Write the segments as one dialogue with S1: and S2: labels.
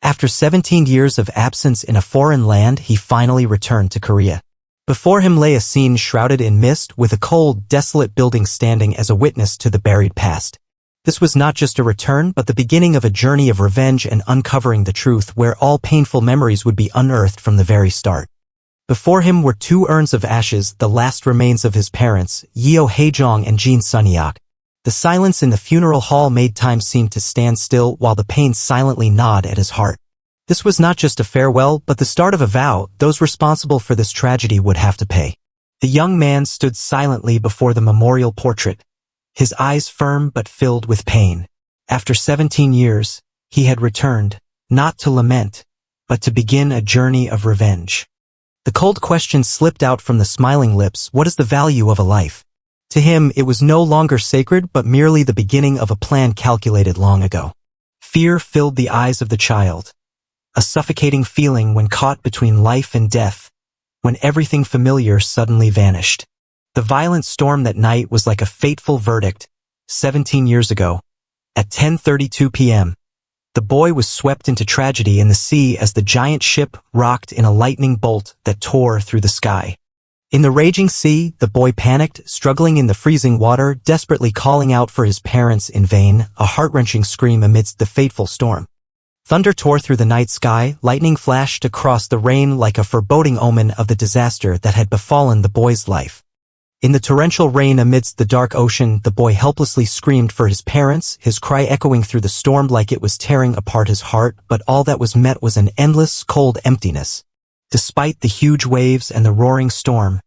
S1: After 17 years of absence in a foreign land, he finally returned to Korea. Before him lay a scene shrouded in mist with a cold, desolate building standing as a witness to the buried past. This was not just a return, but the beginning of a journey of revenge and uncovering the truth where all painful memories would be unearthed from the very start. Before him were two urns of ashes, the last remains of his parents, Haejeong and Sunyeok. The silence in the funeral hall made time seem to stand still while the pain silently gnawed at his heart. This was not just a farewell, but the start of a vow. Those responsible for this tragedy would have to pay. The young man stood silently before the memorial portrait, his eyes firm but filled with pain. After 17 years, he had returned, not to lament, but to begin a journey of revenge. The cold question slipped out from the smiling lips: what is the value of a life? To him, it was no longer sacred, but merely the beginning of a plan calculated long ago. Fear filled the eyes of the child, a suffocating feeling when caught between life and death, when everything familiar suddenly vanished. The violent storm that night was like a fateful verdict. 17 years ago, at 10:32 p.m., the boy was swept into tragedy in the sea as the giant ship rocked in a lightning bolt that tore through the sky. In the raging sea, the boy panicked, struggling in the freezing water, desperately calling out for his parents in vain, a heart-wrenching scream amidst the fateful storm. Thunder tore through the night sky, lightning flashed across the rain like a foreboding omen of the disaster that had befallen the boy's life. In the torrential rain amidst the dark ocean, the boy helplessly screamed for his parents, his cry echoing through the storm like it was tearing apart his heart, but all that was met was an endless, cold emptiness. Despite the huge waves and the roaring storm,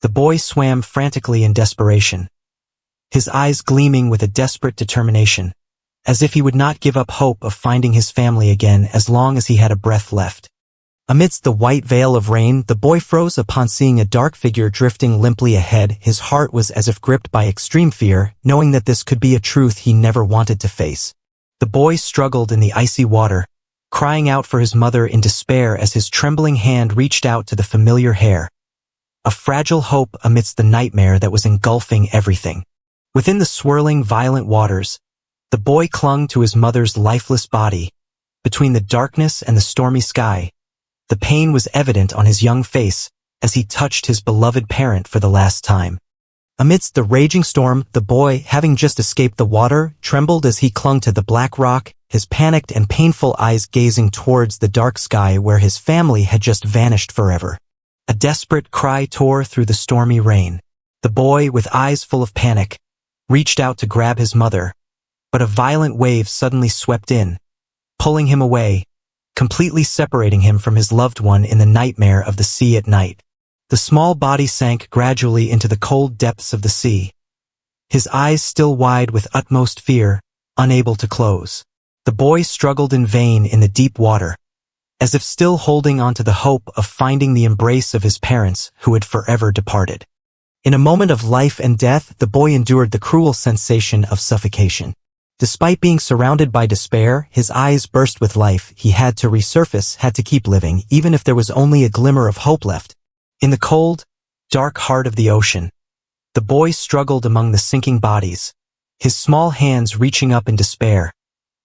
S1: the boy swam frantically in desperation, his eyes gleaming with a desperate determination, as if he would not give up hope of finding his family again as long as he had a breath left. Amidst the white veil of rain, the boy froze upon seeing a dark figure drifting limply ahead. His heart was as if gripped by extreme fear, knowing that this could be a truth he never wanted to face. The boy struggled in the icy water, crying out for his mother in despair as his trembling hand reached out to the familiar hair, a fragile hope amidst the nightmare that was engulfing everything. Within the swirling, violent waters, the boy clung to his mother's lifeless body. Between the darkness and the stormy sky, the pain was evident on his young face as he touched his beloved parent for the last time. Amidst the raging storm, the boy, having just escaped the water, trembled as he clung to the black rock, his panicked and painful eyes gazing towards the dark sky where his family had just vanished forever. A desperate cry tore through the stormy rain. The boy, with eyes full of panic, reached out to grab his mother, but a violent wave suddenly swept in, pulling him away, completely separating him from his loved one in the nightmare of the sea at night. The small body sank gradually into the cold depths of the sea, his eyes still wide with utmost fear, unable to close. The boy struggled in vain in the deep water, as if still holding on to the hope of finding the embrace of his parents who had forever departed. In a moment of life and death, the boy endured the cruel sensation of suffocation. Despite being surrounded by despair, his eyes burst with life. He had to resurface, had to keep living, even if there was only a glimmer of hope left. In the cold, dark heart of the ocean, the boy struggled among the sinking bodies, his small hands reaching up in despair,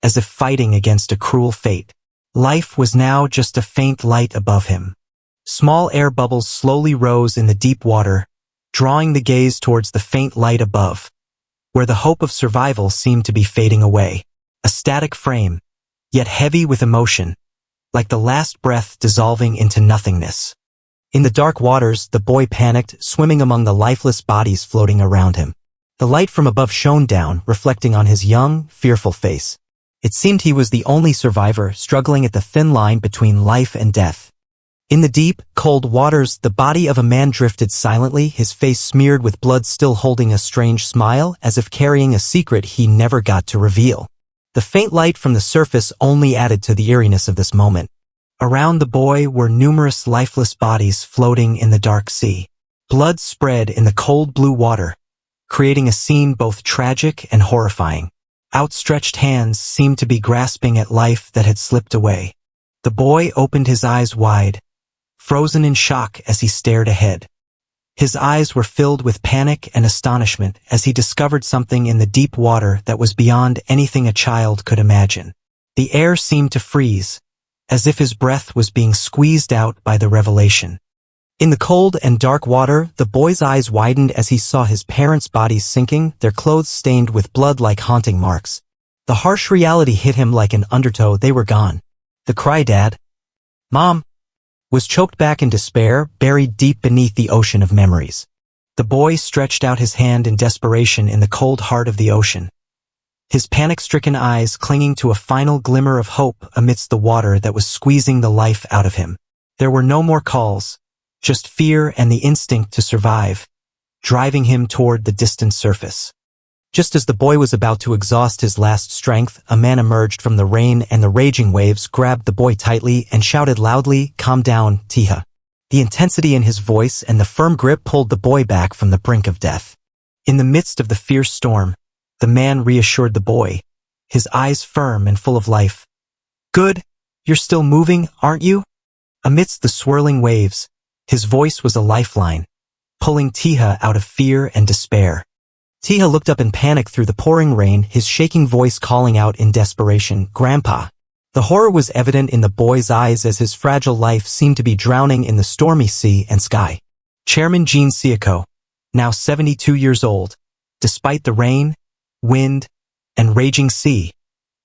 S1: as if fighting against a cruel fate. Life was now just a faint light above him. Small air bubbles slowly rose in the deep water, drawing the gaze towards the faint light above, where the hope of survival seemed to be fading away. A static frame, yet heavy with emotion, like the last breath dissolving into nothingness. In the dark waters, the boy panicked, swimming among the lifeless bodies floating around him. The light from above shone down, reflecting on his young, fearful face. It seemed he was the only survivor, struggling at the thin line between life and death. In the deep, cold waters, the body of a man drifted silently, his face smeared with blood, still holding a strange smile, as if carrying a secret he never got to reveal. The faint light from the surface only added to the eeriness of this moment. Around the boy were numerous lifeless bodies floating in the dark sea. Blood spread in the cold blue water, creating a scene both tragic and horrifying. Outstretched hands seemed to be grasping at life that had slipped away. The boy opened his eyes wide, frozen in shock as he stared ahead. His eyes were filled with panic and astonishment as he discovered something in the deep water that was beyond anything a child could imagine. The air seemed to freeze, as if his breath was being squeezed out by the revelation. In the cold and dark water, the boy's eyes widened as he saw his parents' bodies sinking, their clothes stained with blood like haunting marks. The harsh reality hit him like an undertow. They were gone. The cry, "Dad! Mom!" was choked back in despair, buried deep beneath the ocean of memories. The boy stretched out his hand in desperation in the cold heart of the ocean, his panic-stricken eyes clinging to a final glimmer of hope amidst the water that was squeezing the life out of him. There were no more calls, just fear and the instinct to survive, driving him toward the distant surface. Just as the boy was about to exhaust his last strength, a man emerged from the rain and the raging waves, grabbed the boy tightly and shouted loudly, "Calm down, Taeha." The intensity in his voice and the firm grip pulled the boy back from the brink of death. In the midst of the fierce storm, the man reassured the boy, his eyes firm and full of life. "Good, you're still moving, aren't you?" Amidst the swirling waves, his voice was a lifeline, pulling Taeha out of fear and despair. Taeha looked up in panic through the pouring rain, his shaking voice calling out in desperation, "Grandpa." The horror was evident in the boy's eyes as his fragile life seemed to be drowning in the stormy sea and sky. Chairman Jin Seok, now 72 years old, despite the rain, wind, and raging sea,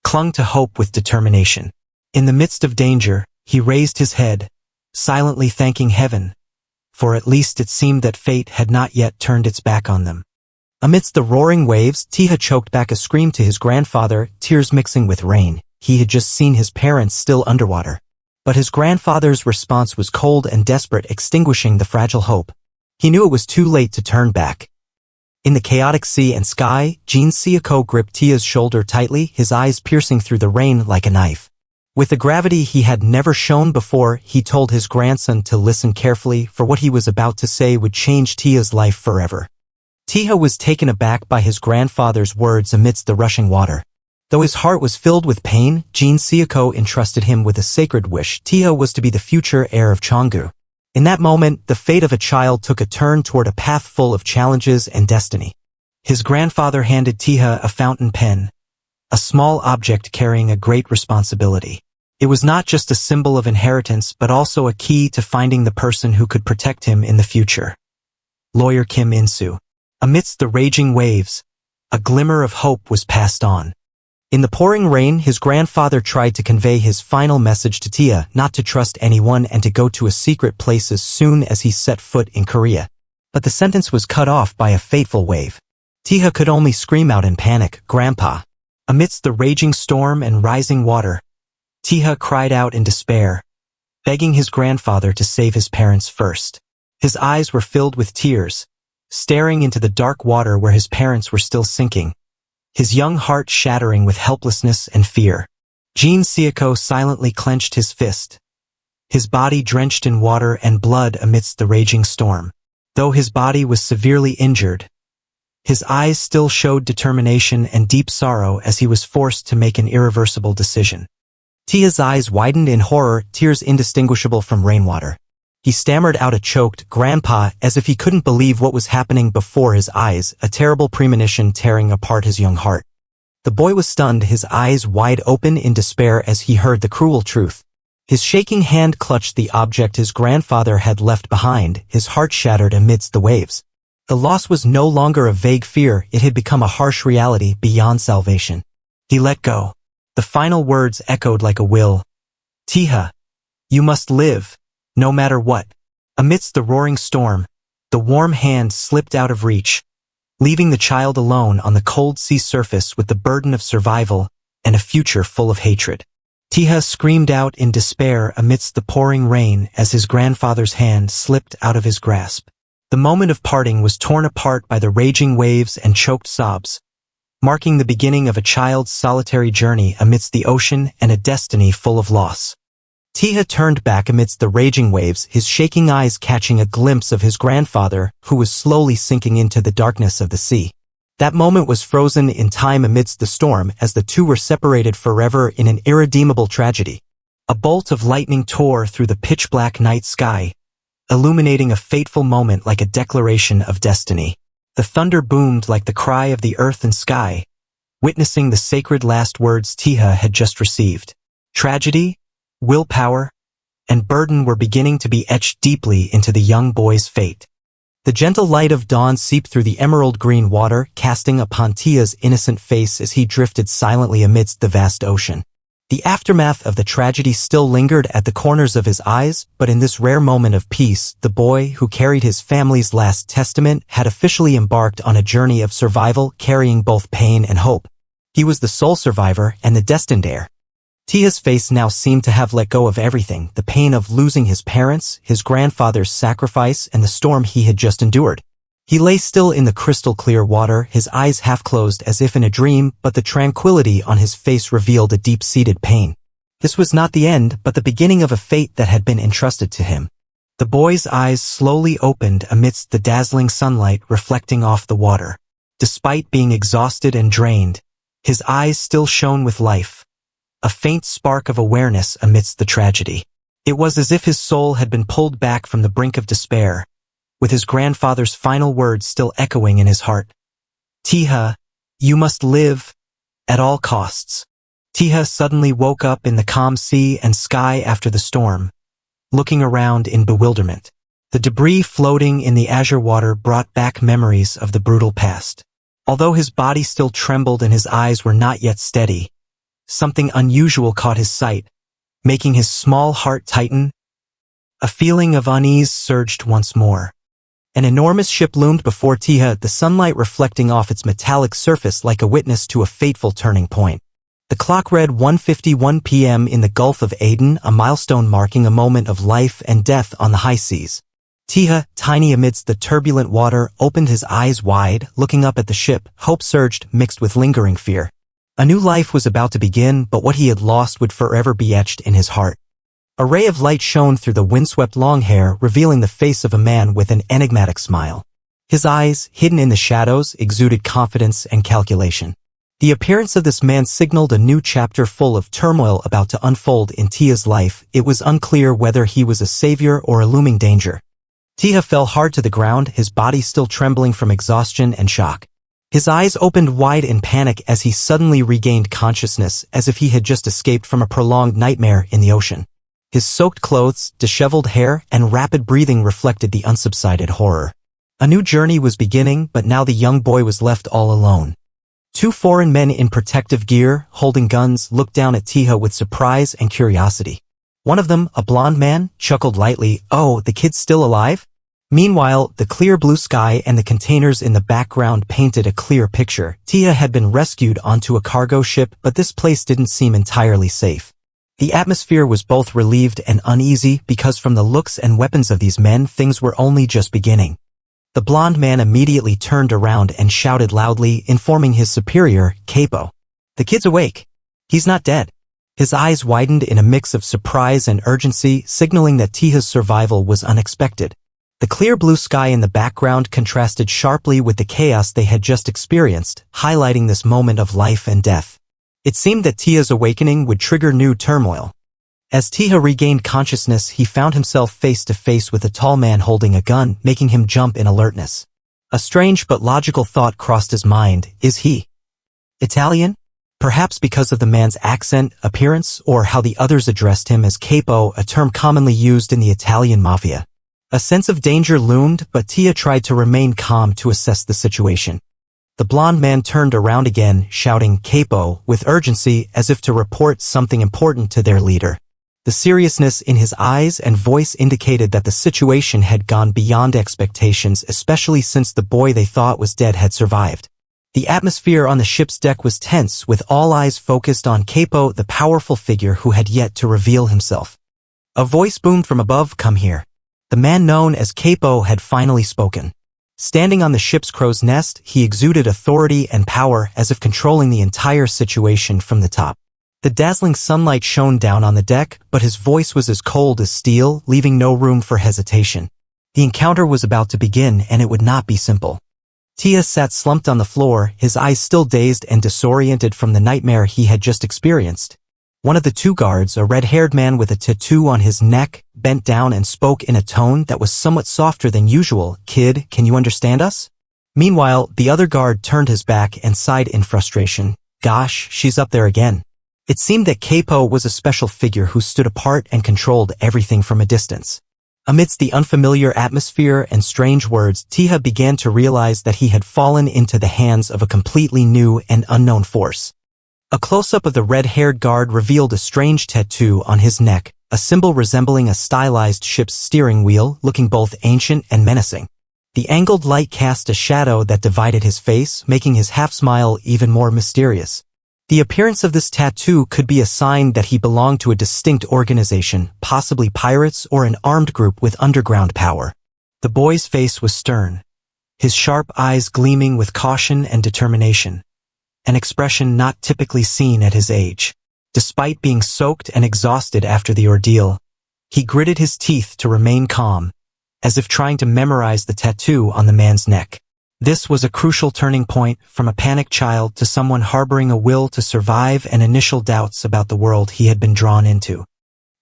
S1: clung to hope with determination. In the midst of danger, he raised his head, silently thanking heaven, for at least it seemed that fate had not yet turned its back on them. Amidst the roaring waves, Taeha choked back a scream to his grandfather, tears mixing with rain. He had just seen his parents still underwater. But his grandfather's response was cold and desperate, extinguishing the fragile hope. He knew it was too late to turn back. In the chaotic sea and sky, Jin Seok gripped Taeha's shoulder tightly, his eyes piercing through the rain like a knife. With a gravity he had never shown before, he told his grandson to listen carefully, for what he was about to say would change Taeha's life forever. Taeha was taken aback by his grandfather's words amidst the rushing water. Though his heart was filled with pain, Jin Seok entrusted him with a sacred wish. Taeha was to be the future heir of Cheonggu. In that moment, the fate of a child took a turn toward a path full of challenges and destiny. His grandfather handed Taeha a fountain pen, a small object carrying a great responsibility. It was not just a symbol of inheritance, but also a key to finding the person who could protect him in the future. Lawyer Kim In-soo. Amidst the raging waves, a glimmer of hope was passed on. In the pouring rain, his grandfather tried to convey his final message to Taeha, not to trust anyone and to go to a secret place as soon as he set foot in Korea. But the sentence was cut off by a fateful wave. Taeha could only scream out in panic, "Grandpa." Amidst the raging storm and rising water, Taeha cried out in despair, begging his grandfather to save his parents first. His eyes were filled with tears, staring into the dark water where his parents were still sinking, his young heart shattering with helplessness and fear. Jin Seok silently clenched his fist, his body drenched in water and blood amidst the raging storm. Though his body was severely injured, his eyes still showed determination and deep sorrow as he was forced to make an irreversible decision. Taeha's eyes widened in horror, tears indistinguishable from rainwater. He stammered out a choked, "Grandpa," as if he couldn't believe what was happening before his eyes, a terrible premonition tearing apart his young heart. The boy was stunned, his eyes wide open in despair as he heard the cruel truth. His shaking hand clutched the object his grandfather had left behind, his heart shattered amidst the waves. The loss was no longer a vague fear, it had become a harsh reality beyond salvation. He let go. The final words echoed like a will. "Taeha, you must live, no matter what." Amidst the roaring storm, the warm hand slipped out of reach, leaving the child alone on the cold sea surface with the burden of survival and a future full of hatred. Taeha screamed out in despair amidst the pouring rain as his grandfather's hand slipped out of his grasp. The moment of parting was torn apart by the raging waves and choked sobs, marking the beginning of a child's solitary journey amidst the ocean and a destiny full of loss. Taeha turned back amidst the raging waves, his shaking eyes catching a glimpse of his grandfather, who was slowly sinking into the darkness of the sea. That moment was frozen in time amidst the storm as the two were separated forever in an irredeemable tragedy. A bolt of lightning tore through the pitch-black night sky, illuminating a fateful moment like a declaration of destiny. The thunder boomed like the cry of the earth and sky, witnessing the sacred last words Taeha had just received. Tragedy? willpower, and burden were beginning to be etched deeply into the young boy's fate. The gentle light of dawn seeped through the emerald-green water, casting upon Taeha's innocent face as he drifted silently amidst the vast ocean. The aftermath of the tragedy still lingered at the corners of his eyes, but in this rare moment of peace, the boy who carried his family's last testament had officially embarked on a journey of survival, carrying both pain and hope. He was the sole survivor and the destined heir. Taeha's face now seemed to have let go of everything, the pain of losing his parents, his grandfather's sacrifice, and the storm he had just endured. He lay still in the crystal-clear water, his eyes half-closed as if in a dream, but the tranquility on his face revealed a deep-seated pain. This was not the end, but the beginning of a fate that had been entrusted to him. The boy's eyes slowly opened amidst the dazzling sunlight reflecting off the water. Despite being exhausted and drained, his eyes still shone with life, a faint spark of awareness amidst the tragedy. It was as if his soul had been pulled back from the brink of despair, with his grandfather's final words still echoing in his heart. Taeha, you must live at all costs. Taeha suddenly woke up in the calm sea and sky after the storm, looking around in bewilderment. The debris floating in the azure water brought back memories of the brutal past. Although his body still trembled and his eyes were not yet steady, something unusual caught his sight, making his small heart tighten. A feeling of unease surged once more. An enormous ship loomed before Taeha, the sunlight reflecting off its metallic surface like a witness to a fateful turning point. The clock read 1:51 p.m. in the Gulf of Aden, a milestone marking a moment of life and death on the high seas. Taeha, tiny amidst the turbulent water, opened his eyes wide, looking up at the ship. Hope surged, mixed with lingering fear. A new life was about to begin, but what he had lost would forever be etched in his heart. A ray of light shone through the windswept long hair, revealing the face of a man with an enigmatic smile. His eyes, hidden in the shadows, exuded confidence and calculation. The appearance of this man signaled a new chapter full of turmoil about to unfold in Taeha's life. It was unclear whether he was a savior or a looming danger. Taeha fell hard to the ground, his body still trembling from exhaustion and shock. His eyes opened wide in panic as he suddenly regained consciousness, as if he had just escaped from a prolonged nightmare in the ocean. His soaked clothes, disheveled hair, and rapid breathing reflected the unsubsided horror. A new journey was beginning, but now the young boy was left all alone. Two foreign men in protective gear, holding guns, looked down at Taeha with surprise and curiosity. One of them, a blond man, chuckled lightly, "Oh, the kid's still alive?" Meanwhile, the clear blue sky and the containers in the background painted a clear picture. Taeha had been rescued onto a cargo ship, but this place didn't seem entirely safe. The atmosphere was both relieved and uneasy because from the looks and weapons of these men, things were only just beginning. The blond man immediately turned around and shouted loudly, informing his superior, "Capo. The kid's awake. He's not dead." His eyes widened in a mix of surprise and urgency, signaling that Taeha's survival was unexpected. The clear blue sky in the background contrasted sharply with the chaos they had just experienced, highlighting this moment of life and death. It seemed that Taeha's awakening would trigger new turmoil. As Taeha regained consciousness, he found himself face to face with a tall man holding a gun, making him jump in alertness. A strange but logical thought crossed his mind. Is he Italian? Perhaps because of the man's accent, appearance, or how the others addressed him as capo, a term commonly used in the Italian mafia. A sense of danger loomed, but Taeha tried to remain calm to assess the situation. The blond man turned around again, shouting "Capo" with urgency as if to report something important to their leader. The seriousness in his eyes and voice indicated that the situation had gone beyond expectations, especially since the boy they thought was dead had survived. The atmosphere on the ship's deck was tense, with all eyes focused on Capo, the powerful figure who had yet to reveal himself. A voice boomed from above, "Come here." The man known as Capo had finally spoken. Standing on the ship's crow's nest, he exuded authority and power as if controlling the entire situation from the top. The dazzling sunlight shone down on the deck, but his voice was as cold as steel, leaving no room for hesitation. The encounter was about to begin, and it would not be simple. Taeha sat slumped on the floor, his eyes still dazed and disoriented from the nightmare he had just experienced. One of the two guards, a red-haired man with a tattoo on his neck, bent down and spoke in a tone that was somewhat softer than usual. "Kid, can you understand us?" Meanwhile, the other guard turned his back and sighed in frustration. "Gosh, she's up there again." It seemed that Keipo was a special figure who stood apart and controlled everything from a distance. Amidst the unfamiliar atmosphere and strange words, Taeha began to realize that he had fallen into the hands of a completely new and unknown force. A close-up of the red-haired guard revealed a strange tattoo on his neck, a symbol resembling a stylized ship's steering wheel, looking both ancient and menacing. The angled light cast a shadow that divided his face, making his half-smile even more mysterious. The appearance of this tattoo could be a sign that he belonged to a distinct organization, possibly pirates or an armed group with underground power. The boy's face was stern, his sharp eyes gleaming with caution and determination, an expression not typically seen at his age. Despite being soaked and exhausted after the ordeal, he gritted his teeth to remain calm, as if trying to memorize the tattoo on the man's neck. This was a crucial turning point, from a panicked child to someone harboring a will to survive and initial doubts about the world he had been drawn into.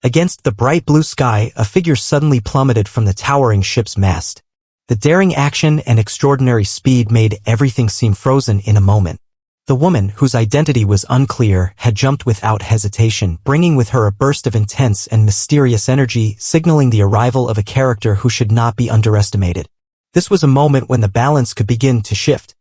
S1: Against the bright blue sky, a figure suddenly plummeted from the towering ship's mast. The daring action and extraordinary speed made everything seem frozen in a moment. The woman, whose identity was unclear, had jumped without hesitation, bringing with her a burst of intense and mysterious energy, signaling the arrival of a character who should not be underestimated. This was a moment when the balance could begin to shift.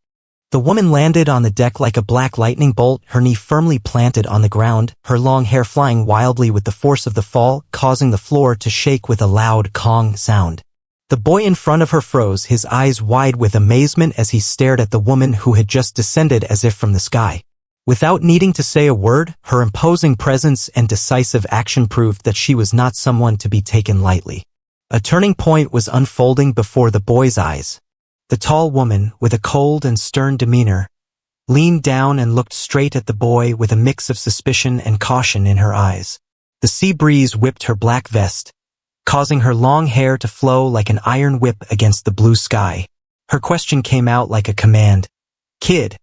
S1: The woman landed on the deck like a black lightning bolt, her knee firmly planted on the ground, her long hair flying wildly with the force of the fall, causing the floor to shake with a loud Kong sound. The boy in front of her froze, his eyes wide with amazement as he stared at the woman who had just descended as if from the sky. Without needing to say a word, her imposing presence and decisive action proved that she was not someone to be taken lightly. A turning point was unfolding before the boy's eyes. The tall woman, with a cold and stern demeanor, leaned down and looked straight at the boy with a mix of suspicion and caution in her eyes. The sea breeze whipped her black vest, causing her long hair to flow like an iron whip against the blue sky. Her question came out like a command. "Kid,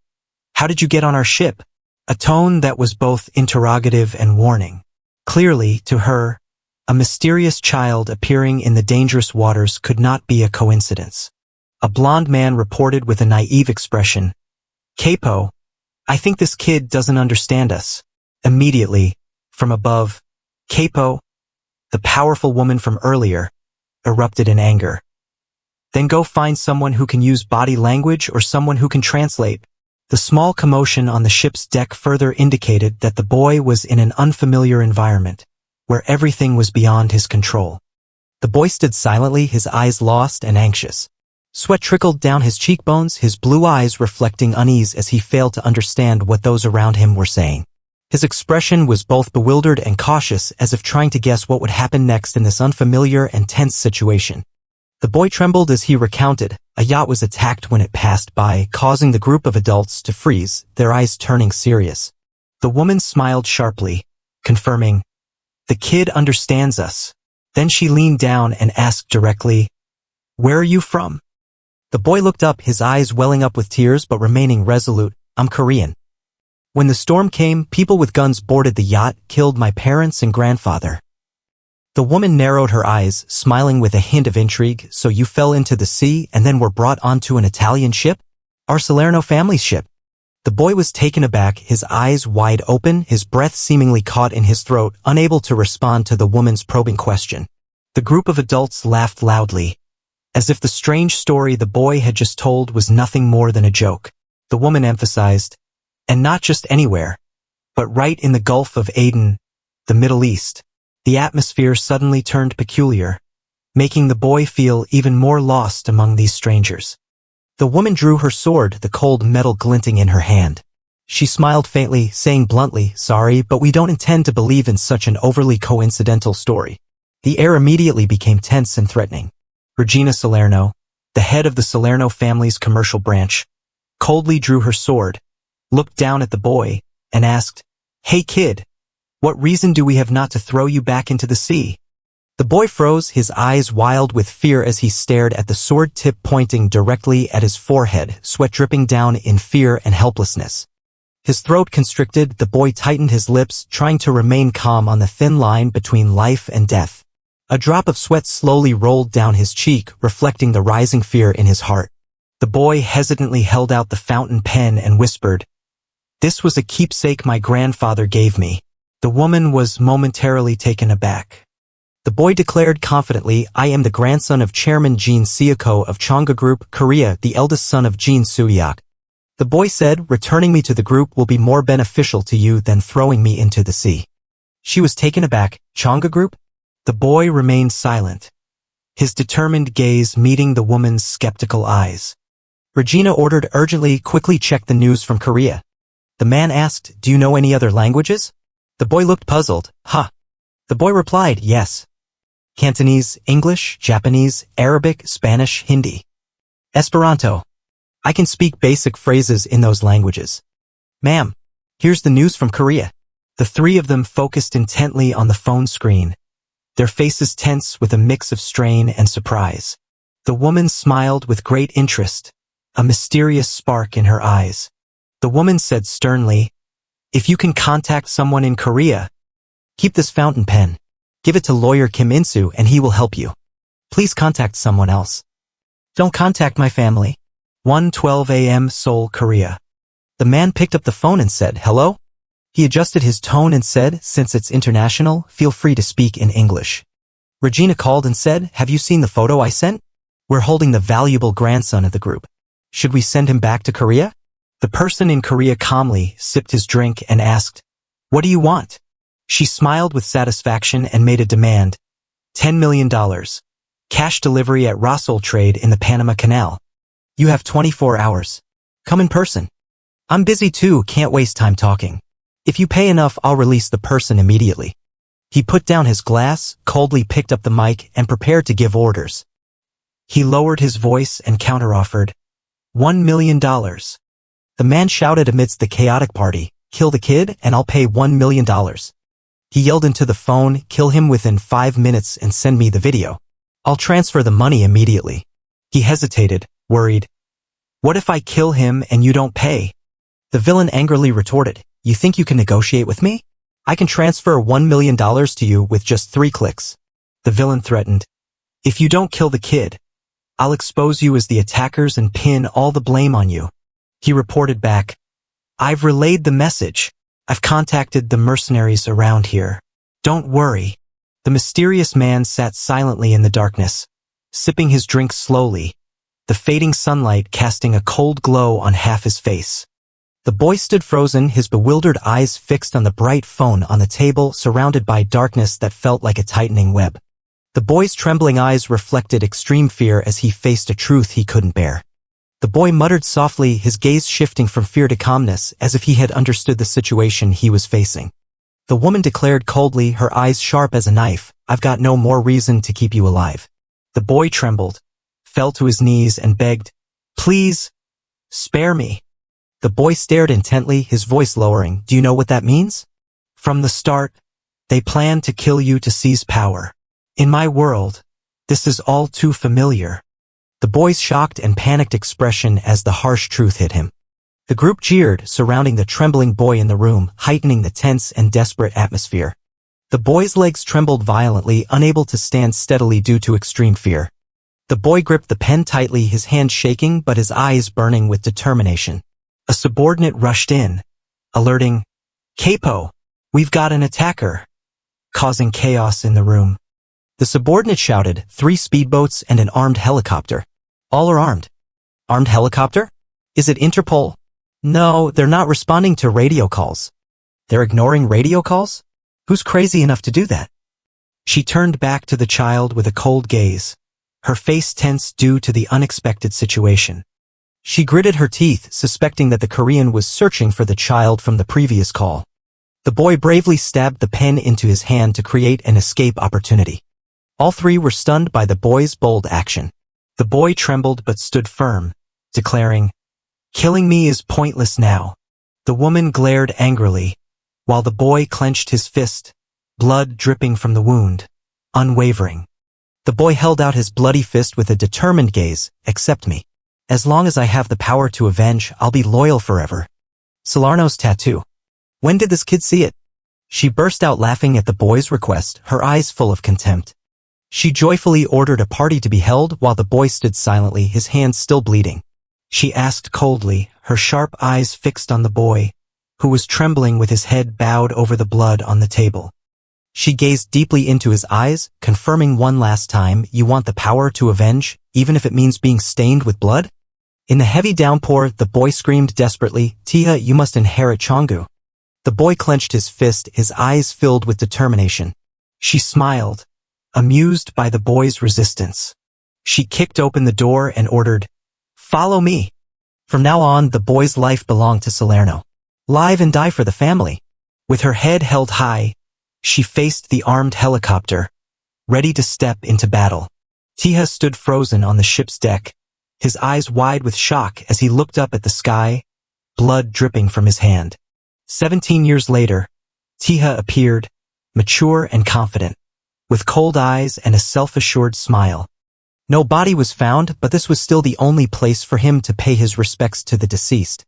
S1: how did you get on our ship?" A tone that was both interrogative and warning. Clearly, to her, a mysterious child appearing in the dangerous waters could not be a coincidence. A blond man reported with a naive expression, "Keipo, I think this kid doesn't understand us." Immediately, from above, Keipo, the powerful woman from earlier, erupted in anger. "Then go find someone who can use body language or someone who can translate." The small commotion on the ship's deck further indicated that the boy was in an unfamiliar environment, where everything was beyond his control. The boy stood silently, his eyes lost and anxious. Sweat trickled down his cheekbones, his blue eyes reflecting unease as he failed to understand what those around him were saying. His expression was both bewildered and cautious, as if trying to guess what would happen next in this unfamiliar and tense situation. The boy trembled as he recounted, a yacht was attacked when it passed by, causing the group of adults to freeze, their eyes turning serious. The woman smiled sharply, confirming, "The kid understands us." Then she leaned down and asked directly, "Where are you from?" The boy looked up, his eyes welling up with tears but remaining resolute. "I'm Korean. When the storm came, people with guns boarded the yacht, killed my parents and grandfather." The woman narrowed her eyes, smiling with a hint of intrigue. "So you fell into the sea and then were brought onto an Italian ship? Our Salerno family's ship?" The boy was taken aback, his eyes wide open, his breath seemingly caught in his throat, unable to respond to the woman's probing question. The group of adults laughed loudly, as if the strange story the boy had just told was nothing more than a joke. The woman emphasized, "And not just anywhere, but right in the Gulf of Aden, the Middle East." The atmosphere suddenly turned peculiar, making the boy feel even more lost among these strangers. The woman drew her sword, the cold metal glinting in her hand. She smiled faintly, saying bluntly, "Sorry, but we don't intend to believe in such an overly coincidental story." The air immediately became tense and threatening. Regina Salerno, the head of the Salerno family's commercial branch, coldly drew her sword, looked down at the boy, and asked, "Hey kid, what reason do we have not to throw you back into the sea?" The boy froze, his eyes wild with fear as he stared at the sword tip pointing directly at his forehead, sweat dripping down in fear and helplessness. His throat constricted, the boy tightened his lips, trying to remain calm on the thin line between life and death. A drop of sweat slowly rolled down his cheek, reflecting the rising fear in his heart. The boy hesitantly held out the fountain pen and whispered, "This was a keepsake my grandfather gave me." The woman was momentarily taken aback. The boy declared confidently, I am the grandson of Chairman Jin Seoko of Chonga Group, Korea, the eldest son of Jin Sunyeok. The boy said, returning me to the group will be more beneficial to you than throwing me into the sea. She was taken aback. Chonga Group? The boy remained silent, his determined gaze meeting the woman's skeptical eyes. Regina ordered urgently, quickly check the news from Korea. The man asked, do you know any other languages? The boy looked puzzled. Huh. The boy replied, yes. Cantonese, English, Japanese, Arabic, Spanish, Hindi. Esperanto. I can speak basic phrases in those languages. Ma'am, here's the news from Korea. The three of them focused intently on the phone screen, their faces tense with a mix of strain and surprise. The woman smiled with great interest, a mysterious spark in her eyes. The woman said sternly, if you can contact someone in Korea, keep this fountain pen. Give it to lawyer Kim In-soo and he will help you. Please contact someone else. Don't contact my family. 1:12 a.m. Seoul, Korea. The man picked up the phone and said, hello? He adjusted his tone and said, since it's international, feel free to speak in English. Regina called and said, have you seen the photo I sent? We're holding the valuable grandson of the group. Should we send him back to Korea? The person in Korea calmly sipped his drink and asked, what do you want? She smiled with satisfaction and made a demand. $10 million. Cash delivery at Russell Trade in the Panama Canal. You have 24 hours. Come in person. I'm busy too, can't waste time talking. If you pay enough, I'll release the person immediately. He put down his glass, coldly picked up the mic, and prepared to give orders. He lowered his voice and counteroffered. $1 million. The man shouted amidst the chaotic party, kill the kid and I'll pay $1 million. He yelled into the phone, kill him within 5 minutes and send me the video. I'll transfer the money immediately. He hesitated, worried. What if I kill him and you don't pay? The villain angrily retorted, you think you can negotiate with me? I can transfer $1 million to you with just 3 clicks. The villain threatened, if you don't kill the kid, I'll expose you as the attackers and pin all the blame on you. He reported back, I've relayed the message. I've contacted the mercenaries around here. Don't worry. The mysterious man sat silently in the darkness, sipping his drink slowly, the fading sunlight casting a cold glow on half his face. The boy stood frozen, his bewildered eyes fixed on the bright phone on the table, surrounded by darkness that felt like a tightening web. The boy's trembling eyes reflected extreme fear as he faced a truth he couldn't bear. The boy muttered softly, his gaze shifting from fear to calmness, as if he had understood the situation he was facing. The woman declared coldly, her eyes sharp as a knife, I've got no more reason to keep you alive. The boy trembled, fell to his knees and begged, please, spare me. The boy stared intently, his voice lowering, do you know what that means? From the start, they planned to kill you to seize power. In my world, this is all too familiar. The boy's shocked and panicked expression as the harsh truth hit him. The group jeered, surrounding the trembling boy in the room, heightening the tense and desperate atmosphere. The boy's legs trembled violently, unable to stand steadily due to extreme fear. The boy gripped the pen tightly, his hand shaking but his eyes burning with determination. A subordinate rushed in, alerting, Capo, we've got an attacker, causing chaos in the room. The subordinate shouted, 3 speedboats and an armed helicopter. All are armed. Armed helicopter? Is it Interpol? No, they're not responding to radio calls. They're ignoring radio calls? Who's crazy enough to do that? She turned back to the child with a cold gaze, her face tense due to the unexpected situation. She gritted her teeth, suspecting that the Korean was searching for the child from the previous call. The boy bravely stabbed the pen into his hand to create an escape opportunity. All 3 were stunned by the boy's bold action. The boy trembled but stood firm, declaring, killing me is pointless now. The woman glared angrily, while the boy clenched his fist, blood dripping from the wound, unwavering. The boy held out his bloody fist with a determined gaze, accept me. As long as I have the power to avenge, I'll be loyal forever. Salerno's tattoo. When did this kid see it? She burst out laughing at the boy's request, her eyes full of contempt. She joyfully ordered a party to be held while the boy stood silently, his hands still bleeding. She asked coldly, her sharp eyes fixed on the boy, who was trembling with his head bowed over the blood on the table. She gazed deeply into his eyes, confirming one last time, "You want the power to avenge, even if it means being stained with blood?" In the heavy downpour, the boy screamed desperately, "Taeha, you must inherit Changgu." The boy clenched his fist, his eyes filled with determination. She smiled, amused by the boy's resistance. She kicked open the door and ordered, "Follow me." From now on, the boy's life belonged to Salerno. Live and die for the family. With her head held high, she faced the armed helicopter, ready to step into battle. Taeha stood frozen on the ship's deck, his eyes wide with shock as he looked up at the sky, blood dripping from his hand. 17 years later, Taeha appeared, mature and confident, with cold eyes and a self-assured smile. No body was found, but this was still the only place for him to pay his respects to the deceased.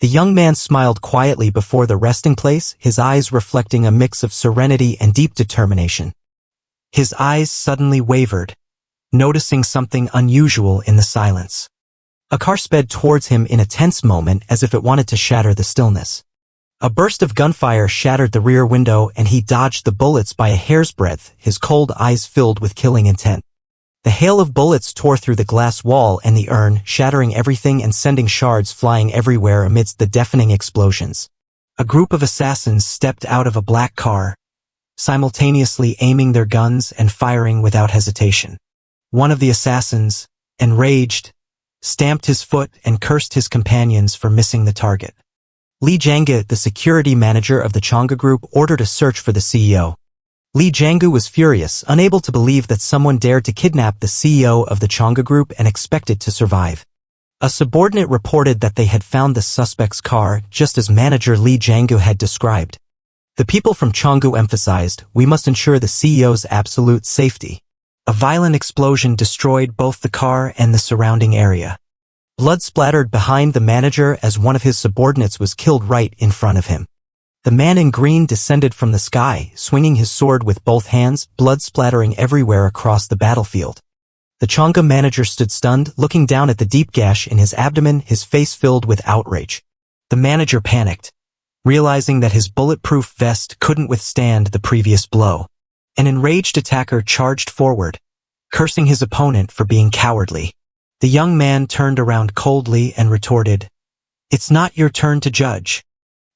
S1: The young man smiled quietly before the resting place, his eyes reflecting a mix of serenity and deep determination. His eyes suddenly wavered, noticing something unusual in the silence. A car sped towards him in a tense moment as if it wanted to shatter the stillness. A burst of gunfire shattered the rear window and he dodged the bullets by a hair's breadth, his cold eyes filled with killing intent. The hail of bullets tore through the glass wall and the urn, shattering everything and sending shards flying everywhere amidst the deafening explosions. A group of assassins stepped out of a black car, simultaneously aiming their guns and firing without hesitation. One of the assassins, enraged, stamped his foot and cursed his companions for missing the target. Lee Jang-gu, the security manager of the Changgu Group, ordered a search for the CEO. Lee Jang-gu was furious, unable to believe that someone dared to kidnap the CEO of the Changgu Group and expected to survive. A subordinate reported that they had found the suspect's car, just as manager Lee Jang-gu had described. The people from Changgu emphasized, "We must ensure the CEO's absolute safety." A violent explosion destroyed both the car and the surrounding area. Blood splattered behind the manager as one of his subordinates was killed right in front of him. The man in green descended from the sky, swinging his sword with both hands, blood splattering everywhere across the battlefield. The Changgu manager stood stunned, looking down at the deep gash in his abdomen, his face filled with outrage. The manager panicked, realizing that his bulletproof vest couldn't withstand the previous blow. An enraged attacker charged forward, cursing his opponent for being cowardly. The young man turned around coldly and retorted, "It's not your turn to judge."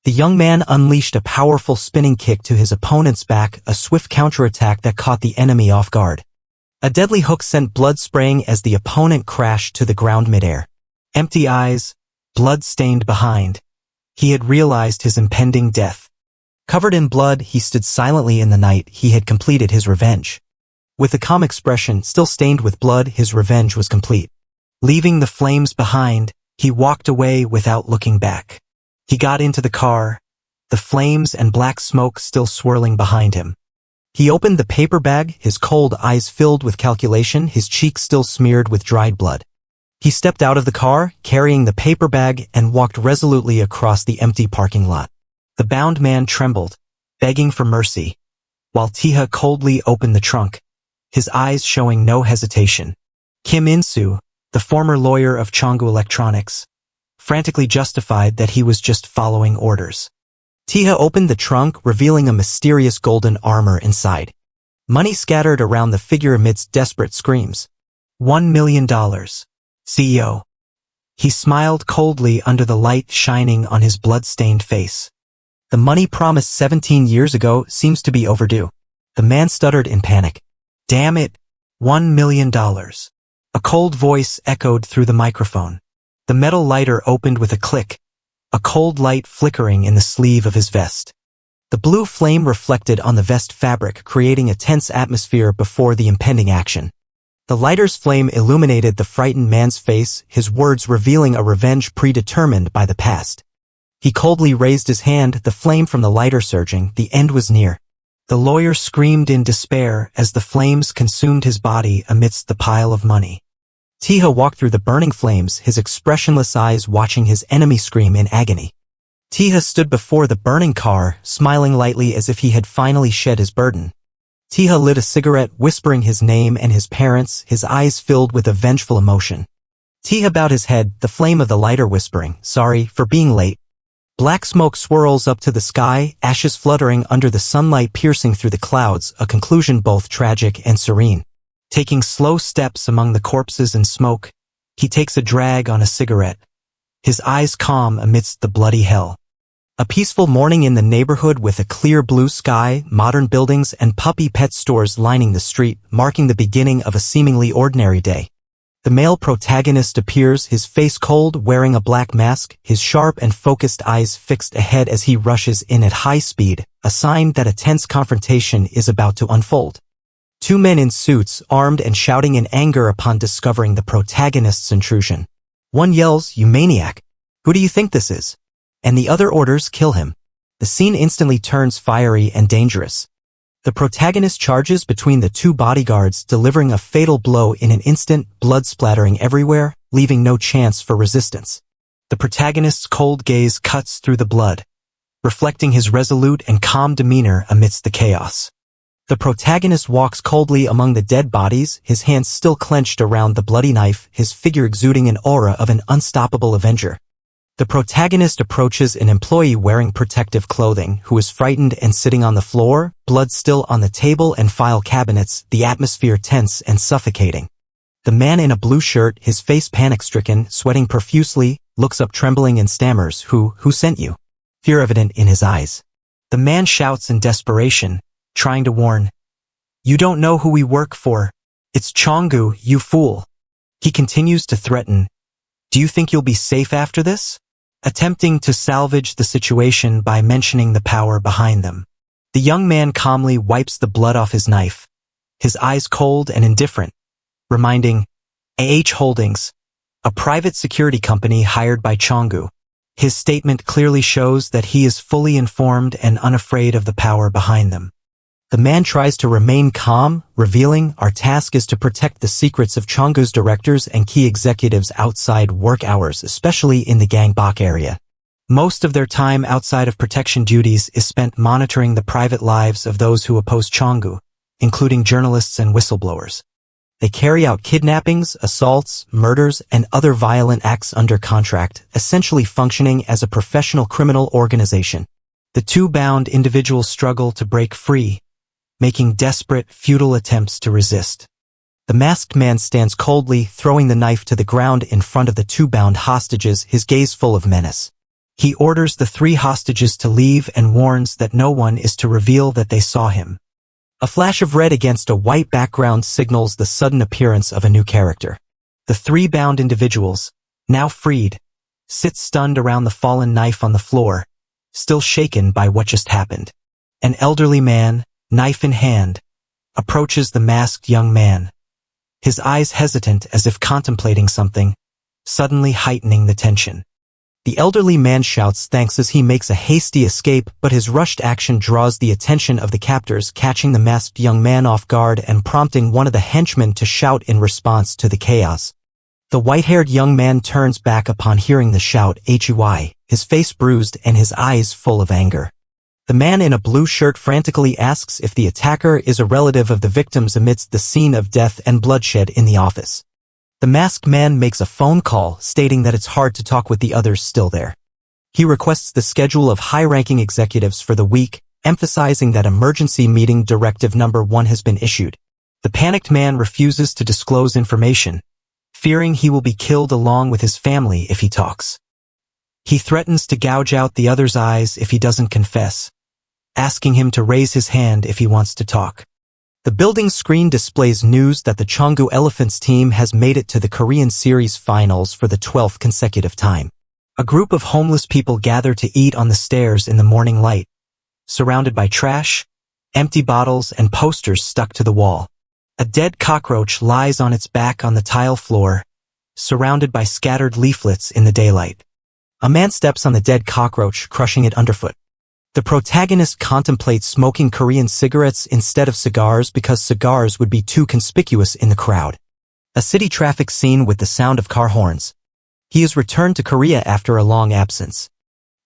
S1: The young man unleashed a powerful spinning kick to his opponent's back, a swift counterattack that caught the enemy off guard. A deadly hook sent blood spraying as the opponent crashed to the ground midair. Empty eyes, blood stained behind. He had realized his impending death. Covered in blood, he stood silently in the night. He had completed his revenge. With a calm expression still stained with blood, his revenge was complete. Leaving the flames behind, he walked away without looking back. He got into the car, the flames and black smoke still swirling behind him. He opened the paper bag, his cold eyes filled with calculation, his cheeks still smeared with dried blood. He stepped out of the car, carrying the paper bag, and walked resolutely across the empty parking lot. The bound man trembled, begging for mercy, while Taeha coldly opened the trunk, his eyes showing no hesitation. Kim In-soo, the former lawyer of Changgu Electronics, frantically justified that he was just following orders. Taeha opened the trunk, revealing a mysterious golden armor inside. Money scattered around the figure amidst desperate screams. $1 million. CEO. He smiled coldly under the light shining on his blood-stained face. The money promised 17 years ago seems to be overdue. The man stuttered in panic. Damn it, $1 million. A cold voice echoed through the microphone. The metal lighter opened with a click, a cold light flickering in the sleeve of his vest. The blue flame reflected on the vest fabric, creating a tense atmosphere before the impending action. The lighter's flame illuminated the frightened man's face, his words revealing a revenge predetermined by the past. He coldly raised his hand, the flame from the lighter surging. The end was near. The lawyer screamed in despair as the flames consumed his body amidst the pile of money. Taeha walked through the burning flames, his expressionless eyes watching his enemy scream in agony. Taeha stood before the burning car, smiling lightly as if he had finally shed his burden. Taeha lit a cigarette, whispering his name and his parents, his eyes filled with a vengeful emotion. Taeha bowed his head, the flame of the lighter whispering, "Sorry for being late." Black smoke swirls up to the sky, ashes fluttering under the sunlight piercing through the clouds, a conclusion both tragic and serene. Taking slow steps among the corpses and smoke, he takes a drag on a cigarette, his eyes calm amidst the bloody hell. A peaceful morning in the neighborhood with a clear blue sky, modern buildings and puppy pet stores lining the street, marking the beginning of a seemingly ordinary day. The male protagonist appears, his face cold, wearing a black mask, his sharp and focused eyes fixed ahead as he rushes in at high speed, a sign that a tense confrontation is about to unfold. Two men in suits, armed and shouting in anger upon discovering the protagonist's intrusion. One yells, "You maniac! Who do you think this is?" And the other orders, "Kill him." The scene instantly turns fiery and dangerous. The protagonist charges between the two bodyguards, delivering a fatal blow in an instant, blood splattering everywhere, leaving no chance for resistance. The protagonist's cold gaze cuts through the blood, reflecting his resolute and calm demeanor amidst the chaos. The protagonist walks coldly among the dead bodies, his hands still clenched around the bloody knife, his figure exuding an aura of an unstoppable avenger. The protagonist approaches an employee wearing protective clothing, who is frightened and sitting on the floor, blood still on the table and file cabinets, the atmosphere tense and suffocating. The man in a blue shirt, his face panic-stricken, sweating profusely, looks up trembling and stammers, Who sent you?" Fear evident in his eyes. The man shouts in desperation, trying to warn, "You don't know who we work for. It's Chonggu, you fool." He continues to threaten, "Do you think you'll be safe after this?" Attempting to salvage the situation by mentioning the power behind them. The young man calmly wipes the blood off his knife, his eyes cold and indifferent, reminding Holdings, a private security company hired by Chonggu. His statement clearly shows that he is fully informed and unafraid of the power behind them. The man tries to remain calm, revealing, "Our task is to protect the secrets of Chonggu's directors and key executives outside work hours, especially in the Gangbok area. Most of their time outside of protection duties is spent monitoring the private lives of those who oppose Chonggu, including journalists and whistleblowers. They carry out kidnappings, assaults, murders, and other violent acts under contract, essentially functioning as a professional criminal organization." The two bound individuals struggle to break free, making desperate, futile attempts to resist. The masked man stands coldly, throwing the knife to the ground in front of the two bound hostages, his gaze full of menace. He orders the three hostages to leave and warns that no one is to reveal that they saw him. A flash of red against a white background signals the sudden appearance of a new character. The three bound individuals, now freed, sit stunned around the fallen knife on the floor, still shaken by what just happened. An elderly man, knife in hand, approaches the masked young man, his eyes hesitant as if contemplating something, suddenly heightening the tension. The elderly man shouts thanks as he makes a hasty escape, but his rushed action draws the attention of the captors, catching the masked young man off guard and prompting one of the henchmen to shout in response to the chaos. The white-haired young man turns back upon hearing the shout, "Hui," his face bruised and his eyes full of anger. The man in a blue shirt frantically asks if the attacker is a relative of the victims amidst the scene of death and bloodshed in the office. The masked man makes a phone call, stating that it's hard to talk with the others still there. He requests the schedule of high-ranking executives for the week, emphasizing that emergency meeting directive number 1 has been issued. The panicked man refuses to disclose information, fearing he will be killed along with his family if he talks. He threatens to gouge out the other's eyes if he doesn't confess, asking him to raise his hand if he wants to talk. The building screen displays news that the Chonggu Elephants team has made it to the Korean series finals for the 12th consecutive time. A group of homeless people gather to eat on the stairs in the morning light, surrounded by trash, empty bottles, and posters stuck to the wall. A dead cockroach lies on its back on the tile floor, surrounded by scattered leaflets in the daylight. A man steps on the dead cockroach, crushing it underfoot. The protagonist contemplates smoking Korean cigarettes instead of cigars because cigars would be too conspicuous in the crowd. A city traffic scene with the sound of car horns. He has returned to Korea after a long absence.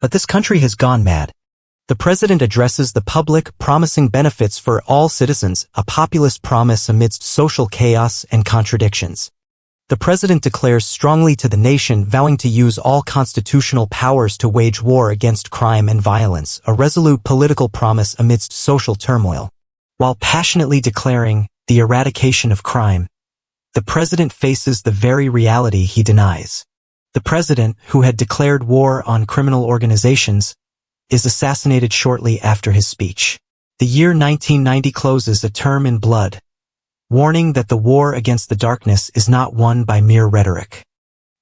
S1: But this country has gone mad. The president addresses the public, promising benefits for all citizens, a populist promise amidst social chaos and contradictions. The president declares strongly to the nation, vowing to use all constitutional powers to wage war against crime and violence, a resolute political promise amidst social turmoil. While passionately declaring the eradication of crime, the president faces the very reality he denies. The president, who had declared war on criminal organizations, is assassinated shortly after his speech. The year 1990 closes a term in blood, warning that the war against the darkness is not won by mere rhetoric.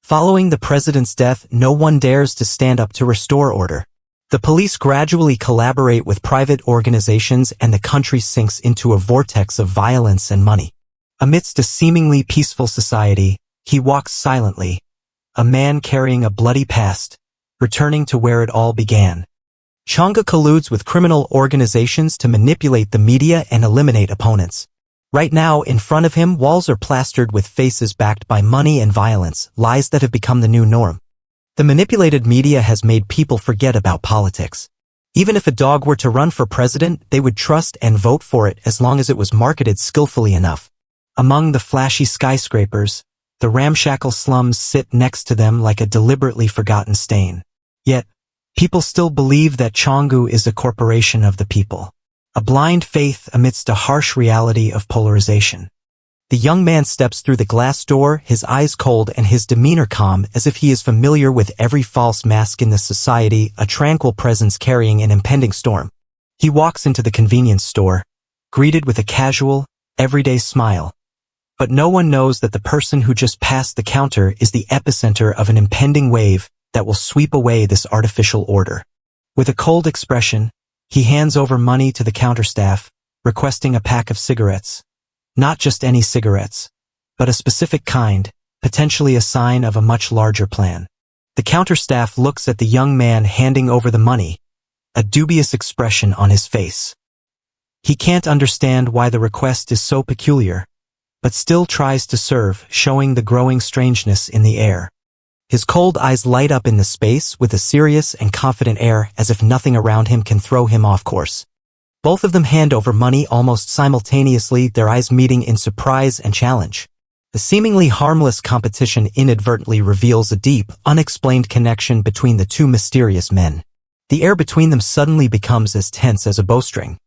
S1: Following the president's death, no one dares to stand up to restore order. The police gradually collaborate with private organizations and the country sinks into a vortex of violence and money. Amidst a seemingly peaceful society, he walks silently, a man carrying a bloody past, returning to where it all began. Changa colludes with criminal organizations to manipulate the media and eliminate opponents. Right now, in front of him, walls are plastered with faces backed by money and violence, lies that have become the new norm. The manipulated media has made people forget about politics. Even if a dog were to run for president, they would trust and vote for it as long as it was marketed skillfully enough. Among the flashy skyscrapers, the ramshackle slums sit next to them like a deliberately forgotten stain. Yet, people still believe that Cheonggu is a corporation of the people. A blind faith amidst a harsh reality of polarization. The young man steps through the glass door, his eyes cold and his demeanor calm, as if he is familiar with every false mask in the society, a tranquil presence carrying an impending storm. He walks into the convenience store, greeted with a casual, everyday smile. But no one knows that the person who just passed the counter is the epicenter of an impending wave that will sweep away this artificial order. With a cold expression, he hands over money to the counter staff, requesting a pack of cigarettes. Not just any cigarettes, but a specific kind, potentially a sign of a much larger plan. The counter staff looks at the young man handing over the money, a dubious expression on his face. He can't understand why the request is so peculiar, but still tries to serve, showing the growing strangeness in the air. His cold eyes light up in the space with a serious and confident air, as if nothing around him can throw him off course. Both of them hand over money almost simultaneously, their eyes meeting in surprise and challenge. The seemingly harmless competition inadvertently reveals a deep, unexplained connection between the two mysterious men. The air between them suddenly becomes as tense as a bowstring.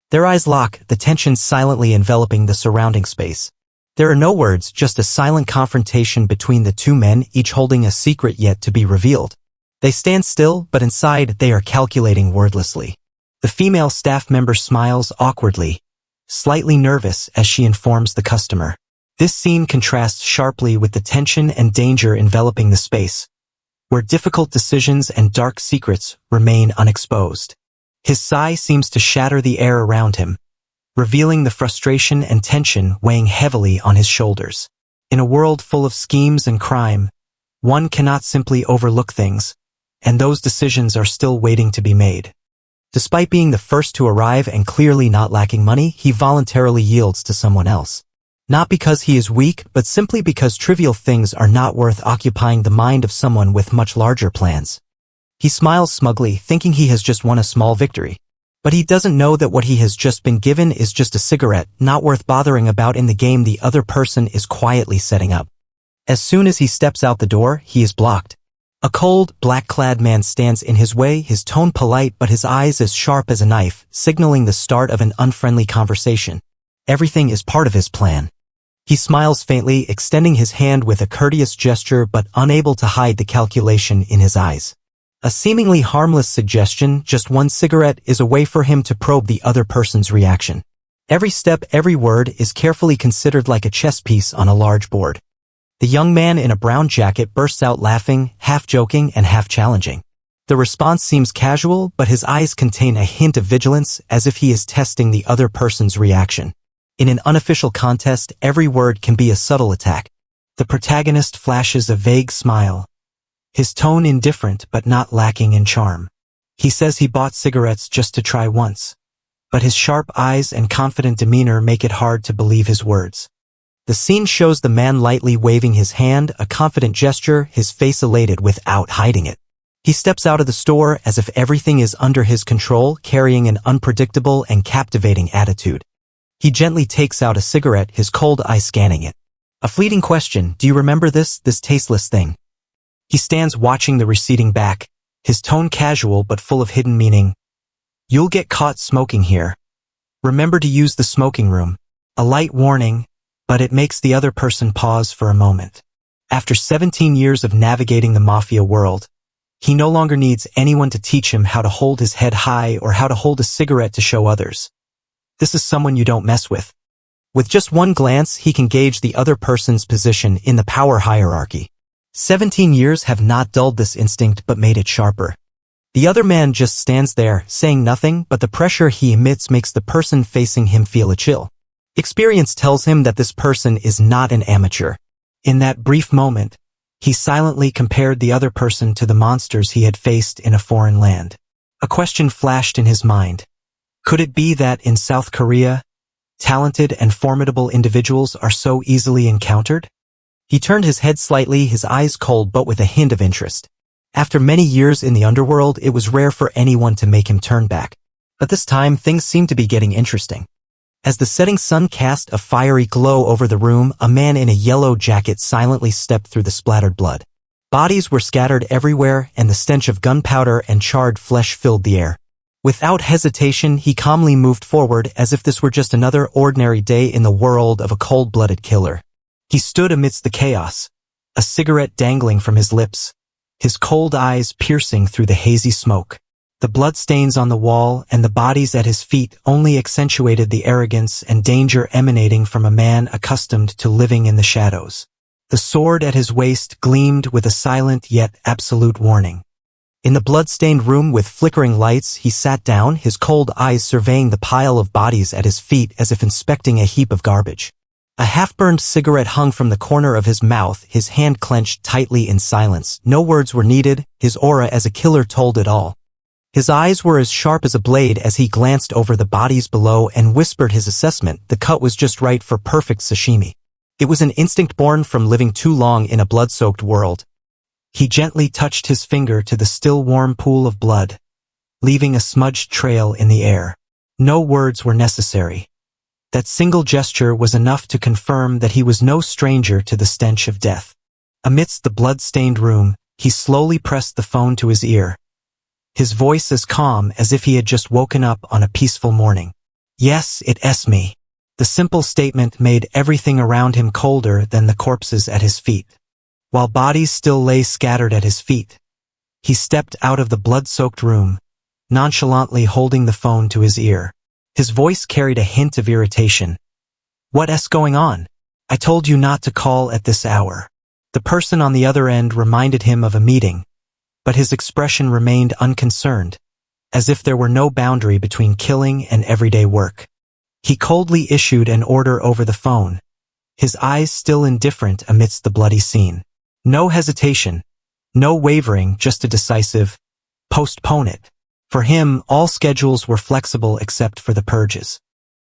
S1: Their eyes lock, the tension silently enveloping the surrounding space. There are no words, just a silent confrontation between the two men, each holding a secret yet to be revealed. They stand still, but inside they are calculating wordlessly. The female staff member smiles awkwardly, slightly nervous as she informs the customer. This scene contrasts sharply with the tension and danger enveloping the space, where difficult decisions and dark secrets remain unexposed. His sigh seems to shatter the air around him, revealing the frustration and tension weighing heavily on his shoulders. In a world full of schemes and crime, one cannot simply overlook things, and those decisions are still waiting to be made. Despite being the first to arrive and clearly not lacking money, he voluntarily yields to someone else. Not because he is weak, but simply because trivial things are not worth occupying the mind of someone with much larger plans. He smiles smugly, thinking he has just won a small victory. But he doesn't know that what he has just been given is just a cigarette, not worth bothering about in the game the other person is quietly setting up. As soon as he steps out the door, he is blocked. A cold, black-clad man stands in his way, his tone polite but his eyes as sharp as a knife, signaling the start of an unfriendly conversation. Everything is part of his plan. He smiles faintly, extending his hand with a courteous gesture but unable to hide the calculation in his eyes. A seemingly harmless suggestion, just one cigarette, is a way for him to probe the other person's reaction. Every step, every word is carefully considered like a chess piece on a large board. The young man in a brown jacket bursts out laughing, half joking and half challenging. The response seems casual, but his eyes contain a hint of vigilance, as if he is testing the other person's reaction. In an unofficial contest, every word can be a subtle attack. The protagonist flashes a vague smile, his tone indifferent but not lacking in charm. He says he bought cigarettes just to try once, but his sharp eyes and confident demeanor make it hard to believe his words. The scene shows the man lightly waving his hand, a confident gesture, his face elated without hiding it. He steps out of the store as if everything is under his control, carrying an unpredictable and captivating attitude. He gently takes out a cigarette, his cold eye scanning it. A fleeting question, do you remember this tasteless thing? He stands watching the receding back, his tone casual but full of hidden meaning. You'll get caught smoking here. Remember to use the smoking room. A light warning, but it makes the other person pause for a moment. After 17 years of navigating the mafia world, he no longer needs anyone to teach him how to hold his head high or how to hold a cigarette to show others. This is someone you don't mess with. With just one glance, he can gauge the other person's position in the power hierarchy. 17 years have not dulled this instinct but made it sharper. The other man just stands there, saying nothing, but the pressure he emits makes the person facing him feel a chill. Experience tells him that this person is not an amateur. In that brief moment, he silently compared the other person to the monsters he had faced in a foreign land. A question flashed in his mind. Could it be that in South Korea, talented and formidable individuals are so easily encountered? He turned his head slightly, his eyes cold but with a hint of interest. After many years in the underworld, it was rare for anyone to make him turn back. But this time, things seemed to be getting interesting. As the setting sun cast a fiery glow over the room, a man in a yellow jacket silently stepped through the splattered blood. Bodies were scattered everywhere, and the stench of gunpowder and charred flesh filled the air. Without hesitation, he calmly moved forward as if this were just another ordinary day in the world of a cold-blooded killer. He stood amidst the chaos, a cigarette dangling from his lips, his cold eyes piercing through the hazy smoke. The bloodstains on the wall and the bodies at his feet only accentuated the arrogance and danger emanating from a man accustomed to living in the shadows. The sword at his waist gleamed with a silent yet absolute warning. In the blood-stained room with flickering lights, he sat down, his cold eyes surveying the pile of bodies at his feet as if inspecting a heap of garbage. A half-burned cigarette hung from the corner of his mouth, his hand clenched tightly in silence. No words were needed, his aura as a killer told it all. His eyes were as sharp as a blade as he glanced over the bodies below and whispered his assessment. The cut was just right for perfect sashimi. It was an instinct born from living too long in a blood-soaked world. He gently touched his finger to the still warm pool of blood, leaving a smudged trail in the air. No words were necessary. That single gesture was enough to confirm that he was no stranger to the stench of death. Amidst the blood-stained room, he slowly pressed the phone to his ear, his voice as calm as if he had just woken up on a peaceful morning. Yes, it's me. The simple statement made everything around him colder than the corpses at his feet. While bodies still lay scattered at his feet, he stepped out of the blood-soaked room, nonchalantly holding the phone to his ear. His voice carried a hint of irritation. What's going on? I told you not to call at this hour. The person on the other end reminded him of a meeting, but his expression remained unconcerned, as if there were no boundary between killing and everyday work. He coldly issued an order over the phone, his eyes still indifferent amidst the bloody scene. No hesitation, no wavering, just a decisive, postpone it. For him, all schedules were flexible except for the purges.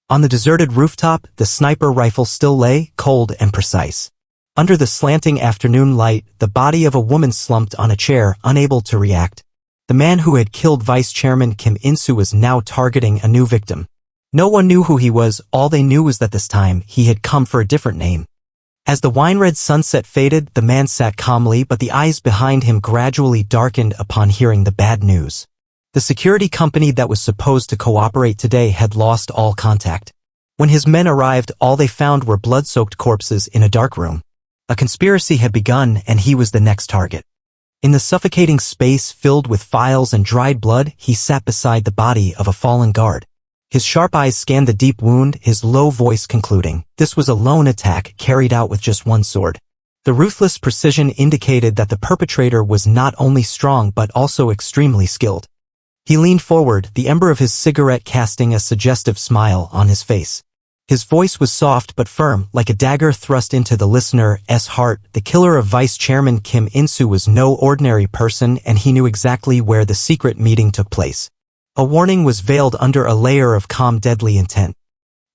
S1: On the deserted rooftop, the sniper rifle still lay, cold and precise. Under the slanting afternoon light, the body of a woman slumped on a chair, unable to react. The man who had killed Vice Chairman Kim In-soo was now targeting a new victim. No one knew who he was, all they knew was that this time he had come for a different name. As the wine-red sunset faded, the man sat calmly, but the eyes behind him gradually darkened upon hearing the bad news. The security company that was supposed to cooperate today had lost all contact. When his men arrived, all they found were blood-soaked corpses in a dark room. A conspiracy had begun, and he was the next target. In the suffocating space filled with files and dried blood, he sat beside the body of a fallen guard. His sharp eyes scanned the deep wound, his low voice concluding, this was a lone attack carried out with just one sword. The ruthless precision indicated that the perpetrator was not only strong but also extremely skilled. He leaned forward, the ember of his cigarette casting a suggestive smile on his face. His voice was soft but firm, like a dagger thrust into the listener's heart. The killer of Vice Chairman Kim In-soo was no ordinary person, and he knew exactly where the secret meeting took place. A warning was veiled under a layer of calm, deadly intent.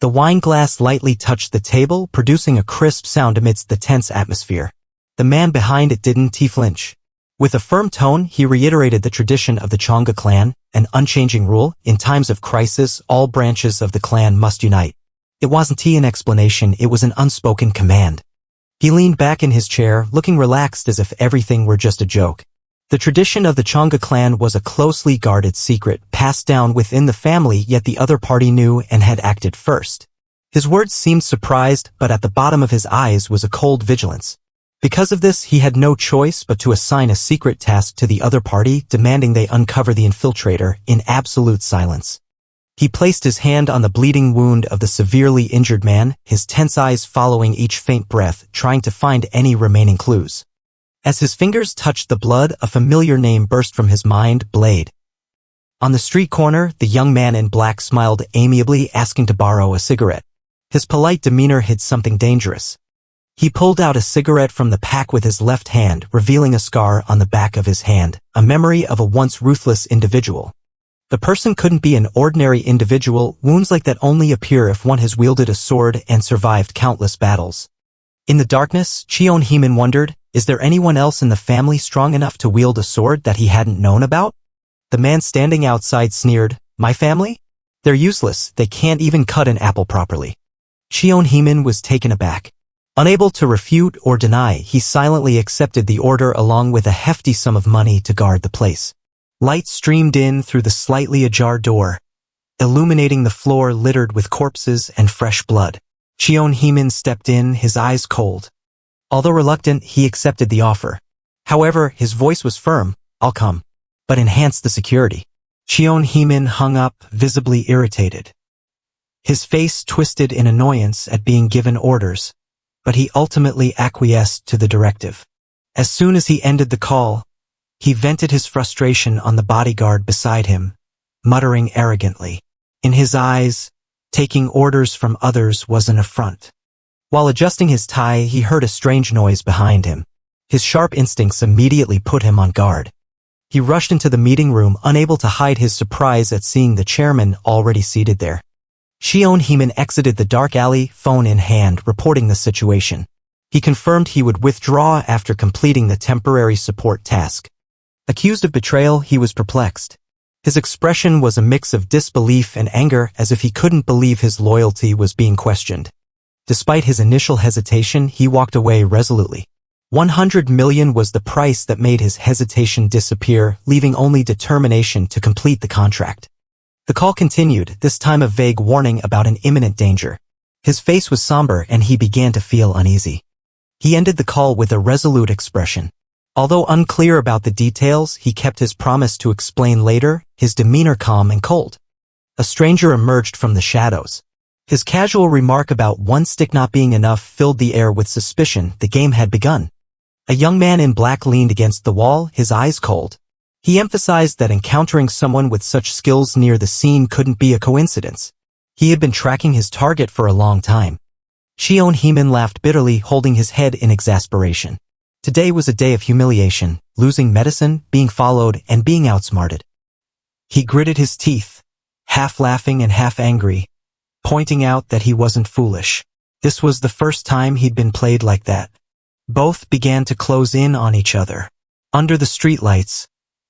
S1: The wine glass lightly touched the table, producing a crisp sound amidst the tense atmosphere. The man behind it didn't flinch. With a firm tone, he reiterated the tradition of the Chonga clan, an unchanging rule: in times of crisis, all branches of the clan must unite. It wasn't an explanation, it was an unspoken command. He leaned back in his chair, looking relaxed as if everything were just a joke. The tradition of the Chonga clan was a closely guarded secret, passed down within the family, yet the other party knew and had acted first. His words seemed surprised, but at the bottom of his eyes was a cold vigilance. Because of this, he had no choice but to assign a secret task to the other party, demanding they uncover the infiltrator in absolute silence. He placed his hand on the bleeding wound of the severely injured man, his tense eyes following each faint breath, trying to find any remaining clues. As his fingers touched the blood, a familiar name burst from his mind, Blade. On the street corner, the young man in black smiled amiably, asking to borrow a cigarette. His polite demeanor hid something dangerous. He pulled out a cigarette from the pack with his left hand, revealing a scar on the back of his hand, a memory of a once ruthless individual. The person couldn't be an ordinary individual, wounds like that only appear if one has wielded a sword and survived countless battles. In the darkness, Cheon Heemin wondered, is there anyone else in the family strong enough to wield a sword that he hadn't known about? The man standing outside sneered, my family? They're useless, they can't even cut an apple properly. Cheon Heemin was taken aback. Unable to refute or deny, he silently accepted the order along with a hefty sum of money to guard the place. Light streamed in through the slightly ajar door, illuminating the floor littered with corpses and fresh blood. Cheon Heemin stepped in, his eyes cold. Although reluctant, he accepted the offer. However, his voice was firm, I'll come, but enhance the security. Cheon Heemin hung up, visibly irritated. His face twisted in annoyance at being given orders, but he ultimately acquiesced to the directive. As soon as he ended the call, he vented his frustration on the bodyguard beside him, muttering arrogantly. In his eyes, taking orders from others was an affront. While adjusting his tie, he heard a strange noise behind him. His sharp instincts immediately put him on guard. He rushed into the meeting room, unable to hide his surprise at seeing the chairman already seated there. Cheon Heemin exited the dark alley, phone in hand, reporting the situation. He confirmed he would withdraw after completing the temporary support task. Accused of betrayal, he was perplexed. His expression was a mix of disbelief and anger, as if he couldn't believe his loyalty was being questioned. Despite his initial hesitation, he walked away resolutely. 100 million was the price that made his hesitation disappear, leaving only determination to complete the contract. The call continued, this time a vague warning about an imminent danger. His face was somber and he began to feel uneasy. He ended the call with a resolute expression. Although unclear about the details, he kept his promise to explain later, his demeanor calm and cold. A stranger emerged from the shadows. His casual remark about one stick not being enough filled the air with suspicion. The game had begun. A young man in black leaned against the wall, his eyes cold. He emphasized that encountering someone with such skills near the scene couldn't be a coincidence. He had been tracking his target for a long time. Cheon Heemin laughed bitterly, holding his head in exasperation. Today was a day of humiliation, losing medicine, being followed, and being outsmarted. He gritted his teeth, half laughing and half angry, pointing out that he wasn't foolish. This was the first time he'd been played like that. Both began to close in on each other. Under the streetlights,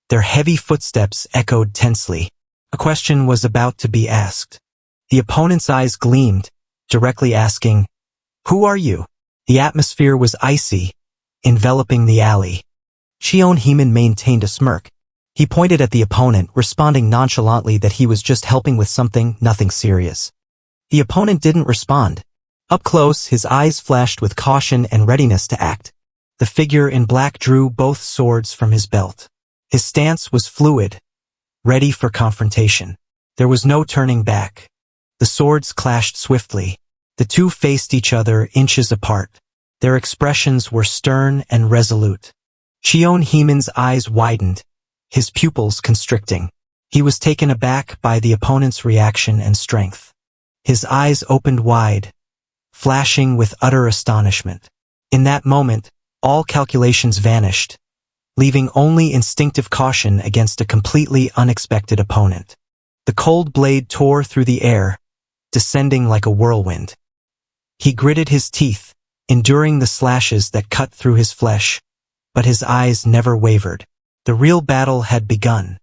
S1: their heavy footsteps echoed tensely. A question was about to be asked. The opponent's eyes gleamed, directly asking, "Who are you?" The atmosphere was icy, enveloping the alley. Cheon Heemin maintained a smirk. He pointed at the opponent, responding nonchalantly that he was just helping with something, nothing serious. The opponent didn't respond. Up close, his eyes flashed with caution and readiness to act. The figure in black drew both swords from his belt. His stance was fluid, ready for confrontation. There was no turning back. The swords clashed swiftly. The two faced each other inches apart. Their expressions were stern and resolute. Cheon Heemin's eyes widened, his pupils constricting. He was taken aback by the opponent's reaction and strength. His eyes opened wide, flashing with utter astonishment. In that moment, all calculations vanished, leaving only instinctive caution against a completely unexpected opponent. The cold blade tore through the air, descending like a whirlwind. He gritted his teeth, enduring the slashes that cut through his flesh, but his eyes never wavered. The real battle had begun.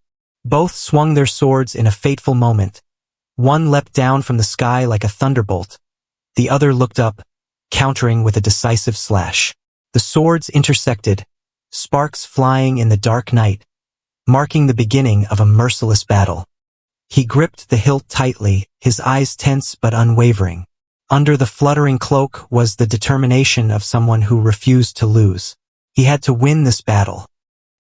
S1: Both swung their swords in a fateful moment. One leapt down from the sky like a thunderbolt. The other looked up, countering with a decisive slash. The swords intersected, sparks flying in the dark night, marking the beginning of a merciless battle. He gripped the hilt tightly, his eyes tense but unwavering. Under the fluttering cloak was the determination of someone who refused to lose. He had to win this battle.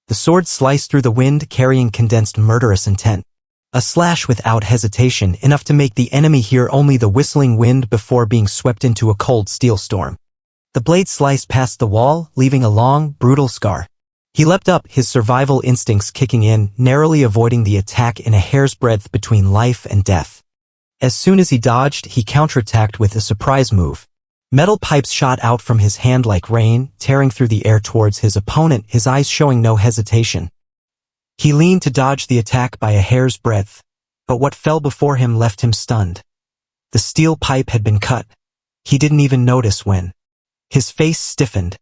S1: The sword sliced through the wind, carrying condensed murderous intent. A slash without hesitation, enough to make the enemy hear only the whistling wind before being swept into a cold steel storm. The blade sliced past the wall, leaving a long, brutal scar. He leapt up, his survival instincts kicking in, narrowly avoiding the attack in a hair's breadth between life and death. As soon as he dodged, he counterattacked with a surprise move. Metal pipes shot out from his hand like rain, tearing through the air towards his opponent, his eyes showing no hesitation. He leaned to dodge the attack by a hair's breadth, but what fell before him left him stunned. The steel pipe had been cut. He didn't even notice when. His face stiffened,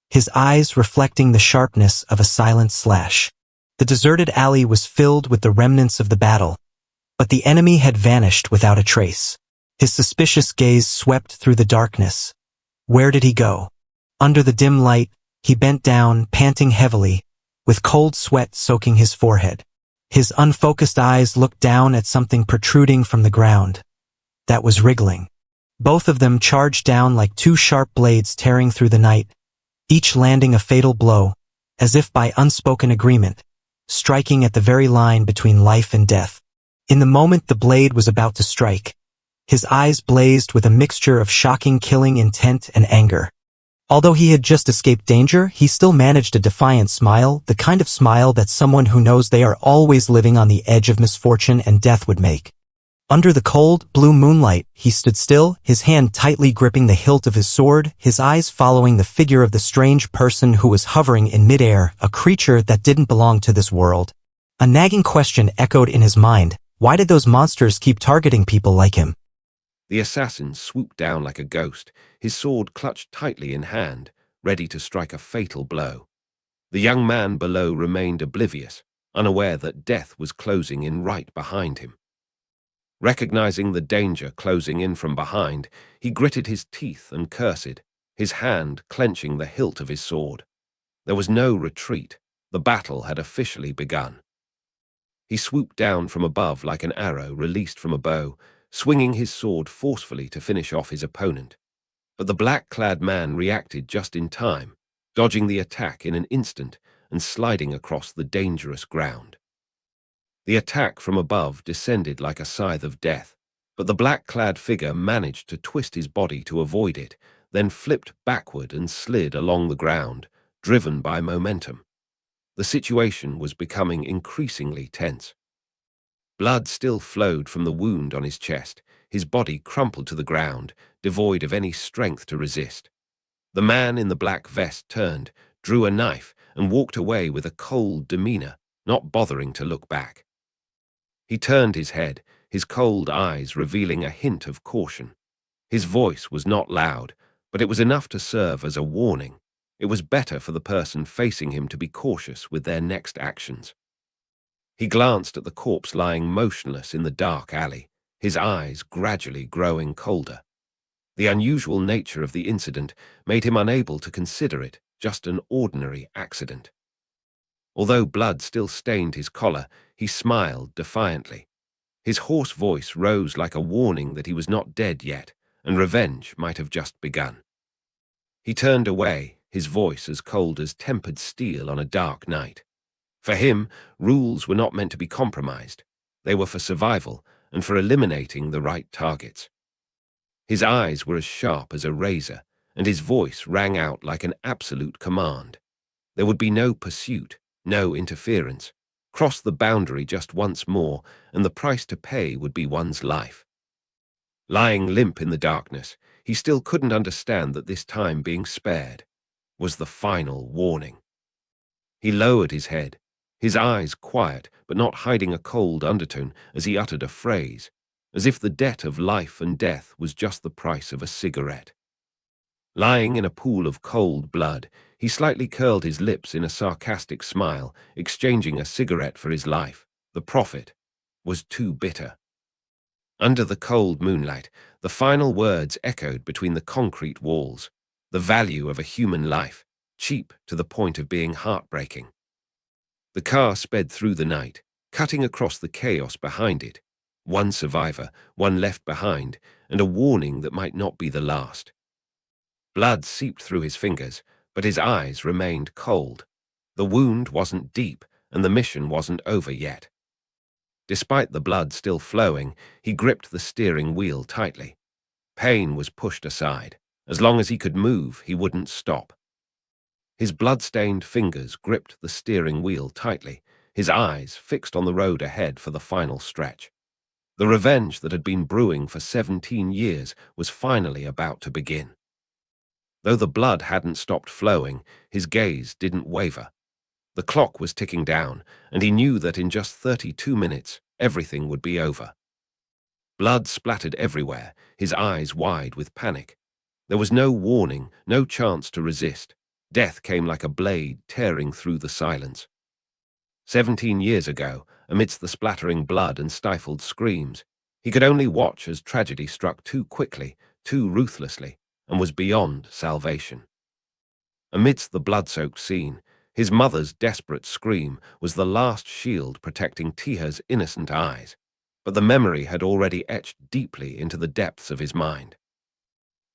S1: his eyes reflecting the sharpness of a silent slash. The deserted alley was filled with the remnants of the battle, but the enemy had vanished without a trace. His suspicious gaze swept through the darkness. Where did he go? Under the dim light, he bent down, panting heavily, with cold sweat soaking his forehead. His unfocused eyes looked down at something protruding from the ground. That was wriggling. Both of them charged down like two sharp blades tearing through the night, each landing a fatal blow, as if by unspoken agreement, striking at the very line between life and death. In the moment the blade was about to strike, his eyes blazed with a mixture of shocking killing intent and anger. Although he had just escaped danger, he still managed a defiant smile, the kind of smile that someone who knows they are always living on the edge of misfortune and death would make. Under the cold, blue moonlight, he stood still, his hand tightly gripping the hilt of his sword, his eyes following the figure of the strange person who was hovering in midair, a creature that didn't belong to this world. A nagging question echoed in his mind. Why did those monsters keep targeting people like him?
S2: The assassin swooped down like a ghost, his sword clutched tightly in hand, ready to strike a fatal blow. The young man below remained oblivious, unaware that death was closing in right behind him. Recognizing the danger closing in from behind, he gritted his teeth and cursed, his hand clenching the hilt of his sword. There was no retreat. The battle had officially begun. He swooped down from above like an arrow released from a bow, swinging his sword forcefully to finish off his opponent. But the black-clad man reacted just in time, dodging the attack in an instant and sliding across the dangerous ground. The attack from above descended like a scythe of death, but the black-clad figure managed to twist his body to avoid it, then flipped backward and slid along the ground, driven by momentum. The situation was becoming increasingly tense. Blood still flowed from the wound on his chest, his body crumpled to the ground, devoid of any strength to resist. The man in the black vest turned, drew a knife, and walked away with a cold demeanor, not bothering to look back. He turned his head, his cold eyes revealing a hint of caution. His voice was not loud, but it was enough to serve as a warning. It was better for the person facing him to be cautious with their next actions. He glanced at the corpse lying motionless in the dark alley, his eyes gradually growing colder. The unusual nature of the incident made him unable to consider it just an ordinary accident. Although blood still stained his collar, he smiled defiantly. His hoarse voice rose like a warning that he was not dead yet, and revenge might have just begun. He turned away, his voice as cold as tempered steel on a dark night. For him, rules were not meant to be compromised. They were for survival and for eliminating the right targets. His eyes were as sharp as a razor, and his voice rang out like an absolute command. There would be no pursuit, no interference. Cross the boundary just once more, and the price to pay would be one's life. Lying limp in the darkness, he still couldn't understand that this time being spared was the final warning. He lowered his head, his eyes quiet but not hiding a cold undertone as he uttered a phrase, as if the debt of life and death was just the price of a cigarette. Lying in a pool of cold blood, he slightly curled his lips in a sarcastic smile, exchanging a cigarette for his life. The profit was too bitter. Under the cold moonlight, The final words echoed between the concrete walls. The value of a human life, cheap to the point of being heartbreaking. The car sped through the night, cutting across the chaos behind it. One survivor, one left behind, and a warning that might not be the last. Blood seeped through his fingers, but his eyes remained cold. The wound wasn't deep, and the mission wasn't over yet. Despite the blood still flowing, he gripped the steering wheel tightly. Pain was pushed aside. As long as he could move, he wouldn't stop. His blood-stained fingers gripped the steering wheel tightly, his eyes fixed on the road ahead for the final stretch. The revenge that had been brewing for 17 years was finally about to begin. Though the blood hadn't stopped flowing, his gaze didn't waver. The clock was ticking down, and he knew that in just 32 minutes, everything would be over. Blood splattered everywhere, his eyes wide with panic. There was no warning, no chance to resist. Death came like a blade tearing through the silence. 17 years ago, amidst the splattering blood and stifled screams, he could only watch as tragedy struck too quickly, too ruthlessly, and was beyond salvation. Amidst the blood-soaked scene, his mother's desperate scream was the last shield protecting Taeha's innocent eyes, but the memory had already etched deeply into the depths of his mind.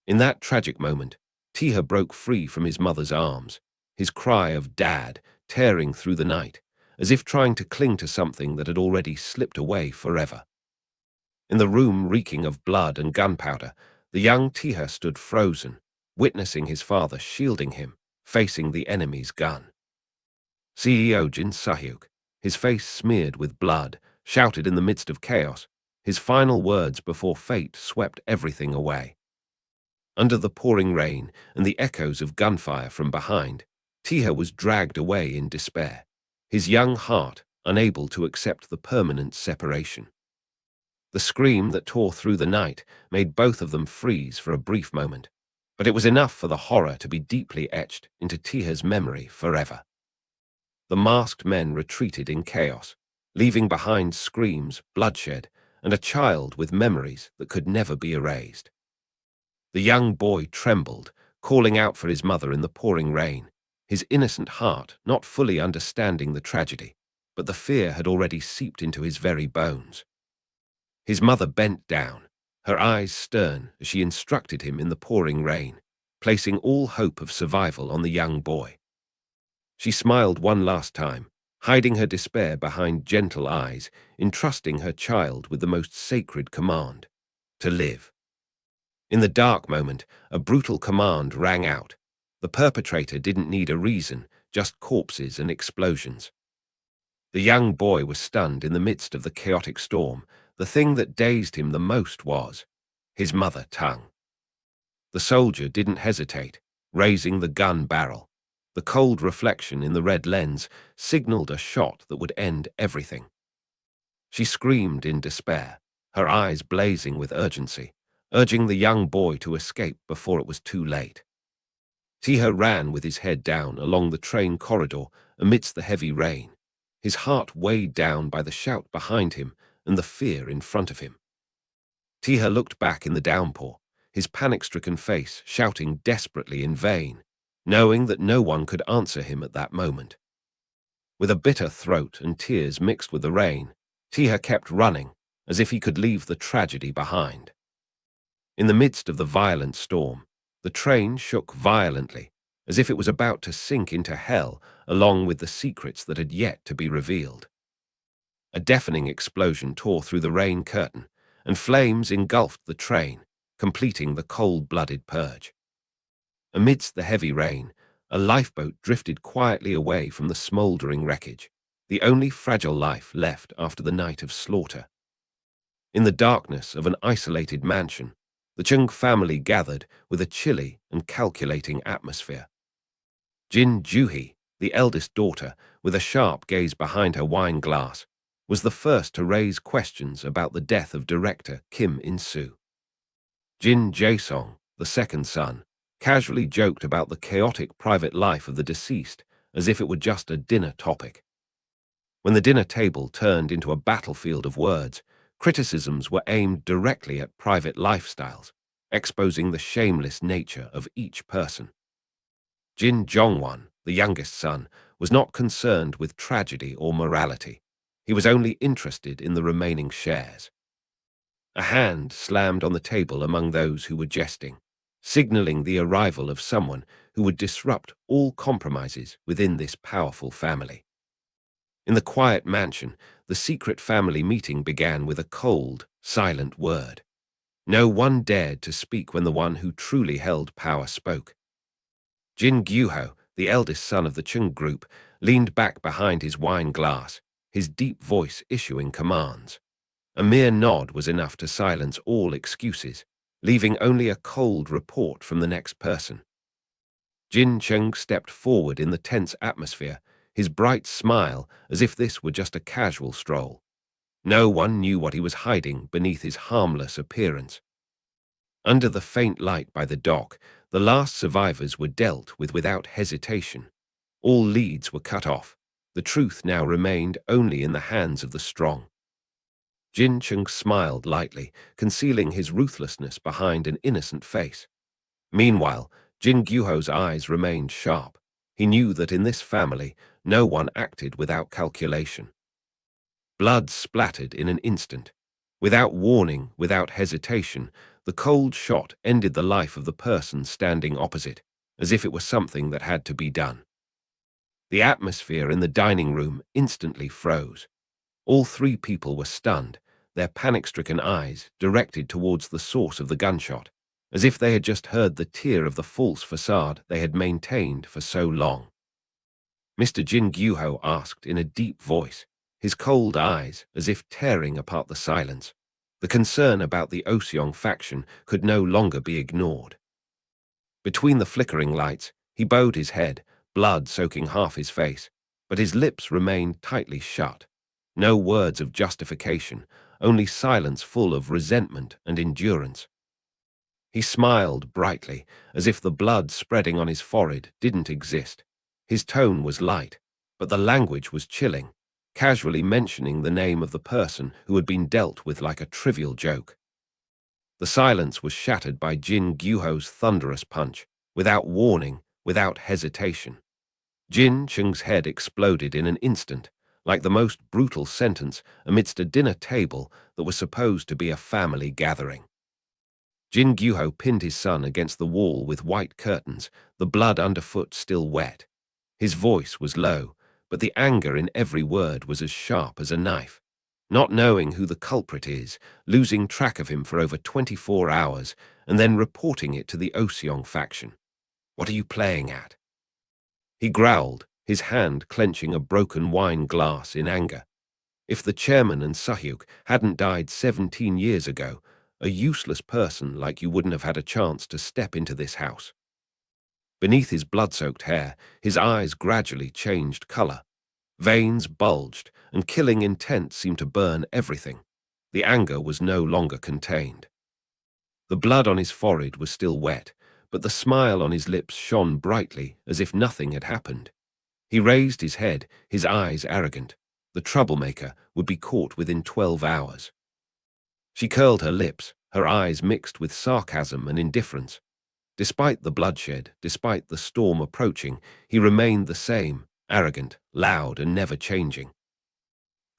S2: In that tragic moment, Taeha broke free from his mother's arms, his cry of "Dad" tearing through the night, as if trying to cling to something that had already slipped away forever. In the room reeking of blood and gunpowder, the young Taeha stood frozen, witnessing his father shielding him, facing the enemy's gun. CEO Jin Sunyeok, his face smeared with blood, shouted in the midst of chaos, his final words before fate swept everything away. Under the pouring rain and the echoes of gunfire from behind, Taeha was dragged away in despair, his young heart unable to accept the permanent separation. The scream that tore through the night made both of them freeze for a brief moment, but it was enough for the horror to be deeply etched into Taeha's memory forever. The masked men retreated in chaos, leaving behind screams, bloodshed, and a child with memories that could never be erased. The young boy trembled, calling out for his mother in the pouring rain, his innocent heart not fully understanding the tragedy, but the fear had already seeped into his very bones. His mother bent down, her eyes stern as she instructed him in the pouring rain, placing all hope of survival on the young boy. She smiled one last time, hiding her despair behind gentle eyes, entrusting her child with the most sacred command: to live. In the dark moment, a brutal command rang out. The perpetrator didn't need a reason, just corpses and explosions. The young boy was stunned in the midst of the chaotic storm. The thing that dazed him the most was his mother tongue. The soldier didn't hesitate, raising the gun barrel. The cold reflection in the red lens signaled a shot that would end everything. She screamed in despair, her eyes blazing with urgency, urging the young boy to escape before it was too late. Taeha ran with his head down along the train corridor amidst the heavy rain, his heart weighed down by the shout behind him and the fear in front of him. Taeha looked back in the downpour, his panic-stricken face shouting desperately in vain, knowing that no one could answer him at that moment. With a bitter throat and tears mixed with the rain, Taeha kept running, as if he could leave the tragedy behind. In the midst of the violent storm, the train shook violently, as if it was about to sink into hell along with the secrets that had yet to be revealed. A deafening explosion tore through the rain curtain, and flames engulfed the train, completing the cold-blooded purge. Amidst the heavy rain, a lifeboat drifted quietly away from the smoldering wreckage, the only fragile life left after the night of slaughter. In the darkness of an isolated mansion, the Chung family gathered with a chilly and calculating atmosphere. Jin Juhi, the eldest daughter, with a sharp gaze behind her wine glass, was the first to raise questions about the death of director Kim In-soo. Jin Jae-song, the second son, casually joked about the chaotic private life of the deceased as if it were just a dinner topic. When the dinner table turned into a battlefield of words, Criticisms were aimed directly at private lifestyles, exposing the shameless nature of each person. Jin Jongwon, the youngest son, was not concerned with tragedy or morality. He was only interested in the remaining shares. A hand slammed on the table among those who were jesting, signaling the arrival of someone who would disrupt all compromises within this powerful family. In the quiet mansion, the secret family meeting began with a cold, silent word. No one dared to speak when the one who truly held power spoke. Jin Gyuho, the eldest son of the Chung group, leaned back behind his wine glass, his deep voice issuing commands. A mere nod was enough to silence all excuses, leaving only a cold report from the next person. Jin Chung stepped forward in the tense atmosphere, his bright smile as if this were just a casual stroll. No one knew what he was hiding beneath his harmless appearance. Under the faint light by the dock, the last survivors were dealt with without hesitation. All leads were cut off. The truth now remained only in the hands of the strong. Jin Chung smiled lightly, concealing his ruthlessness behind an innocent face. Meanwhile, Jin Gyuho's eyes remained sharp. He knew that in this family, no one acted without calculation. Blood splattered in an instant. Without warning, without hesitation, the cold shot ended the life of the person standing opposite, as if it were something that had to be done. The atmosphere in the dining room instantly froze. All three people were stunned, their panic-stricken eyes directed towards the source of the gunshot, as if they had just heard the tear of the false facade they had maintained for so long. Mr. Jin Gyuho asked in a deep voice, his cold eyes as if tearing apart the silence. The concern about the Haejeong faction could no longer be ignored. Between the flickering lights, he bowed his head, blood soaking half his face, but his lips remained tightly shut. No words of justification, only silence full of resentment and endurance. He smiled brightly, as if the blood spreading on his forehead didn't exist. His tone was light, but the language was chilling, casually mentioning the name of the person who had been dealt with like a trivial joke. The silence was shattered by Jin Gyuho's thunderous punch, without warning, without hesitation. Jin Chung's head exploded in an instant, like the most brutal sentence amidst a dinner table that was supposed to be a family gathering. Jin Gyuho pinned his son against the wall with white curtains, the blood underfoot still wet. His voice was low, but the anger in every word was as sharp as a knife. Not knowing who the culprit is, losing track of him for over 24 hours, and then reporting it to the Haejeong faction. What are you playing at? He growled, his hand clenching a broken wine glass in anger. If the chairman and Sunyeok hadn't died 17 years ago, a useless person like you wouldn't have had a chance to step into this house. Beneath his blood-soaked hair, his eyes gradually changed color. Veins bulged, and killing intent seemed to burn everything. The anger was no longer contained. The blood on his forehead was still wet, but the smile on his lips shone brightly as if nothing had happened. He raised his head, his eyes arrogant. The troublemaker would be caught within 12 hours. She curled her lips, her eyes mixed with sarcasm and indifference. Despite the bloodshed, despite the storm approaching, he remained the same, arrogant, loud, and never changing.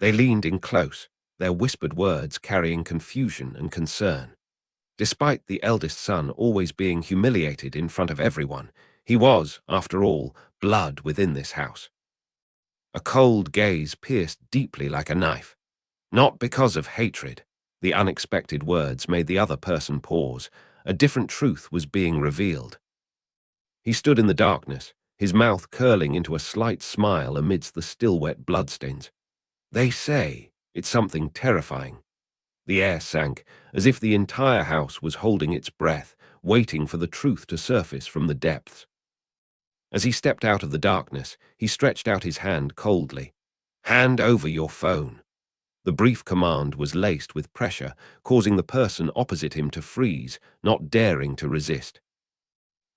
S2: They leaned in close, their whispered words carrying confusion and concern. Despite the eldest son always being humiliated in front of everyone, he was, after all, blood within this house. A cold gaze pierced deeply like a knife. Not because of hatred. The unexpected words made the other person pause. A different truth was being revealed. He stood in the darkness, his mouth curling into a slight smile amidst the still-wet bloodstains. They say it's something terrifying. The air sank, as if the entire house was holding its breath, waiting for the truth to surface from the depths. As he stepped out of the darkness, he stretched out his hand coldly. "Hand over your phone." The brief command was laced with pressure, causing the person opposite him to freeze, not daring to resist.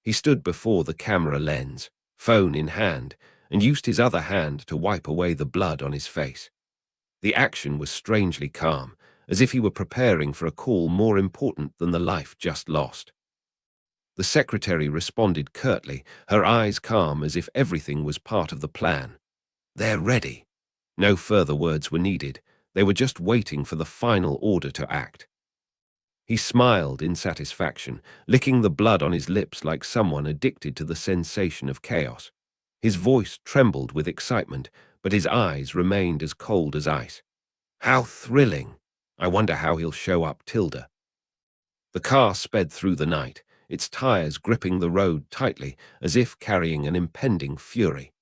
S2: He stood before the camera lens, phone in hand, and used his other hand to wipe away the blood on his face. The action was strangely calm, as if he were preparing for a call more important than the life just lost. The secretary responded curtly, her eyes calm as if everything was part of the plan. "They're ready." No further words were needed. They were just waiting for the final order to act. He smiled in satisfaction, licking the blood on his lips like someone addicted to the sensation of chaos. His voice trembled with excitement, but his eyes remained as cold as ice. "How thrilling! I wonder how he'll show up, Tilda." The car sped through the night, its tires gripping the road tightly as if carrying an impending fury.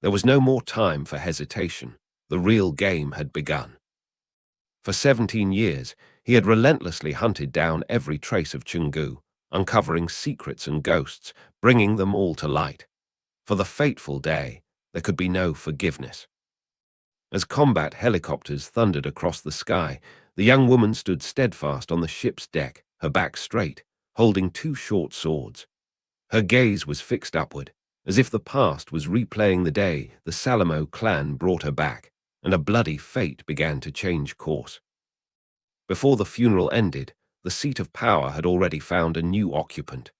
S2: There was no more time for hesitation. The real game had begun. For 17 years, he had relentlessly hunted down every trace of Chungu, uncovering secrets and ghosts, bringing them all to light. For the fateful day, there could be no forgiveness. As combat helicopters thundered across the sky, the young woman stood steadfast on the ship's deck, her back straight, holding two short swords. Her gaze was fixed upward, as if the past was replaying the day the Salamo clan brought her back, and a bloody fate began to change course. Before the funeral ended, the seat of power had already found a new occupant.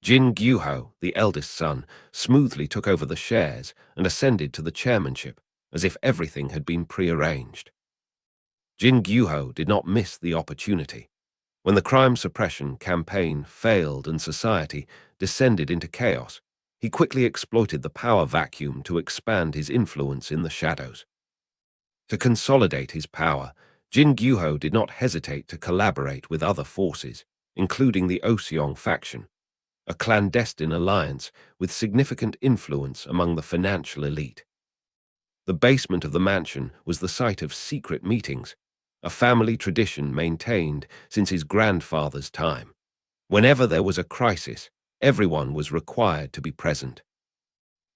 S2: Jin Gyuho, the eldest son, smoothly took over the shares and ascended to the chairmanship, as if everything had been prearranged. Jin Gyuho did not miss the opportunity. When the crime suppression campaign failed and society descended into chaos, he quickly exploited the power vacuum to expand his influence in the shadows. To consolidate his power, Jin Gyuho did not hesitate to collaborate with other forces, including the Oseong faction, a clandestine alliance with significant influence among the financial elite. The basement of the mansion was the site of secret meetings, a family tradition maintained since his grandfather's time. Whenever there was a crisis, everyone was required to be present.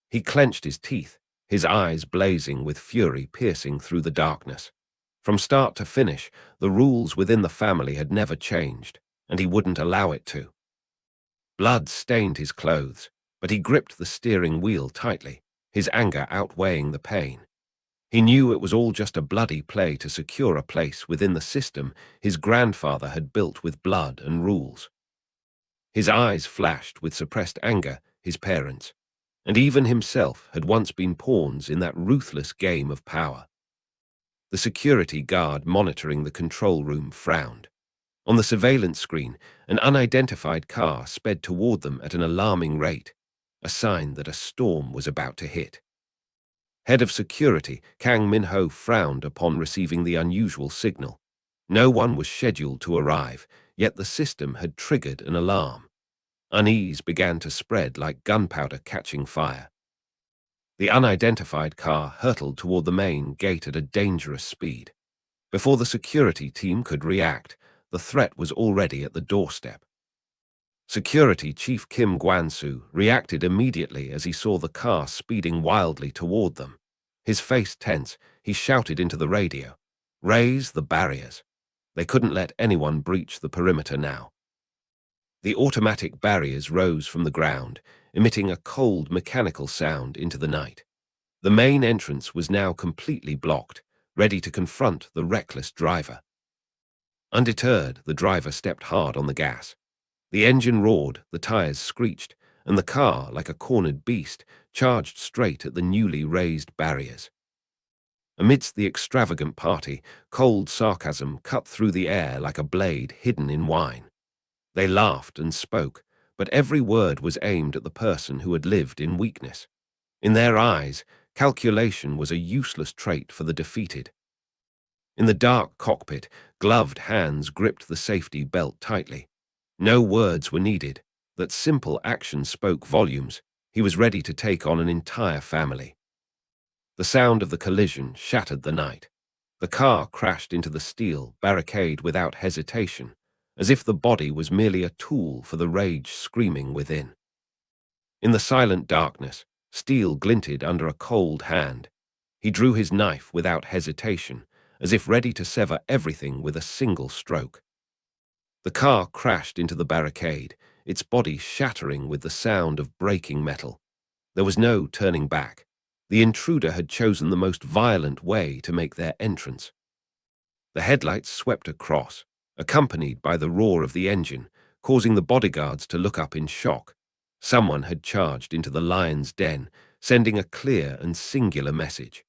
S2: He clenched his teeth, his eyes blazing with fury piercing through the darkness. From start to finish, the rules within the family had never changed, and he wouldn't allow it to. Blood stained his clothes, but he gripped the steering wheel tightly, his anger outweighing the pain. He knew it was all just a bloody play to secure a place within the system his grandfather had built with blood and rules. His eyes flashed with suppressed anger, his parents, and even himself had once been pawns in that ruthless game of power. The security guard monitoring the control room frowned. On the surveillance screen, an unidentified car sped toward them at an alarming rate, a sign that a storm was about to hit. Head of security, Kang Min-ho frowned upon receiving the unusual signal. No one was scheduled to arrive, yet the system had triggered an alarm. Unease began to spread like gunpowder catching fire. The unidentified car hurtled toward the main gate at a dangerous speed. Before the security team could react, the threat was already at the doorstep. Security Chief Kim Gwan-soo reacted immediately as he saw the car speeding wildly toward them. His face tense, he shouted into the radio, "Raise the barriers." They couldn't let anyone breach the perimeter now. The automatic barriers rose from the ground, emitting a cold mechanical sound into the night. The main entrance was now completely blocked, ready to confront the reckless driver. Undeterred, the driver stepped hard on the gas. The engine roared, the tires screeched, and the car, like a cornered beast, charged straight at the newly raised barriers. Amidst the extravagant party, cold sarcasm cut through the air like a blade hidden in wine. They laughed and spoke, but every word was aimed at the person who had lived in weakness. In their eyes, calculation was a useless trait for the defeated. In the dark cockpit, gloved hands gripped the safety belt tightly. No words were needed. That simple action spoke volumes. He was ready to take on an entire family. The sound of the collision shattered the night. The car crashed into the steel barricade without hesitation, as if the body was merely a tool for the rage screaming within. In the silent darkness, steel glinted under a cold hand. He drew his knife without hesitation, as if ready to sever everything with a single stroke. The car crashed into the barricade, its body shattering with the sound of breaking metal. There was no turning back. The intruder had chosen the most violent way to make their entrance. The headlights swept across, accompanied by the roar of the engine, causing the bodyguards to look up in shock. Someone had charged into the lion's den, sending a clear and singular message.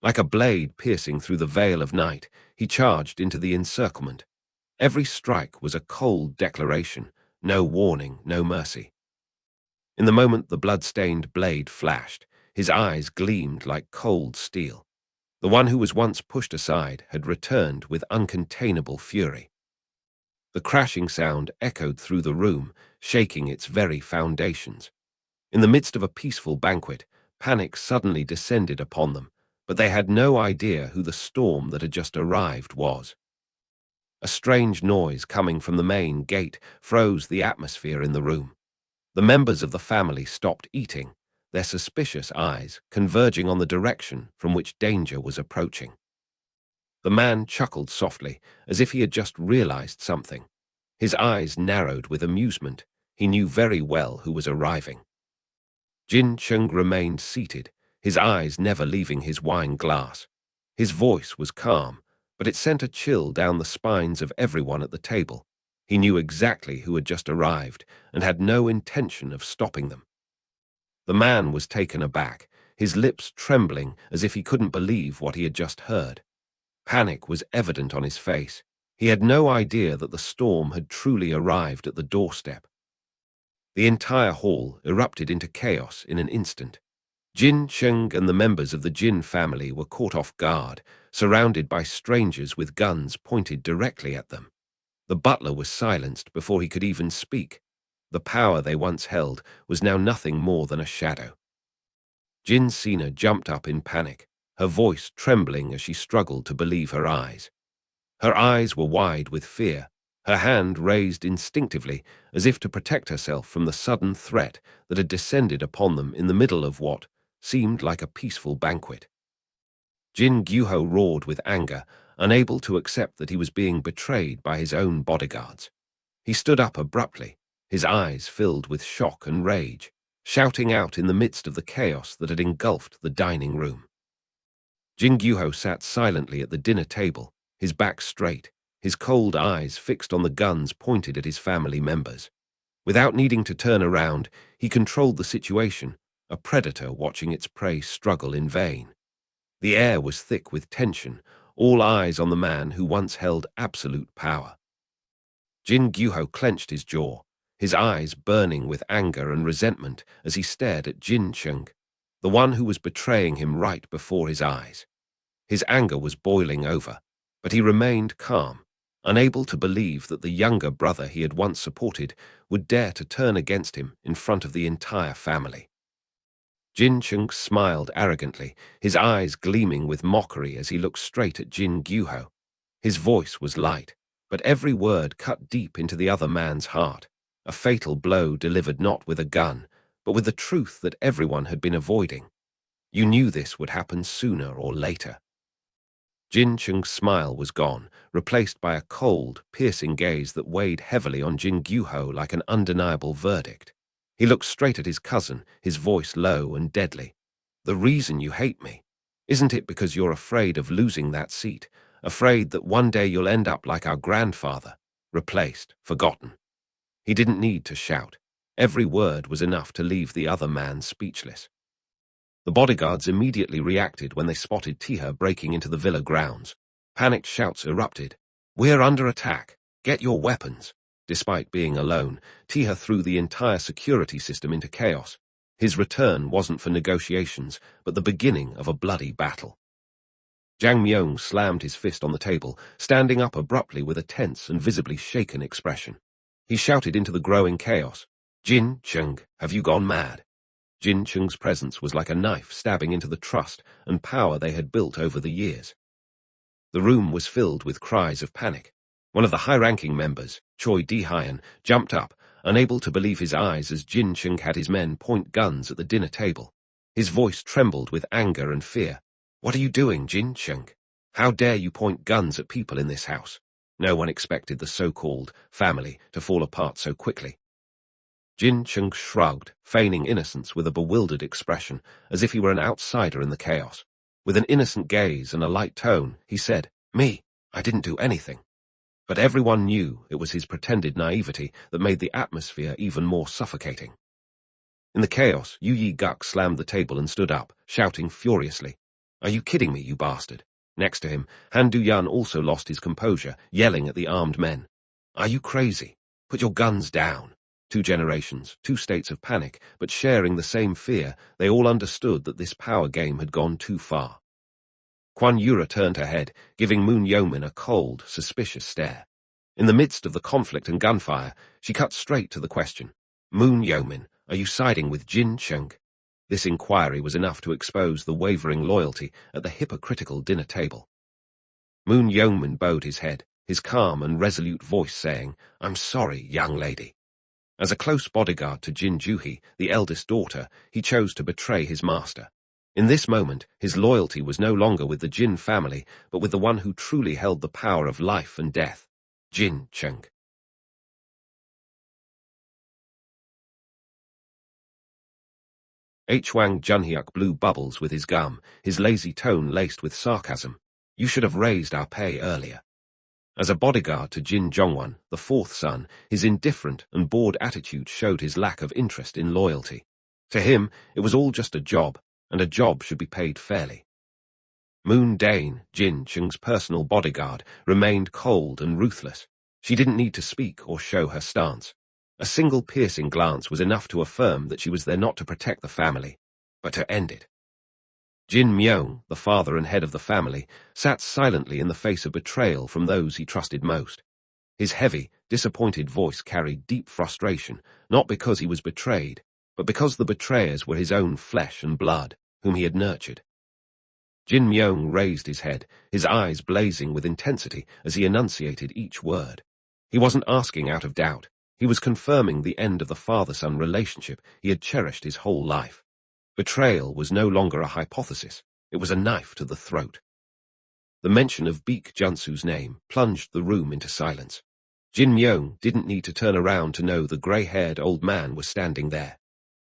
S2: Like a blade piercing through the veil of night, he charged into the encirclement. Every strike was a cold declaration, no warning, no mercy. In the moment the blood-stained blade flashed, his eyes gleamed like cold steel. The one who was once pushed aside had returned with uncontainable fury. The crashing sound echoed through the room, shaking its very foundations. In the midst of a peaceful banquet, panic suddenly descended upon them, but they had no idea who the storm that had just arrived was. A strange noise coming from the main gate froze the atmosphere in the room. The members of the family stopped eating, their suspicious eyes converging on the direction from which danger was approaching. The man chuckled softly, as if he had just realized something. His eyes narrowed with amusement. He knew very well who was arriving. Jin Chung remained seated, his eyes never leaving his wine glass. His voice was calm, but it sent a chill down the spines of everyone at the table. He knew exactly who had just arrived and had no intention of stopping them. The man was taken aback, his lips trembling as if he couldn't believe what he had just heard. Panic was evident on his face. He had no idea that the storm had truly arrived at the doorstep. The entire hall erupted into chaos in an instant. Jin Chung and the members of the Jin family were caught off guard, surrounded by strangers with guns pointed directly at them. The butler was silenced before he could even speak. The power they once held was now nothing more than a shadow. Jin Sina jumped up in panic, her voice trembling as she struggled to believe her eyes. Her eyes were wide with fear, her hand raised instinctively as if to protect herself from the sudden threat that had descended upon them in the middle of what seemed like a peaceful banquet. Jin Gyuho roared with anger, unable to accept that he was being betrayed by his own bodyguards. He stood up abruptly, his eyes filled with shock and rage, shouting out in the midst of the chaos that had engulfed the dining room. Jin Gyuho sat silently at the dinner table, his back straight, his cold eyes fixed on the guns pointed at his family members. Without needing to turn around, he controlled the situation, a predator watching its prey struggle in vain. The air was thick with tension, all eyes on the man who once held absolute power. Jin Gyuho clenched his jaw, his eyes burning with anger and resentment as he stared at Jin Chung, the one who was betraying him right before his eyes. His anger was boiling over, but he remained calm, unable to believe that the younger brother he had once supported would dare to turn against him in front of the entire family. Jin Chung smiled arrogantly, his eyes gleaming with mockery as he looked straight at Jin Gyuho. His voice was light, but every word cut deep into the other man's heart, a fatal blow delivered not with a gun, but with the truth that everyone had been avoiding. You knew this would happen sooner or later. Jin Chung's smile was gone, replaced by a cold, piercing gaze that weighed heavily on Jin Gyuho like an undeniable verdict. He looked straight at his cousin, his voice low and deadly. The reason you hate me, isn't it because you're afraid of losing that seat, afraid that one day you'll end up like our grandfather, replaced, forgotten? He didn't need to shout. Every word was enough to leave the other man speechless. The bodyguards immediately reacted when they spotted Taeha breaking into the villa grounds. Panicked shouts erupted. "We're under attack. Get your weapons." Despite being alone, Taeha threw the entire security system into chaos. His return wasn't for negotiations, but the beginning of a bloody battle. Jang Myung slammed his fist on the table, standing up abruptly with a tense and visibly shaken expression. He shouted into the growing chaos, "Jin Chung, have you gone mad?" Jin Chung's presence was like a knife stabbing into the trust and power they had built over the years. The room was filled with cries of panic. One of the high-ranking members, Choi Di-hyun, jumped up, unable to believe his eyes as Jin Chung had his men point guns at the dinner table. His voice trembled with anger and fear. "What are you doing, Jin Chung? How dare you point guns at people in this house?" No one expected the so-called family to fall apart so quickly. Jin Chung shrugged, feigning innocence with a bewildered expression, as if he were an outsider in the chaos. With an innocent gaze and a light tone, he said, "Me. I didn't do anything. But everyone knew it was his pretended naivety that made the atmosphere even more suffocating. In the chaos, Yu Yi-guk slammed the table and stood up, shouting furiously, "Are you kidding me, you bastard?" Next to him, Han Du-yan also lost his composure, yelling at the armed men, "Are you crazy? Put your guns down." 2 generations, 2 states of panic, but sharing the same fear, they all understood that this power game had gone too far. Kwan Yura turned her head, giving Moon Yeomin a cold, suspicious stare. In the midst of the conflict and gunfire, she cut straight to the question. "Moon Yeomin, are you siding with Jin Chung?" This inquiry was enough to expose the wavering loyalty at the hypocritical dinner table. Moon Yeomin bowed his head, his calm and resolute voice saying, "I'm sorry, young lady." As a close bodyguard to Jin Juhi, the eldest daughter, he chose to betray his master. In this moment, his loyalty was no longer with the Jin family, but with the one who truly held the power of life and death, Jin Chung. Haejeong Junhyuk blew bubbles with his gum, his lazy tone laced with sarcasm. "You should have raised our pay earlier." As a bodyguard to Jin Jongwon, the 4th son, his indifferent and bored attitude showed his lack of interest in loyalty. To him, it was all just a job, and a job should be paid fairly. Moon Dane, Jin Chung's personal bodyguard, remained cold and ruthless. She didn't need to speak or show her stance. A single piercing glance was enough to affirm that she was there not to protect the family, but to end it. Jin Myung, the father and head of the family, sat silently in the face of betrayal from those he trusted most. His heavy, disappointed voice carried deep frustration, not because he was betrayed, but because the betrayers were his own flesh and blood, whom he had nurtured. Jin Myung raised his head, his eyes blazing with intensity as he enunciated each word. He wasn't asking out of doubt. He was confirming the end of the father-son relationship he had cherished his whole life. Betrayal was no longer a hypothesis, it was a knife to the throat. The mention of Baek Junsu's name plunged the room into silence. Jin Myung didn't need to turn around to know the grey-haired old man was standing there.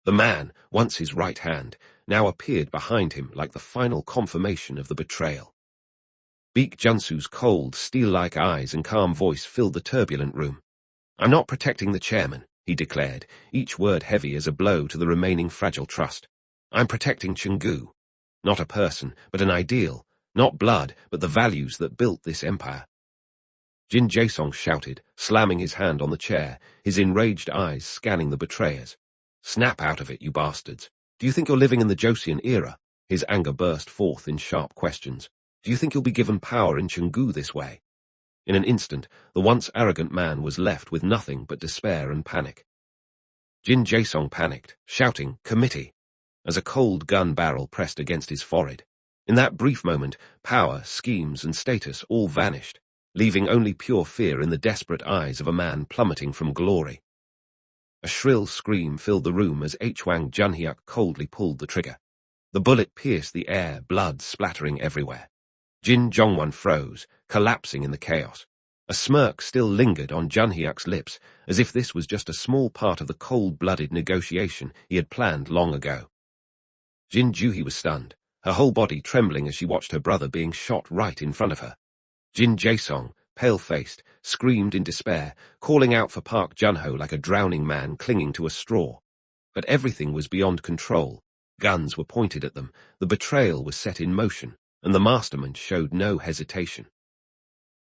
S2: The man, once his right hand, now appeared behind him like the final confirmation of the betrayal. Baek Junsu's cold, steel-like eyes and calm voice filled the turbulent room. "I'm not protecting the chairman," he declared, each word heavy as a blow to the remaining fragile trust. "I'm protecting Chungu. Not a person, but an ideal. Not blood, but the values that built this empire." Jin Jae-song shouted, slamming his hand on the chair, his enraged eyes scanning the betrayers. "Snap out of it, you bastards. Do you think you're living in the Joseon era?" His anger burst forth in sharp questions. "Do you think you'll be given power in Chungu this way?" In an instant, the once arrogant man was left with nothing but despair and panic. Jin Jae-song panicked, shouting, "Committee," as a cold gun barrel pressed against his forehead. In that brief moment, power, schemes, and status all vanished, leaving only pure fear in the desperate eyes of a man plummeting from glory. A shrill scream filled the room as Haejeong Junhyuk coldly pulled the trigger. The bullet pierced the air, blood splattering everywhere. Jin Jongwon froze, collapsing in the chaos. A smirk still lingered on Junhyuk's lips, as if this was just a small part of the cold-blooded negotiation he had planned long ago. Jin Juhi was stunned, her whole body trembling as she watched her brother being shot right in front of her. Jin Jae-song, pale-faced, screamed in despair, calling out for Park Jun-ho like a drowning man clinging to a straw. But everything was beyond control. Guns were pointed at them, the betrayal was set in motion, and the mastermind showed no hesitation.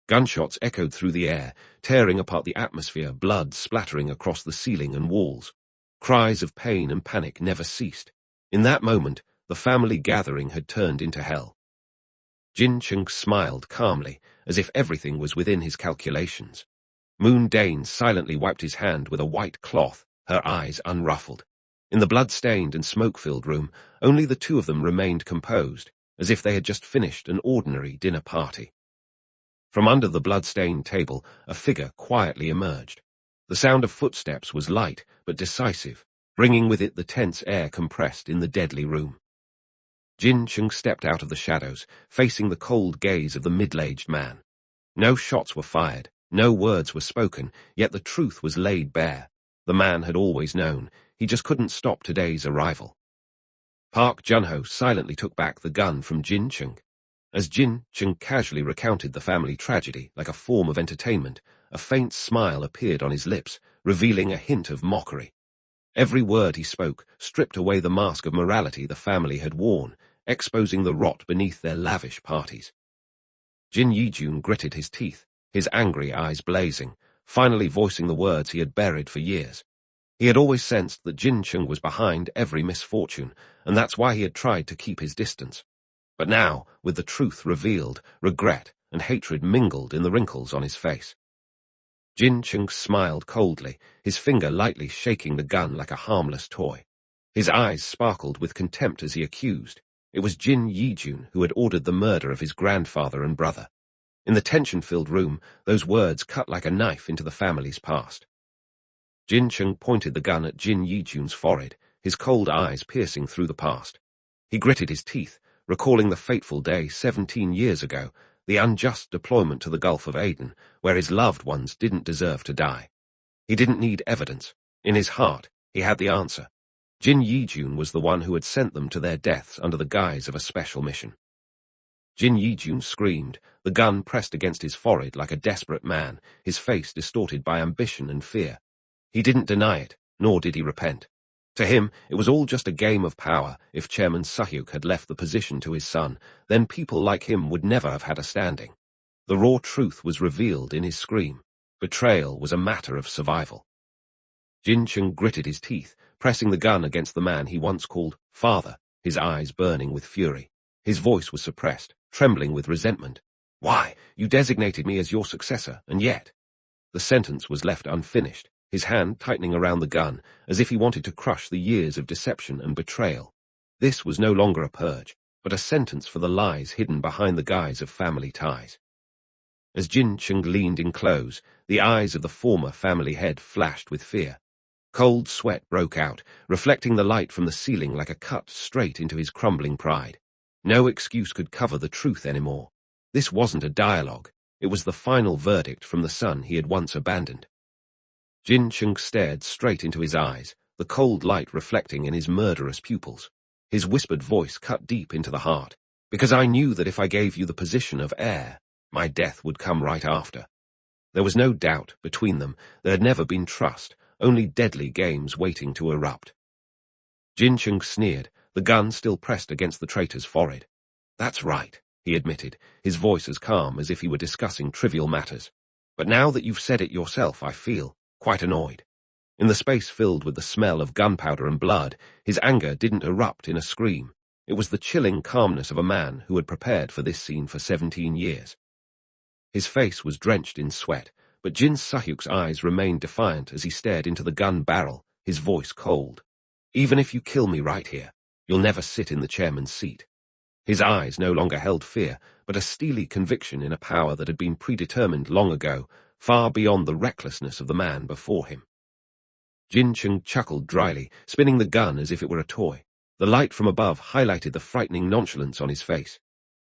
S2: Gunshots echoed through the air, tearing apart the atmosphere, blood splattering across the ceiling and walls. Cries of pain and panic never ceased. In that moment, the family gathering had turned into hell. Jin Chung smiled calmly, as if everything was within his calculations. Moon Dane silently wiped his hand with a white cloth, her eyes unruffled. In the blood-stained and smoke-filled room, only the two of them remained composed, as if they had just finished an ordinary dinner party. From under the blood-stained table, a figure quietly emerged. The sound of footsteps was light but decisive, bringing with it the tense air compressed in the deadly room. Jin Chung stepped out of the shadows, facing the cold gaze of the middle-aged man. No shots were fired, no words were spoken, yet the truth was laid bare. The man had always known, he just couldn't stop today's arrival. Park Jun-ho silently took back the gun from Jin Chung. As Jin Chung casually recounted the family tragedy like a form of entertainment, a faint smile appeared on his lips, revealing a hint of mockery. Every word he spoke stripped away the mask of morality the family had worn, exposing the rot beneath their lavish parties. Jin Yijun gritted his teeth, his angry eyes blazing, finally voicing the words he had buried for years. He had always sensed that Jin Chung was behind every misfortune, and that's why he had tried to keep his distance. But now, with the truth revealed, regret and hatred mingled in the wrinkles on his face. Jin Chung smiled coldly, his finger lightly shaking the gun like a harmless toy. His eyes sparkled with contempt as he accused. It was Jin Yijun who had ordered the murder of his grandfather and brother. In the tension-filled room, those words cut like a knife into the family's past. Jin Chung pointed the gun at Jin Yijun's forehead, his cold eyes piercing through the past. He gritted his teeth, recalling the fateful day 17 years ago, the unjust deployment to the Gulf of Aden, where his loved ones didn't deserve to die. He didn't need evidence. In his heart, he had the answer. Jin Yijun was the one who had sent them to their deaths under the guise of a special mission. Jin Yijun screamed, the gun pressed against his forehead like a desperate man, his face distorted by ambition and fear. He didn't deny it, nor did he repent. To him, it was all just a game of power. If Chairman Sunyeok had left the position to his son, then people like him would never have had a standing. The raw truth was revealed in his scream. Betrayal was a matter of survival. Jin Chung gritted his teeth, pressing the gun against the man he once called father, his eyes burning with fury. His voice was suppressed, trembling with resentment. "Why, you designated me as your successor, and yet—" The sentence was left unfinished, his hand tightening around the gun, as if he wanted to crush the years of deception and betrayal. This was no longer a purge, but a sentence for the lies hidden behind the guise of family ties. As Jin Chung leaned in close, the eyes of the former family head flashed with fear. Cold sweat broke out, reflecting the light from the ceiling like a cut straight into his crumbling pride. No excuse could cover the truth anymore. This wasn't a dialogue. It was the final verdict from the son he had once abandoned. Jin Chung stared straight into his eyes, the cold light reflecting in his murderous pupils. His whispered voice cut deep into the heart. "Because I knew that if I gave you the position of heir, my death would come right after." There was no doubt between them. There had never been trust, only deadly games waiting to erupt. Jin Chung sneered, the gun still pressed against the traitor's forehead. "That's right," he admitted, his voice as calm as if he were discussing trivial matters. "But now that you've said it yourself, I feel quite annoyed." In the space filled with the smell of gunpowder and blood, his anger didn't erupt in a scream. It was the chilling calmness of a man who had prepared for this scene for 17 years. His face was drenched in sweat, but Jin Sunyeok's eyes remained defiant as he stared into the gun barrel, his voice cold. "Even if you kill me right here, you'll never sit in the chairman's seat." His eyes no longer held fear, but a steely conviction in a power that had been predetermined long ago, far beyond the recklessness of the man before him. Jin Chung chuckled dryly, spinning the gun as if it were a toy. The light from above highlighted the frightening nonchalance on his face.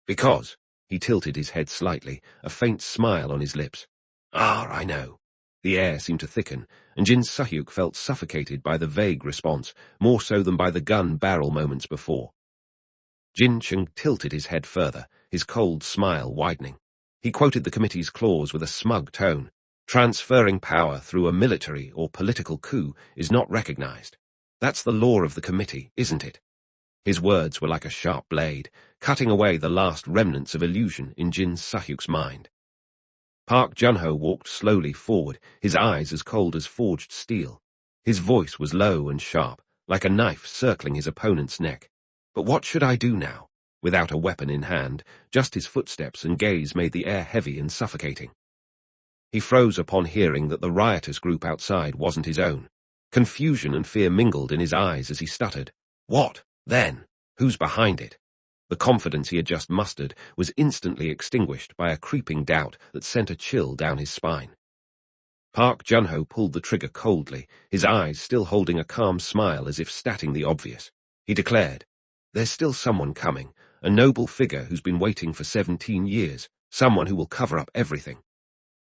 S2: "Because," he tilted his head slightly, a faint smile on his lips. "Ah, I know." The air seemed to thicken, and Jin Sunyeok felt suffocated by the vague response, more so than by the gun barrel moments before. Jin Chung tilted his head further, his cold smile widening. He quoted the committee's clause with a smug tone. "Transferring power through a military or political coup is not recognized. That's the law of the committee, isn't it?" His words were like a sharp blade, cutting away the last remnants of illusion in Jin Sunyeok's mind. Park Junho walked slowly forward, his eyes as cold as forged steel. His voice was low and sharp, like a knife circling his opponent's neck. "But what should I do now?" Without a weapon in hand, just his footsteps and gaze made the air heavy and suffocating. He froze upon hearing that the riotous group outside wasn't his own. Confusion and fear mingled in his eyes as he stuttered. "What, then? Who's behind it?" The confidence he had just mustered was instantly extinguished by a creeping doubt that sent a chill down his spine. Park Junho pulled the trigger coldly, his eyes still holding a calm smile as if stating the obvious. He declared, "There's still someone coming, a noble figure who's been waiting for 17 years, someone who will cover up everything."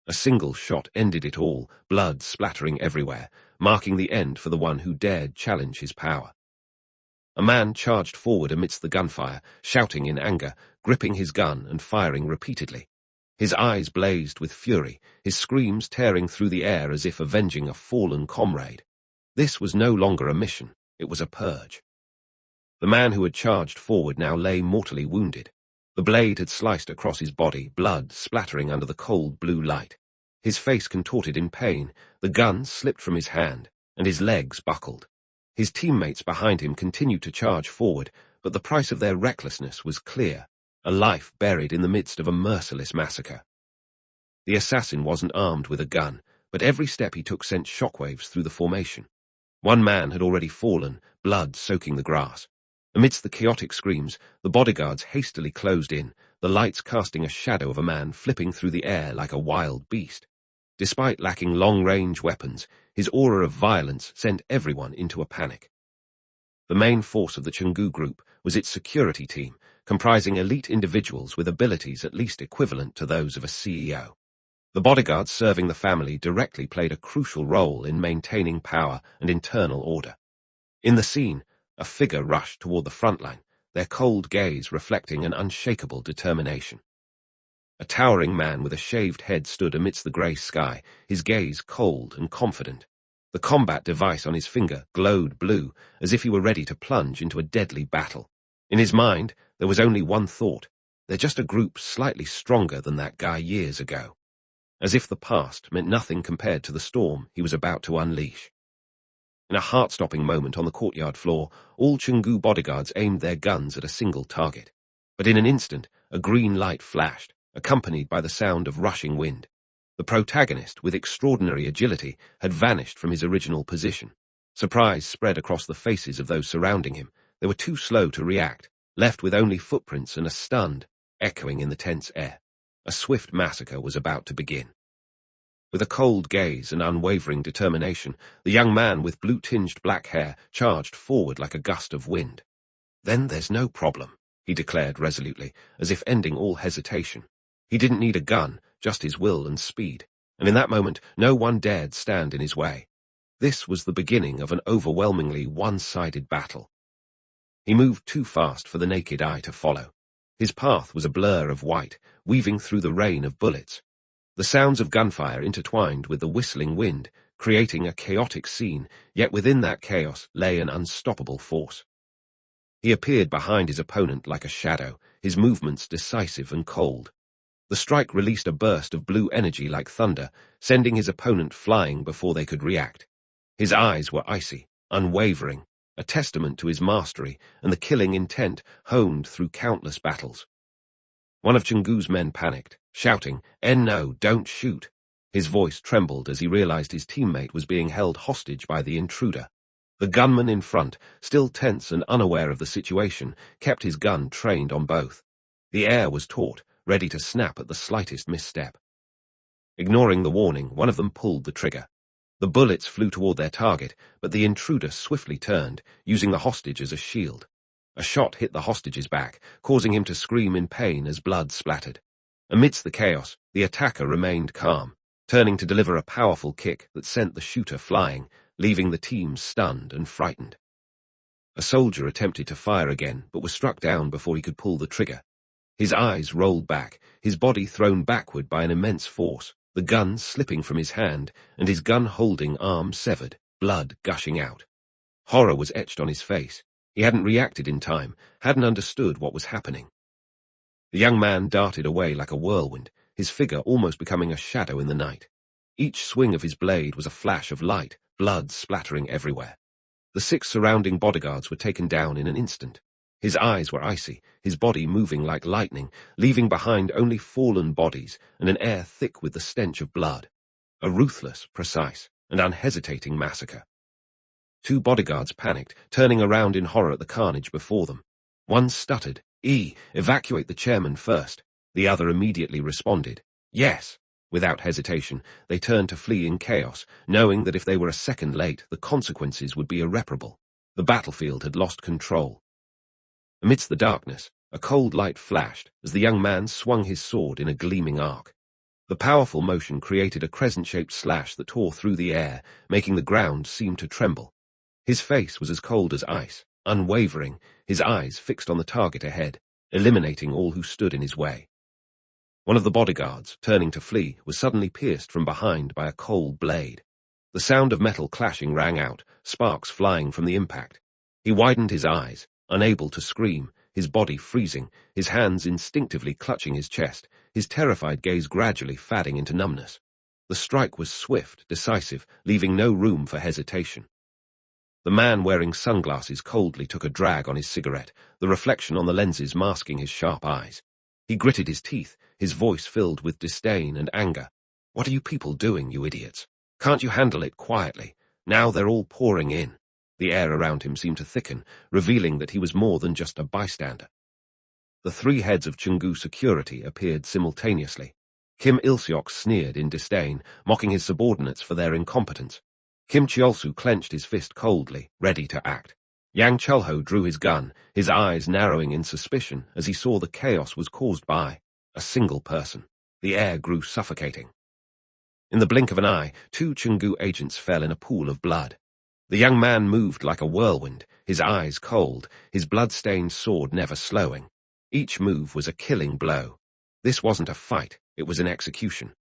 S2: A single shot ended it all, blood splattering everywhere, marking the end for the one who dared challenge his power. A man charged forward amidst the gunfire, shouting in anger, gripping his gun and firing repeatedly. His eyes blazed with fury, his screams tearing through the air as if avenging a fallen comrade. This was no longer a mission, it was a purge. The man who had charged forward now lay mortally wounded. The blade had sliced across his body, blood splattering under the cold blue light. His face contorted in pain, the gun slipped from his hand, and his legs buckled. His teammates behind him continued to charge forward, but the price of their recklessness was clear, a life buried in the midst of a merciless massacre. The assassin wasn't armed with a gun, but every step he took sent shockwaves through the formation. One man had already fallen, blood soaking the grass. Amidst the chaotic screams, the bodyguards hastily closed in, the lights casting a shadow of a man flipping through the air like a wild beast. Despite lacking long-range weapons, his aura of violence sent everyone into a panic. The main force of the Chungu group was its security team, comprising elite individuals with abilities at least equivalent to those of a CEO. The bodyguards serving the family directly played a crucial role in maintaining power and internal order. In the scene, a figure rushed toward the front line, their cold gaze reflecting an unshakable determination. A towering man with a shaved head stood amidst the grey sky, his gaze cold and confident. The combat device on his finger glowed blue, as if he were ready to plunge into a deadly battle. In his mind, there was only one thought: they're just a group slightly stronger than that guy years ago. As if the past meant nothing compared to the storm he was about to unleash. In a heart-stopping moment on the courtyard floor, all Chungu bodyguards aimed their guns at a single target. But in an instant, a green light flashed, accompanied by the sound of rushing wind. The protagonist, with extraordinary agility, had vanished from his original position. Surprise spread across the faces of those surrounding him. They were too slow to react, left with only footprints and a stunned, echoing in the tense air. A swift massacre was about to begin. With a cold gaze and unwavering determination, the young man with blue-tinged black hair charged forward like a gust of wind. "Then there's no problem," he declared resolutely, as if ending all hesitation. He didn't need a gun, just his will and speed, and in that moment no one dared stand in his way. This was the beginning of an overwhelmingly one-sided battle. He moved too fast for the naked eye to follow. His path was a blur of white, weaving through the rain of bullets. The sounds of gunfire intertwined with the whistling wind, creating a chaotic scene, yet within that chaos lay an unstoppable force. He appeared behind his opponent like a shadow, his movements decisive and cold. The strike released a burst of blue energy like thunder, sending his opponent flying before they could react. His eyes were icy, unwavering, a testament to his mastery and the killing intent honed through countless battles. One of Chungu's men panicked, shouting, "No, don't shoot!" His voice trembled as he realized his teammate was being held hostage by the intruder. The gunman in front, still tense and unaware of the situation, kept his gun trained on both. The air was taut, ready to snap at the slightest misstep. Ignoring the warning, one of them pulled the trigger. The bullets flew toward their target, but the intruder swiftly turned, using the hostage as a shield. A shot hit the hostage's back, causing him to scream in pain as blood splattered. Amidst the chaos, the attacker remained calm, turning to deliver a powerful kick that sent the shooter flying, leaving the team stunned and frightened. A soldier attempted to fire again, but was struck down before he could pull the trigger. His eyes rolled back, his body thrown backward by an immense force, the gun slipping from his hand, and his gun-holding arm severed, blood gushing out. Horror was etched on his face. He hadn't reacted in time, hadn't understood what was happening. The young man darted away like a whirlwind, his figure almost becoming a shadow in the night. Each swing of his blade was a flash of light, blood splattering everywhere. The 6 surrounding bodyguards were taken down in an instant. His eyes were icy, his body moving like lightning, leaving behind only fallen bodies and an air thick with the stench of blood. A ruthless, precise, and unhesitating massacre. 2 bodyguards panicked, turning around in horror at the carnage before them. One stuttered, "Evacuate the chairman first." The other immediately responded, "Yes." Without hesitation, they turned to flee in chaos, knowing that if they were a second late, the consequences would be irreparable. The battlefield had lost control. Amidst the darkness, a cold light flashed as the young man swung his sword in a gleaming arc. The powerful motion created a crescent-shaped slash that tore through the air, making the ground seem to tremble. His face was as cold as ice, unwavering, his eyes fixed on the target ahead. eliminating all who stood in his way. One of the bodyguards, turning to flee, was suddenly pierced from behind by a cold blade. The sound of metal clashing rang out, sparks flying from the impact. He widened his eyes, unable to scream, his body freezing, his hands instinctively clutching his chest, his terrified gaze gradually fading into numbness. The strike was swift, decisive, leaving no room for hesitation. The man wearing sunglasses coldly took a drag on his cigarette, the reflection on the lenses masking his sharp eyes. He gritted his teeth, his voice filled with disdain and anger. "What are you people doing, you idiots? Can't you handle it quietly? Now they're all pouring in." The air around him seemed to thicken, revealing that he was more than just a bystander. The three heads of Chunggu security appeared simultaneously. Kim Il-seok sneered in disdain, mocking his subordinates for their incompetence. Kim Cheolsu clenched his fist coldly, ready to act. Yang Chulho drew his gun, his eyes narrowing in suspicion as he saw the chaos was caused by a single person. The air grew suffocating. In the blink of an eye, 2 Chunggu agents fell in a pool of blood. The young man moved like a whirlwind, his eyes cold, his blood-stained sword never slowing. Each move was a killing blow. This wasn't a fight, it was an execution.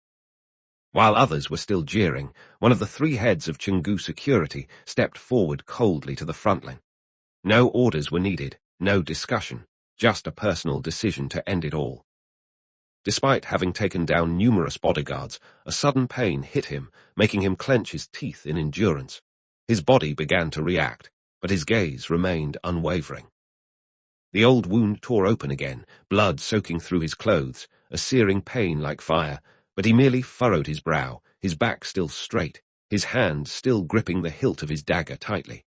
S2: While others were still jeering, one of the 3 heads of Chunggu security stepped forward coldly to the front line. No orders were needed, no discussion, just a personal decision to end it all. Despite having taken down numerous bodyguards, a sudden pain hit him, making him clench his teeth in endurance. His body began to react, but his gaze remained unwavering. The old wound tore open again, blood soaking through his clothes, a searing pain like fire, but he merely furrowed his brow, his back still straight, his hand still gripping the hilt of his dagger tightly.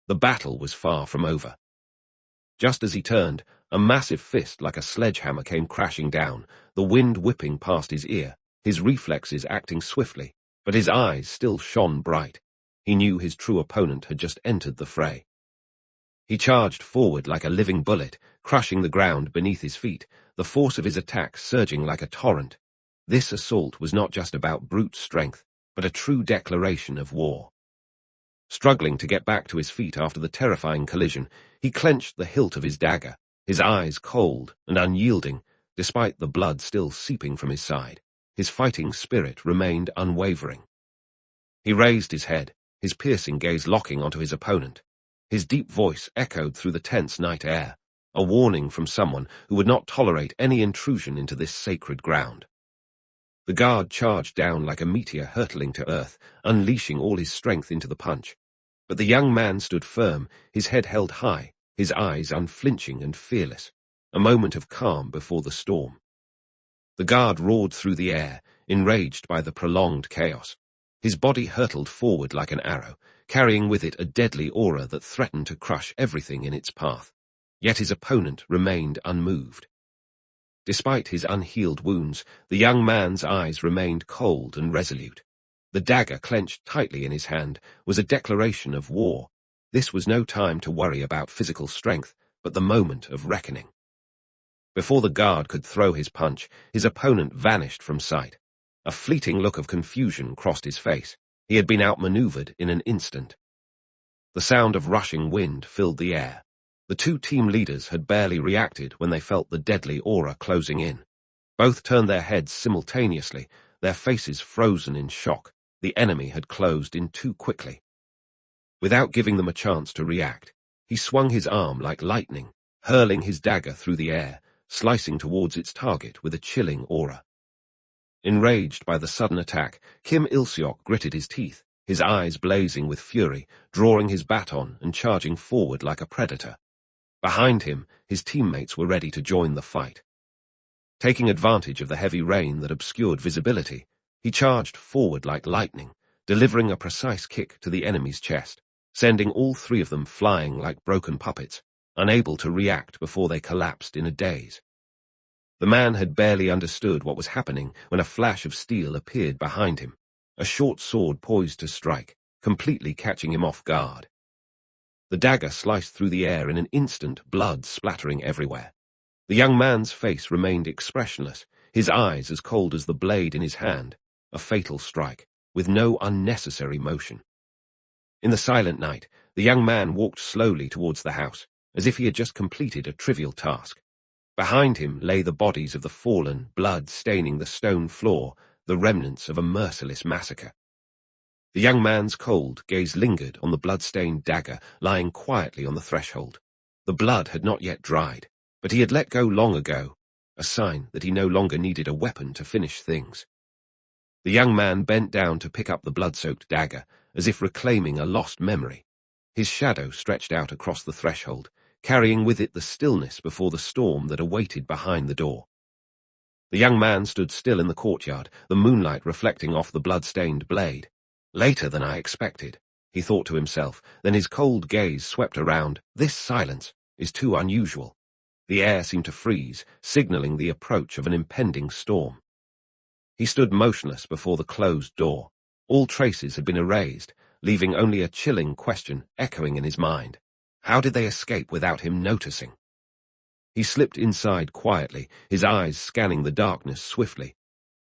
S2: The battle was far from over. Just as he turned, a massive fist like a sledgehammer came crashing down, the wind whipping past his ear, his reflexes acting swiftly, but his eyes still shone bright. He knew his true opponent had just entered the fray. He charged forward like a living bullet, crushing the ground beneath his feet, the force of his attack surging like a torrent. This assault was not just about brute strength, but a true declaration of war. Struggling to get back to his feet after the terrifying collision, he clenched the hilt of his dagger, his eyes cold and unyielding, despite the blood still seeping from his side. His fighting spirit remained unwavering. He raised his head, his piercing gaze locking onto his opponent. His deep voice echoed through the tense night air, a warning from someone who would not tolerate any intrusion into this sacred ground. The guard charged down like a meteor hurtling to earth, unleashing all his strength into the punch. But the young man stood firm, his head held high, his eyes unflinching and fearless, a moment of calm before the storm. The guard roared through the air, enraged by the prolonged chaos. His body hurtled forward like an arrow, carrying with it a deadly aura that threatened to crush everything in its path. Yet his opponent remained unmoved. Despite his unhealed wounds, the young man's eyes remained cold and resolute. The dagger clenched tightly in his hand was a declaration of war. This was no time to worry about physical strength, but the moment of reckoning. Before the guard could throw his punch, his opponent vanished from sight. A fleeting look of confusion crossed his face. He had been outmaneuvered in an instant. The sound of rushing wind filled the air. The 2 team leaders had barely reacted when they felt the deadly aura closing in. Both turned their heads simultaneously, their faces frozen in shock. The enemy had closed in too quickly. Without giving them a chance to react, he swung his arm like lightning, hurling his dagger through the air, slicing towards its target with a chilling aura. Enraged by the sudden attack, Kim Il-seok gritted his teeth, his eyes blazing with fury, drawing his baton and charging forward like a predator. Behind him, his teammates were ready to join the fight. Taking advantage of the heavy rain that obscured visibility, he charged forward like lightning, delivering a precise kick to the enemy's chest, sending all 3 of them flying like broken puppets, unable to react before they collapsed in a daze. The man had barely understood what was happening when a flash of steel appeared behind him, a short sword poised to strike, completely catching him off guard. The dagger sliced through the air in an instant, blood splattering everywhere. The young man's face remained expressionless, his eyes as cold as the blade in his hand, a fatal strike, with no unnecessary motion. In the silent night, the young man walked slowly towards the house, as if he had just completed a trivial task. Behind him lay the bodies of the fallen, blood staining the stone floor, the remnants of a merciless massacre. The young man's cold gaze lingered on the blood-stained dagger lying quietly on the threshold. The blood had not yet dried, but he had let go long ago, a sign that he no longer needed a weapon to finish things. The young man bent down to pick up the blood-soaked dagger, as if reclaiming a lost memory. His shadow stretched out across the threshold, carrying with it the stillness before the storm that awaited behind the door. The young man stood still in the courtyard, the moonlight reflecting off the blood-stained blade. Later than I expected, he thought to himself, then his cold gaze swept around. This silence is too unusual. The air seemed to freeze, signaling the approach of an impending storm. He stood motionless before the closed door. All traces had been erased, leaving only a chilling question echoing in his mind. How did they escape without him noticing? He slipped inside quietly, his eyes scanning the darkness swiftly.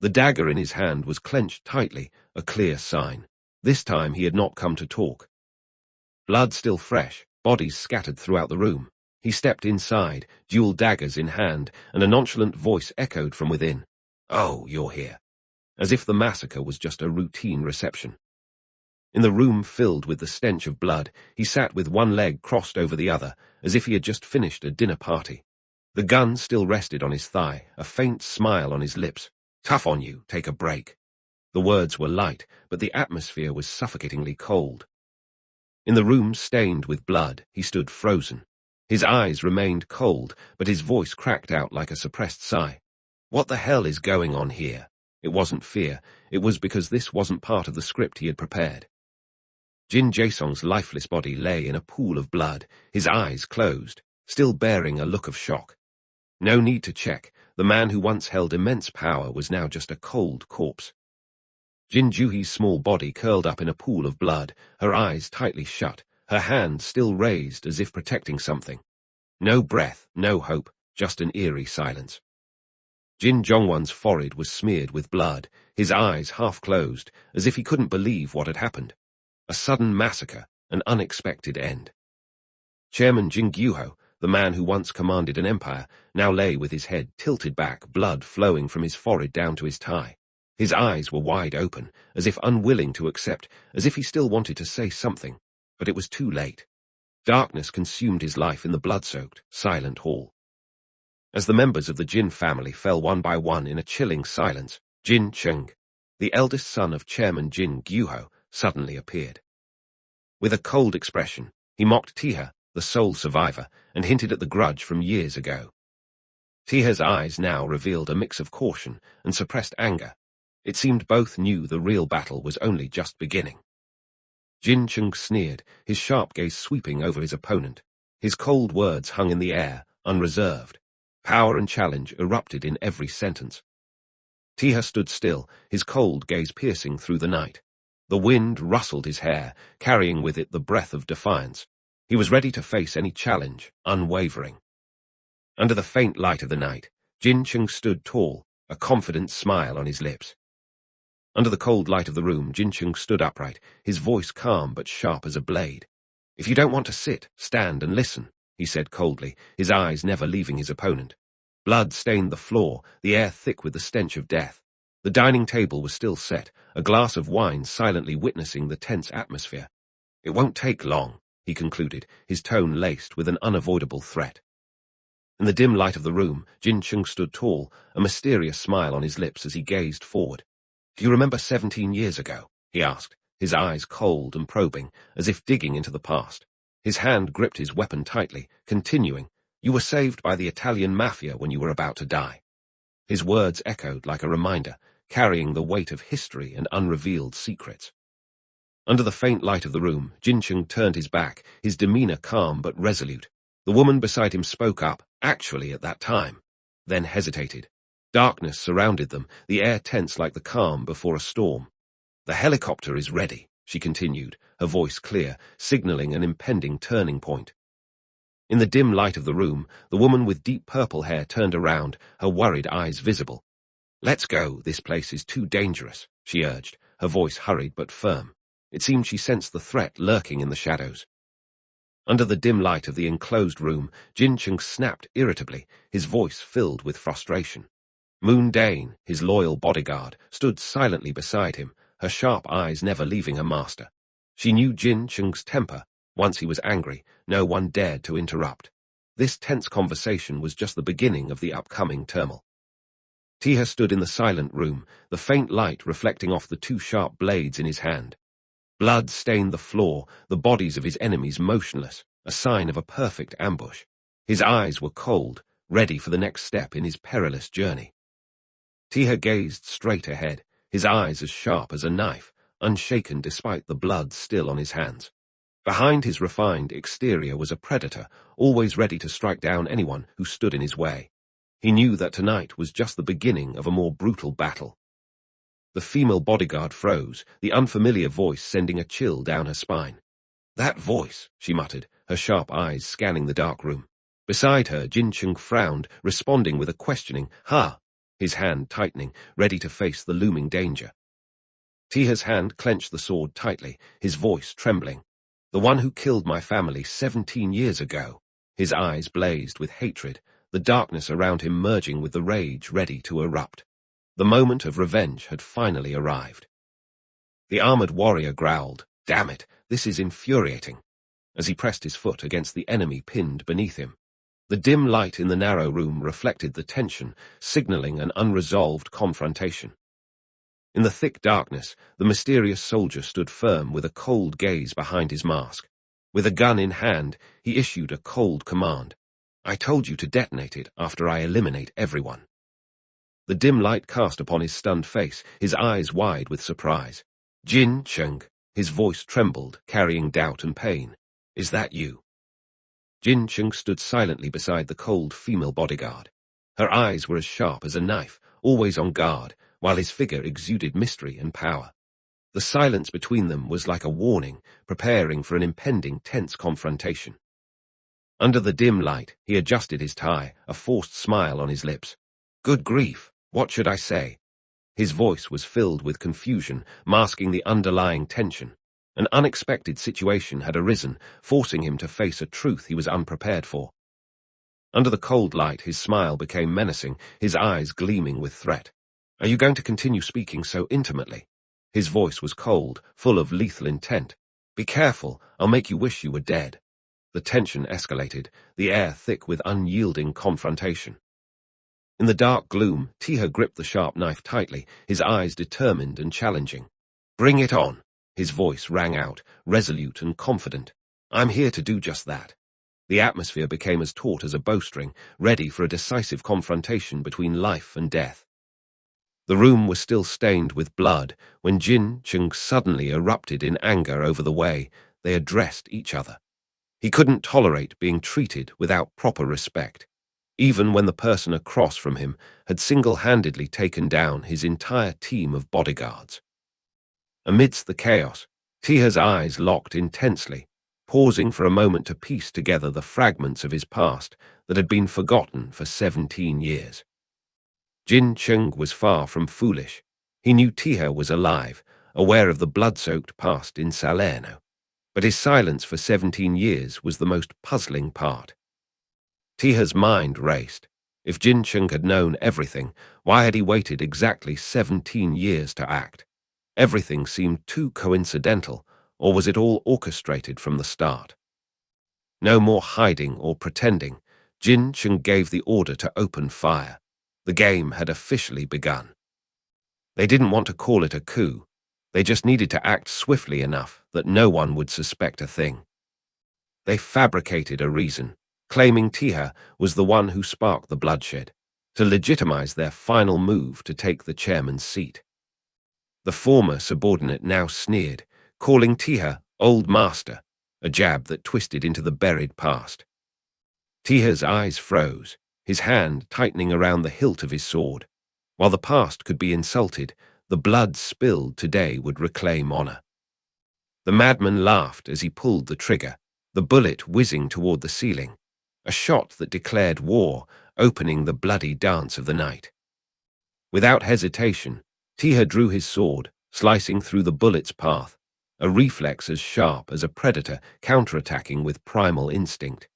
S2: The dagger in his hand was clenched tightly, a clear sign. This time he had not come to talk. Blood still fresh, bodies scattered throughout the room. He stepped inside, dual daggers in hand, and a nonchalant voice echoed from within. "Oh, you're here." As if the massacre was just a routine reception. In the room filled with the stench of blood, he sat with one leg crossed over the other, as if he had just finished a dinner party. The gun still rested on his thigh, a faint smile on his lips. "Tough on you, take a break." The words were light, but the atmosphere was suffocatingly cold. In the room stained with blood, he stood frozen. His eyes remained cold, but his voice cracked out like a suppressed sigh. What the hell is going on here? It wasn't fear, it was because this wasn't part of the script he had prepared. Jin Jae-sung's lifeless body lay in a pool of blood, his eyes closed, still bearing a look of shock. No need to check, the man who once held immense power was now just a cold corpse. Jin Juhi's small body curled up in a pool of blood, her eyes tightly shut, her hand still raised as if protecting something. No breath, no hope, just an eerie silence. Jin Jongwon's forehead was smeared with blood, his eyes half closed, as if he couldn't believe what had happened. A sudden massacre, an unexpected end. Chairman Jin Gyuho, the man who once commanded an empire, now lay with his head tilted back, blood flowing from his forehead down to his tie. His eyes were wide open, as if unwilling to accept, as if he still wanted to say something, but it was too late. Darkness consumed his life in the blood-soaked, silent hall. As the members of the Jin family fell one by one in a chilling silence, Jin Chung, the eldest son of Chairman Jin Gyuho, suddenly appeared. With a cold expression, he mocked Taeha, the sole survivor, and hinted at the grudge from years ago. Taeha's eyes now revealed a mix of caution and suppressed anger. It seemed both knew the real battle was only just beginning. Jin Chung sneered, his sharp gaze sweeping over his opponent. His cold words hung in the air, unreserved. Power and challenge erupted in every sentence. Taeha stood still, his cold gaze piercing through the night. The wind rustled his hair, carrying with it the breath of defiance. He was ready to face any challenge, unwavering. Under the faint light of the night, Jin Chung stood tall, a confident smile on his lips. Under the cold light of the room, Jin Chung stood upright, his voice calm but sharp as a blade. "If you don't want to sit, stand and listen," he said coldly, his eyes never leaving his opponent. Blood stained the floor, the air thick with the stench of death. The dining table was still set, a glass of wine silently witnessing the tense atmosphere. "It won't take long," he concluded, his tone laced with an unavoidable threat. In the dim light of the room, Jin Chung stood tall, a mysterious smile on his lips as he gazed forward. "Do you remember 17 years ago?" he asked, his eyes cold and probing, as if digging into the past. His hand gripped his weapon tightly, continuing, "You were saved by the Italian mafia when you were about to die." His words echoed like a reminder, carrying the weight of history and unrevealed secrets. Under the faint light of the room, Jin Chung turned his back, his demeanor calm but resolute. The woman beside him spoke up, actually at that time, then hesitated. Darkness surrounded them, the air tense like the calm before a storm. "The helicopter is ready," she continued, her voice clear, signaling an impending turning point. In the dim light of the room, the woman with deep purple hair turned around, her worried eyes visible. "Let's go, this place is too dangerous," she urged, her voice hurried but firm. It seemed she sensed the threat lurking in the shadows. Under the dim light of the enclosed room, Jin Chung snapped irritably, his voice filled with frustration. Moon Dane, his loyal bodyguard, stood silently beside him, her sharp eyes never leaving her master. She knew Jin Chung's temper. Once he was angry, no one dared to interrupt. This tense conversation was just the beginning of the upcoming turmoil. Taeha stood in the silent room, the faint light reflecting off the two sharp blades in his hand. Blood stained the floor, the bodies of his enemies motionless, a sign of a perfect ambush. His eyes were cold, ready for the next step in his perilous journey. Taeha gazed straight ahead, his eyes as sharp as a knife, unshaken despite the blood still on his hands. Behind his refined exterior was a predator, always ready to strike down anyone who stood in his way. He knew that tonight was just the beginning of a more brutal battle. The female bodyguard froze, the unfamiliar voice sending a chill down her spine. "That voice," she muttered, her sharp eyes scanning the dark room. Beside her, Jin Chung frowned, responding with a questioning, "Ha!" his hand tightening, ready to face the looming danger. Taeha's hand clenched the sword tightly, his voice trembling. "The one who killed my family 17 years ago." His eyes blazed with hatred, the darkness around him merging with the rage ready to erupt. The moment of revenge had finally arrived. The armored warrior growled, "Damn it, this is infuriating," as he pressed his foot against the enemy pinned beneath him. The dim light in the narrow room reflected the tension, signaling an unresolved confrontation. In the thick darkness, the mysterious soldier stood firm with a cold gaze behind his mask. With a gun in hand, he issued a cold command. "I told you to detonate it after I eliminate everyone." The dim light cast upon his stunned face, his eyes wide with surprise. "Jin Chung," his voice trembled, carrying doubt and pain. "Is that you?" Jin Chung stood silently beside the cold female bodyguard. Her eyes were as sharp as a knife, always on guard, while his figure exuded mystery and power. The silence between them was like a warning, preparing for an impending tense confrontation. Under the dim light, he adjusted his tie, a forced smile on his lips. "Good grief, what should I say?" His voice was filled with confusion, masking the underlying tension. An unexpected situation had arisen, forcing him to face a truth he was unprepared for. Under the cold light, his smile became menacing, his eyes gleaming with threat. "Are you going to continue speaking so intimately?" His voice was cold, full of lethal intent. "Be careful, I'll make you wish you were dead." The tension escalated, the air thick with unyielding confrontation. In the dark gloom, Taeha gripped the sharp knife tightly, his eyes determined and challenging. "Bring it on," his voice rang out, resolute and confident. "I'm here to do just that." The atmosphere became as taut as a bowstring, ready for a decisive confrontation between life and death. The room was still stained with blood when Jin Chung suddenly erupted in anger over the way they addressed each other. He couldn't tolerate being treated without proper respect, even when the person across from him had single-handedly taken down his entire team of bodyguards. Amidst the chaos, Taeha's eyes locked intensely, pausing for a moment to piece together the fragments of his past that had been forgotten for 17 years. Jin Chung was far from foolish. He knew Taeha was alive, aware of the blood-soaked past in Salerno. But his silence for 17 years was the most puzzling part. Taeha's mind raced. If Jin Chung had known everything, why had he waited exactly 17 years to act? Everything seemed too coincidental, or was it all orchestrated from the start? No more hiding or pretending. Jin Chung gave the order to open fire. The game had officially begun. They didn't want to call it a coup. They just needed to act swiftly enough that no one would suspect a thing. They fabricated a reason, claiming Taeha was the one who sparked the bloodshed, to legitimize their final move to take the chairman's seat. The former subordinate now sneered, calling Taeha Old Master, a jab that twisted into the buried past. Taeha's eyes froze, his hand tightening around the hilt of his sword. While the past could be insulted, the blood spilled today would reclaim honor. The madman laughed as he pulled the trigger, the bullet whizzing toward the ceiling, a shot that declared war, opening the bloody dance of the night. Without hesitation, Taeha drew his sword, slicing through the bullet's path. a reflex as sharp as a predator counterattacking with primal instinct.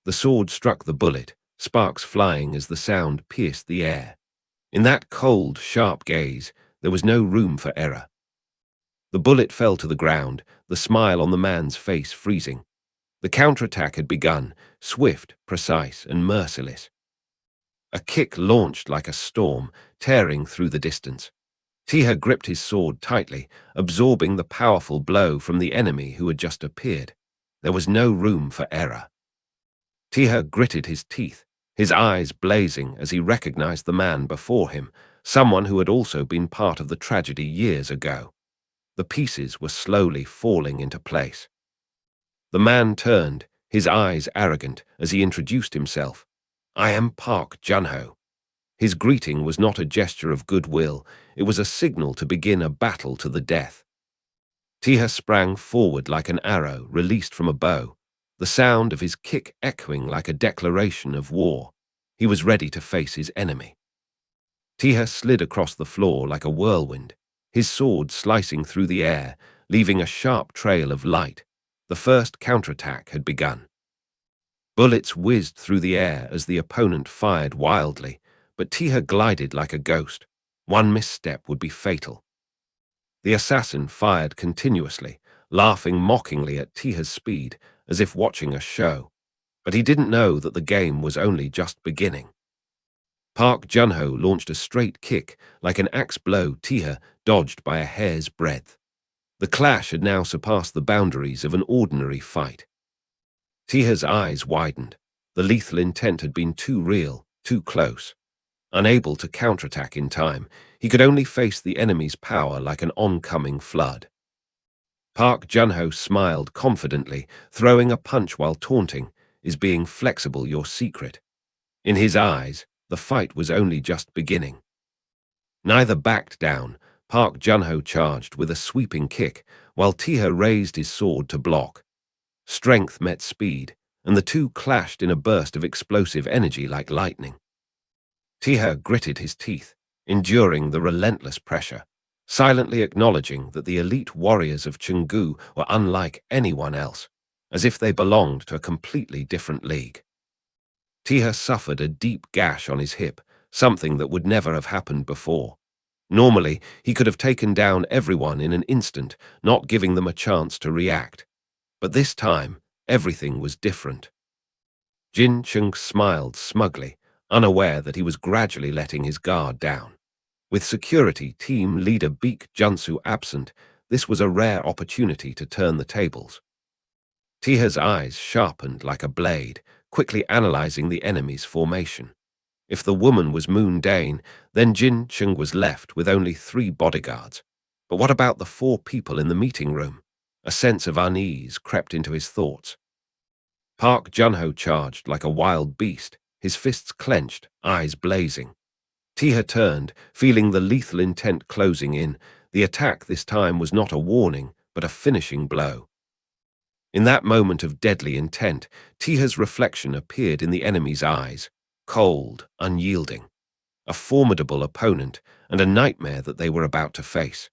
S2: The sword struck the bullet, sparks flying as the sound pierced the air. In that cold, sharp gaze, there was no room for error. The bullet fell to the ground, the smile on the man's face freezing. The counterattack had begun, swift, precise, and merciless. A kick launched like a storm, tearing through the distance. Taeha gripped his sword tightly, absorbing the powerful blow from the enemy who had just appeared. There was no room for error. Taeha gritted his teeth, his eyes blazing as he recognized the man before him, someone who had also been part of the tragedy years ago. The pieces were slowly falling into place. The man turned, his eyes arrogant, as he introduced himself. "I am Park Junho." His greeting was not a gesture of goodwill, it was a signal to begin a battle to the death. Taeha sprang forward like an arrow released from a bow, the sound of his kick echoing like a declaration of war. He was ready to face his enemy. Taeha slid across the floor like a whirlwind, his sword slicing through the air, leaving a sharp trail of light. The first counterattack had begun. Bullets whizzed through the air as the opponent fired wildly, but Taeha glided like a ghost. One misstep would be fatal. The assassin fired continuously, laughing mockingly at Taeha's speed, as if watching a show. But he didn't know that the game was only just beginning. Park Junho launched a straight kick, like an axe blow Taeha dodged by a hair's breadth. The clash had now surpassed the boundaries of an ordinary fight. Taeha's eyes widened. The lethal intent had been too real, too close. Unable to counterattack in time, he could only face the enemy's power like an oncoming flood. Park Junho smiled confidently, throwing a punch while taunting. "Is being flexible your secret?" In his eyes, the fight was only just beginning. Neither backed down. Park Junho charged with a sweeping kick, while Taeha raised his sword to block. Strength met speed, and the two clashed in a burst of explosive energy like lightning. Taeha gritted his teeth, enduring the relentless pressure, silently acknowledging that the elite warriors of Chenggu were unlike anyone else, as if they belonged to a completely different league. Taeha suffered a deep gash on his hip, something that would never have happened before. Normally, he could have taken down everyone in an instant, not giving them a chance to react. But this time, everything was different. Jin Chung smiled smugly, unaware that he was gradually letting his guard down. With security team leader Baek Junsu absent, this was a rare opportunity to turn the tables. Taeha's eyes sharpened like a blade, quickly analyzing the enemy's formation. If the woman was Moon Dane, then Jin Chung was left with only 3 bodyguards. But what about the 4 people in the meeting room? A sense of unease crept into his thoughts. Park Junho charged like a wild beast, his fists clenched, eyes blazing. Taeha turned, feeling the lethal intent closing in. The attack this time was not a warning, but a finishing blow. In that moment of deadly intent, Taeha's reflection appeared in the enemy's eyes, cold, unyielding. A formidable opponent, and a nightmare that they were about to face.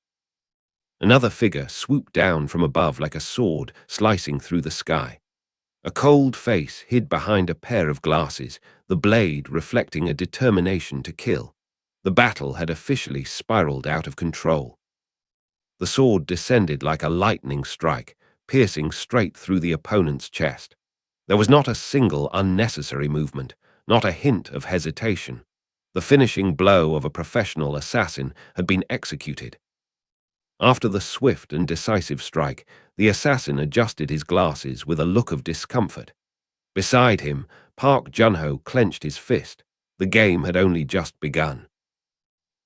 S2: Another figure swooped down from above like a sword slicing through the sky. A cold face hid behind a pair of glasses, the blade reflecting a determination to kill. The battle had officially spiraled out of control. The sword descended like a lightning strike, piercing straight through the opponent's chest. There was not a single unnecessary movement, not a hint of hesitation. The finishing blow of a professional assassin had been executed. After the swift and decisive strike, the assassin adjusted his glasses with a look of discomfort. Beside him, Park Junho clenched his fist. The game had only just begun.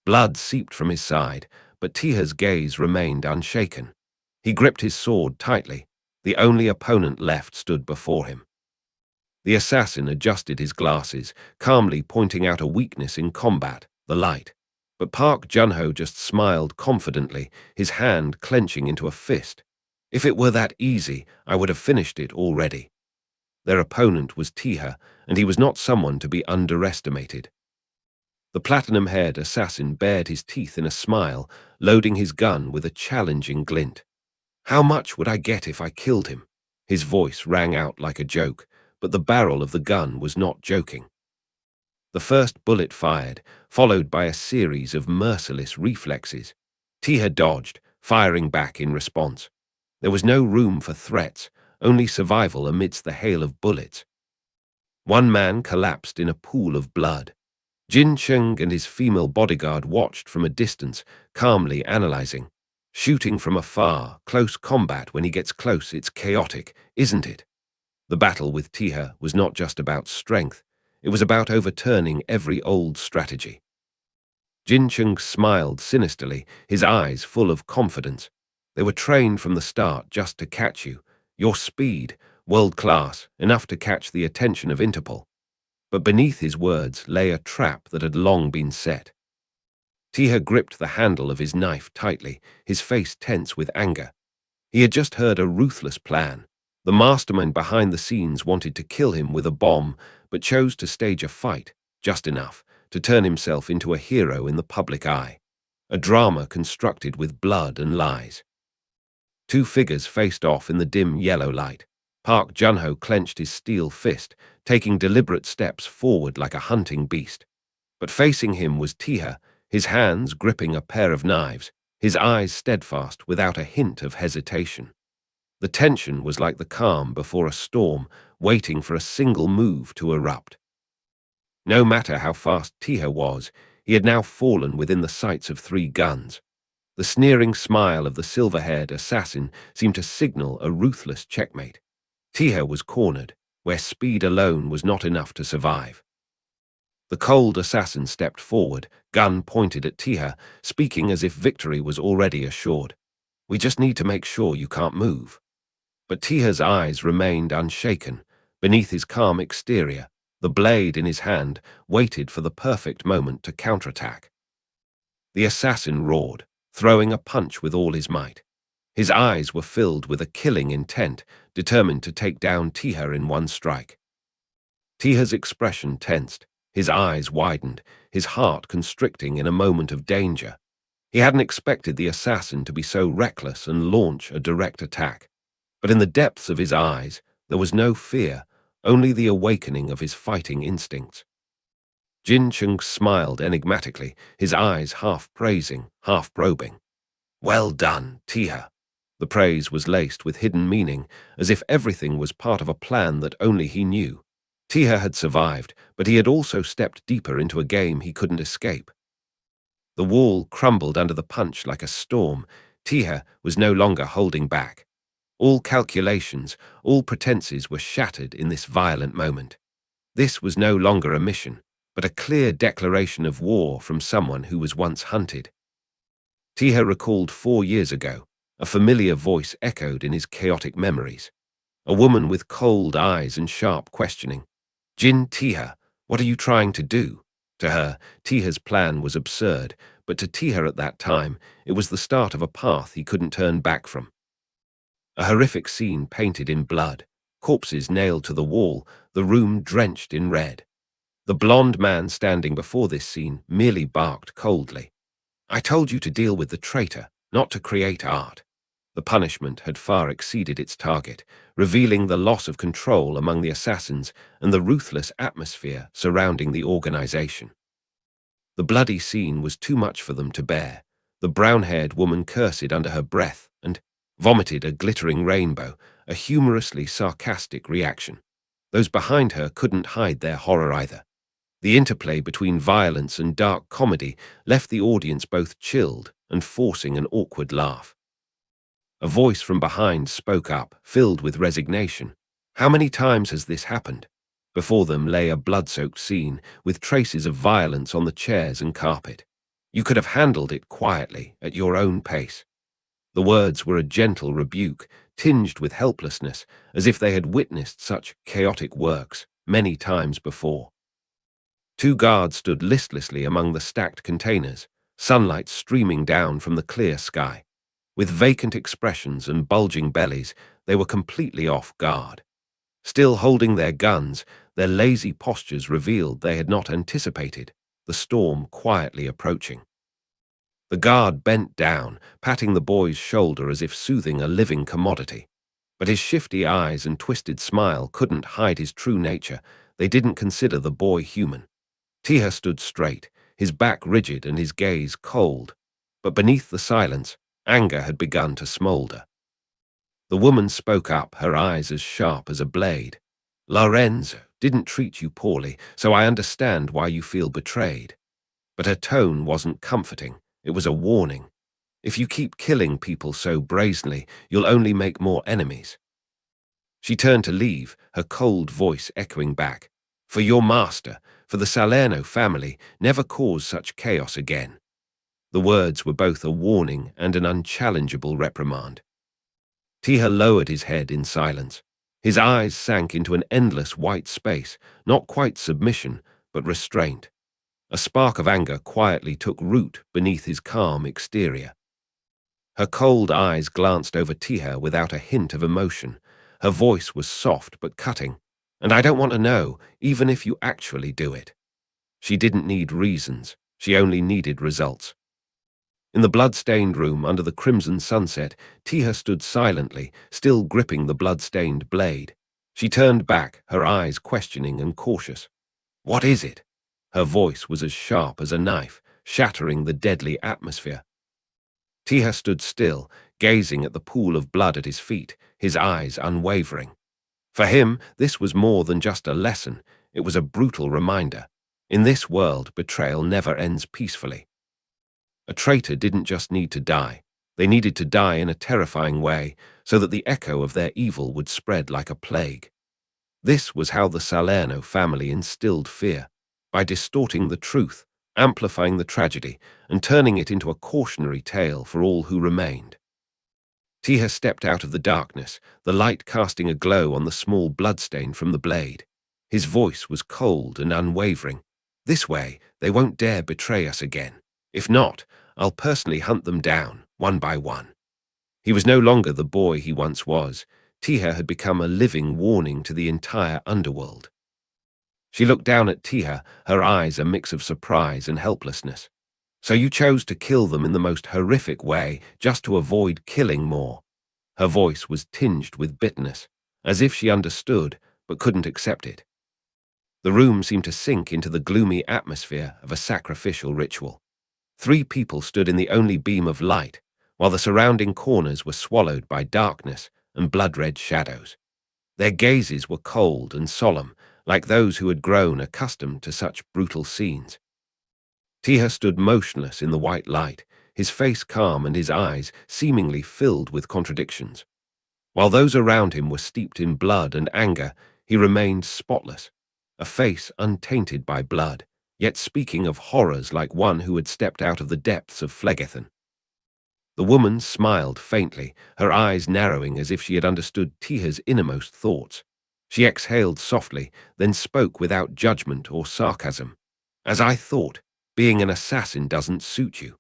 S2: Blood seeped from his side, but Taeha's gaze remained unshaken. He gripped his sword tightly. The only opponent left stood before him. The assassin adjusted his glasses, calmly pointing out a weakness in combat, the light. But Park Junho just smiled confidently, his hand clenching into a fist. If it were that easy, I would have finished it already. Their opponent was Taeha, and he was not someone to be underestimated. The platinum-haired assassin bared his teeth in a smile, loading his gun with a challenging glint. How much would I get if I killed him? His voice rang out like a joke, but the barrel of the gun was not joking. The first bullet fired, followed by a series of merciless reflexes. Taeha dodged, firing back in response. There was no room for threats, only survival amidst the hail of bullets. One man collapsed in a pool of blood. Jin Chung and his female bodyguard watched from a distance, calmly analyzing. Shooting from afar, close combat when he gets close, it's chaotic, isn't it? The battle with Taeha was not just about strength, it was about overturning every old strategy. Jin Chung smiled sinisterly, his eyes full of confidence. They were trained from the start just to catch you. Your speed, world-class, enough to catch the attention of Interpol. But beneath his words lay a trap that had long been set. Taeha gripped the handle of his knife tightly, his face tense with anger. He had just heard a ruthless plan. The mastermind behind the scenes wanted to kill him with a bomb, but chose to stage a fight, just enough, to turn himself into a hero in the public eye. A drama constructed with blood and lies. Two figures faced off in the dim yellow light. Park Jun-ho clenched his steel fist, taking deliberate steps forward like a hunting beast. But facing him was Taeha, his hands gripping a pair of knives, his eyes steadfast without a hint of hesitation. The tension was like the calm before a storm, waiting for a single move to erupt. No matter how fast Taeha was, he had now fallen within the sights of 3 guns. The sneering smile of the silver-haired assassin seemed to signal a ruthless checkmate. Taeha was cornered, where speed alone was not enough to survive. The cold assassin stepped forward, gun pointed at Taeha, speaking as if victory was already assured. "We just need to make sure you can't move." But Taeha's eyes remained unshaken. Beneath his calm exterior, the blade in his hand waited for the perfect moment to counterattack. The assassin roared, throwing a punch with all his might. His eyes were filled with a killing intent, determined to take down Taeha in one strike. Taeha's expression tensed, his eyes widened, his heart constricting in a moment of danger. He hadn't expected the assassin to be so reckless and launch a direct attack. But in the depths of his eyes, there was no fear, only the awakening of his fighting instincts. Jin Chung smiled enigmatically, his eyes half praising, half probing. "Well done, Taeha." The praise was laced with hidden meaning, as if everything was part of a plan that only he knew. Taeha had survived, but he had also stepped deeper into a game he couldn't escape. The wall crumbled under the punch like a storm. Taeha was no longer holding back. All calculations, all pretenses were shattered in this violent moment. This was no longer a mission, but a clear declaration of war from someone who was once hunted. Taeha recalled 4 years ago. A familiar voice echoed in his chaotic memories. A woman with cold eyes and sharp questioning. "Jin Taeha, what are you trying to do?" To her, Taeha's plan was absurd, but to Taeha at that time, it was the start of a path he couldn't turn back from. A horrific scene painted in blood, corpses nailed to the wall, the room drenched in red. The blonde man standing before this scene merely barked coldly. "I told you to deal with the traitor, not to create art." The punishment had far exceeded its target, revealing the loss of control among the assassins and the ruthless atmosphere surrounding the organization. The bloody scene was too much for them to bear. The brown-haired woman cursed under her breath and vomited a glittering rainbow, a humorously sarcastic reaction. Those behind her couldn't hide their horror either. The interplay between violence and dark comedy left the audience both chilled and forcing an awkward laugh. A voice from behind spoke up, filled with resignation. "How many times has this happened?" Before them lay a blood-soaked scene, with traces of violence on the chairs and carpet. "You could have handled it quietly, at your own pace." The words were a gentle rebuke, tinged with helplessness, as if they had witnessed such chaotic works many times before. 2 guards stood listlessly among the stacked containers, sunlight streaming down from the clear sky. With vacant expressions and bulging bellies, they were completely off guard. Still holding their guns, their lazy postures revealed they had not anticipated the storm quietly approaching. The guard bent down, patting the boy's shoulder as if soothing a living commodity. But his shifty eyes and twisted smile couldn't hide his true nature. They didn't consider the boy human. Taeha stood straight, his back rigid and his gaze cold. But beneath the silence, anger had begun to smolder. The woman spoke up, her eyes as sharp as a blade. Lorenzo didn't treat you poorly, so I understand why you feel betrayed. But her tone wasn't comforting. It was a warning. If you keep killing people so brazenly, you'll only make more enemies. She turned to leave, her cold voice echoing back. For your master, for the Salerno family, never cause such chaos again. The words were both a warning and an unchallengeable reprimand. Taeha lowered his head in silence. His eyes sank into an endless white space, not quite submission, but restraint. A spark of anger quietly took root beneath his calm exterior. Her cold eyes glanced over Taeha without a hint of emotion. Her voice was soft but cutting. And I don't want to know, even if you actually do it. She didn't need reasons. She only needed results. In the blood-stained room under the crimson sunset, Taeha stood silently, still gripping the blood-stained blade. She turned back, her eyes questioning and cautious. What is it? Her voice was as sharp as a knife, shattering the deadly atmosphere. Taeha stood still, gazing at the pool of blood at his feet, his eyes unwavering. For him, this was more than just a lesson. It was a brutal reminder. In this world, betrayal never ends peacefully. A traitor didn't just need to die. They needed to die in a terrifying way, so that the echo of their evil would spread like a plague. This was how the Salerno family instilled fear, by distorting the truth, amplifying the tragedy, and turning it into a cautionary tale for all who remained. Taeha stepped out of the darkness, the light casting a glow on the small bloodstain from the blade. His voice was cold and unwavering. This way, they won't dare betray us again. If not, I'll personally hunt them down, one by one. He was no longer the boy he once was. Taeha had become a living warning to the entire underworld. She looked down at Taeha, her eyes a mix of surprise and helplessness. So you chose to kill them in the most horrific way, just to avoid killing more. Her voice was tinged with bitterness, as if she understood, but couldn't accept it. The room seemed to sink into the gloomy atmosphere of a sacrificial ritual. 3 people stood in the only beam of light, while the surrounding corners were swallowed by darkness and blood-red shadows. Their gazes were cold and solemn, like those who had grown accustomed to such brutal scenes. Taeha stood motionless in the white light, his face calm and his eyes seemingly filled with contradictions. While those around him were steeped in blood and anger, he remained spotless, a face untainted by blood, yet speaking of horrors like one who had stepped out of the depths of Phlegethon. The woman smiled faintly, her eyes narrowing as if she had understood Taeha's innermost thoughts. She exhaled softly, then spoke without judgment or sarcasm. As I thought, being an assassin doesn't suit you.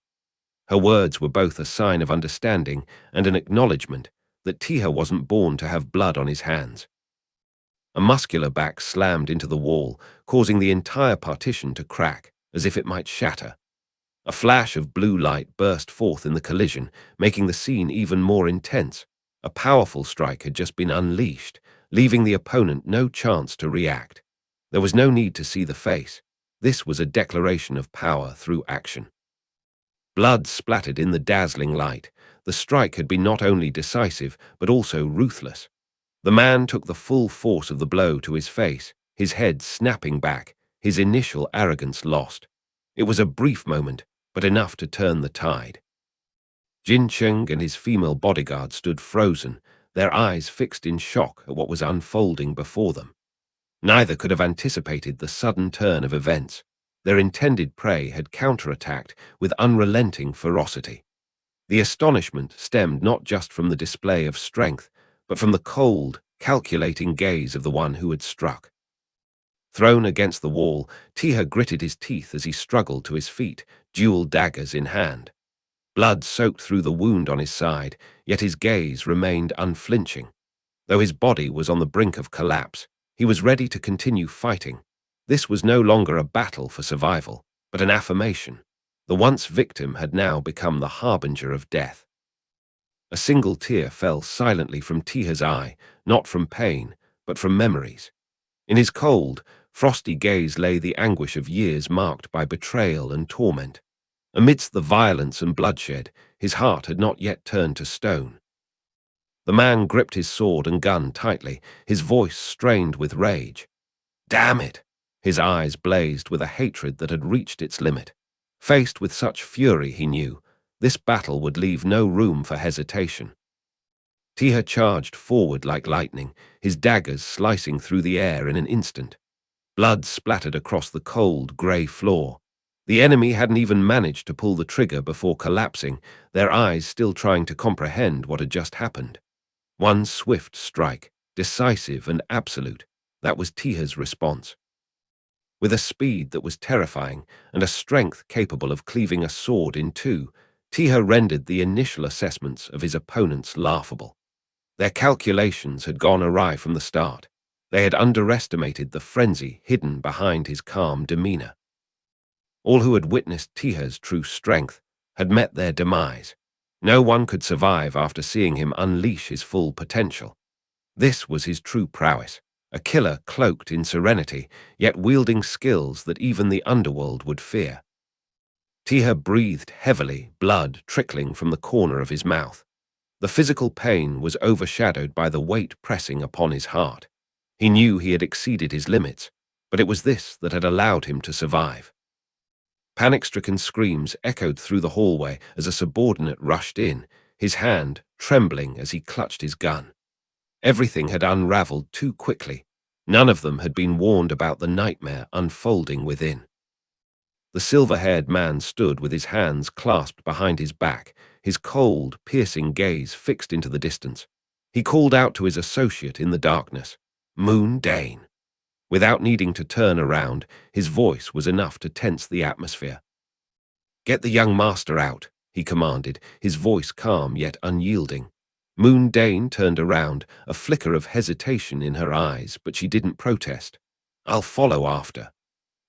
S2: Her words were both a sign of understanding and an acknowledgement that Taeha wasn't born to have blood on his hands. A muscular back slammed into the wall, causing the entire partition to crack, as if it might shatter. A flash of blue light burst forth in the collision, making the scene even more intense. A powerful strike had just been unleashed, leaving the opponent no chance to react. There was no need to see the face. This was a declaration of power through action. Blood splattered in the dazzling light. The strike had been not only decisive, but also ruthless. The man took the full force of the blow to his face, his head snapping back, his initial arrogance lost. It was a brief moment, but enough to turn the tide. Jin Cheng and his female bodyguard stood frozen, their eyes fixed in shock at what was unfolding before them. Neither could have anticipated the sudden turn of events. Their intended prey had counterattacked with unrelenting ferocity. The astonishment stemmed not just from the display of strength, but from the cold, calculating gaze of the one who had struck. Thrown against the wall, Taeha gritted his teeth as he struggled to his feet, dual daggers in hand. Blood soaked through the wound on his side, yet his gaze remained unflinching. Though his body was on the brink of collapse, he was ready to continue fighting. This was no longer a battle for survival, but an affirmation. The once victim had now become the harbinger of death. A single tear fell silently from Taeha's eye, not from pain, but from memories. In his cold, frosty gaze lay the anguish of years marked by betrayal and torment. Amidst the violence and bloodshed, his heart had not yet turned to stone. The man gripped his sword and gun tightly, his voice strained with rage. Damn it! His eyes blazed with a hatred that had reached its limit. Faced with such fury, he knew, this battle would leave no room for hesitation. Taeha charged forward like lightning, his daggers slicing through the air in an instant. Blood splattered across the cold, grey floor. The enemy hadn't even managed to pull the trigger before collapsing, their eyes still trying to comprehend what had just happened. One swift strike, decisive and absolute, that was Taeha's response. With a speed that was terrifying and a strength capable of cleaving a sword in two, Taeha rendered the initial assessments of his opponents laughable. Their calculations had gone awry from the start. They had underestimated the frenzy hidden behind his calm demeanor. All who had witnessed Taeha's true strength had met their demise. No one could survive after seeing him unleash his full potential. This was his true prowess, a killer cloaked in serenity, yet wielding skills that even the underworld would fear. Taeha breathed heavily, blood trickling from the corner of his mouth. The physical pain was overshadowed by the weight pressing upon his heart. He knew he had exceeded his limits, but it was this that had allowed him to survive. Panic-stricken screams echoed through the hallway as a subordinate rushed in, his hand trembling as he clutched his gun. Everything had unraveled too quickly. None of them had been warned about the nightmare unfolding within. The silver-haired man stood with his hands clasped behind his back, his cold, piercing gaze fixed into the distance. He called out to his associate in the darkness, "Moon Dane." Without needing to turn around, his voice was enough to tense the atmosphere. "Get the young master out," he commanded, his voice calm yet unyielding. Moon Dane turned around, a flicker of hesitation in her eyes, but she didn't protest. "I'll follow after."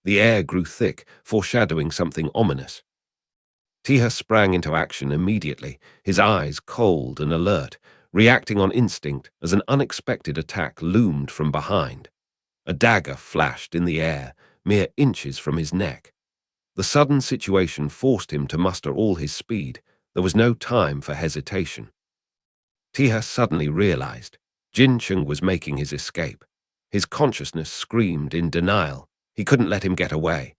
S2: The air grew thick, foreshadowing something ominous. Taeha sprang into action immediately, his eyes cold and alert, reacting on instinct as an unexpected attack loomed from behind. A dagger flashed in the air, mere inches from his neck. The sudden situation forced him to muster all his speed. There was no time for hesitation. Taeha suddenly realized Jin Chung was making his escape. His consciousness screamed in denial. He couldn't let him get away.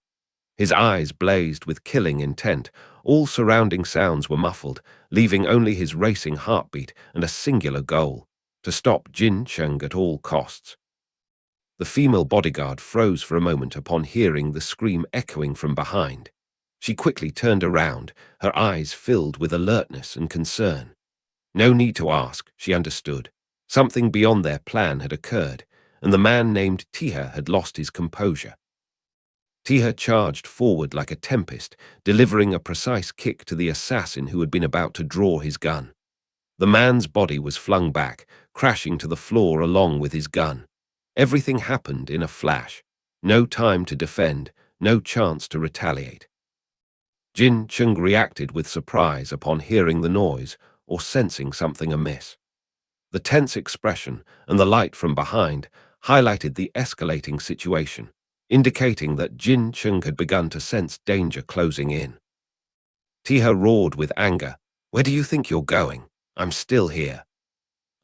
S2: His eyes blazed with killing intent. All surrounding sounds were muffled, leaving only his racing heartbeat and a singular goal: to stop Jin Chung at all costs. The female bodyguard froze for a moment upon hearing the scream echoing from behind. She quickly turned around, her eyes filled with alertness and concern. No need to ask, she understood. Something beyond their plan had occurred, and the man named Taeha had lost his composure. Taeha charged forward like a tempest, delivering a precise kick to the assassin who had been about to draw his gun. The man's body was flung back, crashing to the floor along with his gun. Everything happened in a flash. No time to defend, no chance to retaliate. Jin Chung reacted with surprise upon hearing the noise or sensing something amiss. The tense expression and the light from behind highlighted the escalating situation, indicating that Jin Chung had begun to sense danger closing in. Taeha roared with anger, "Where do you think you're going? I'm still here."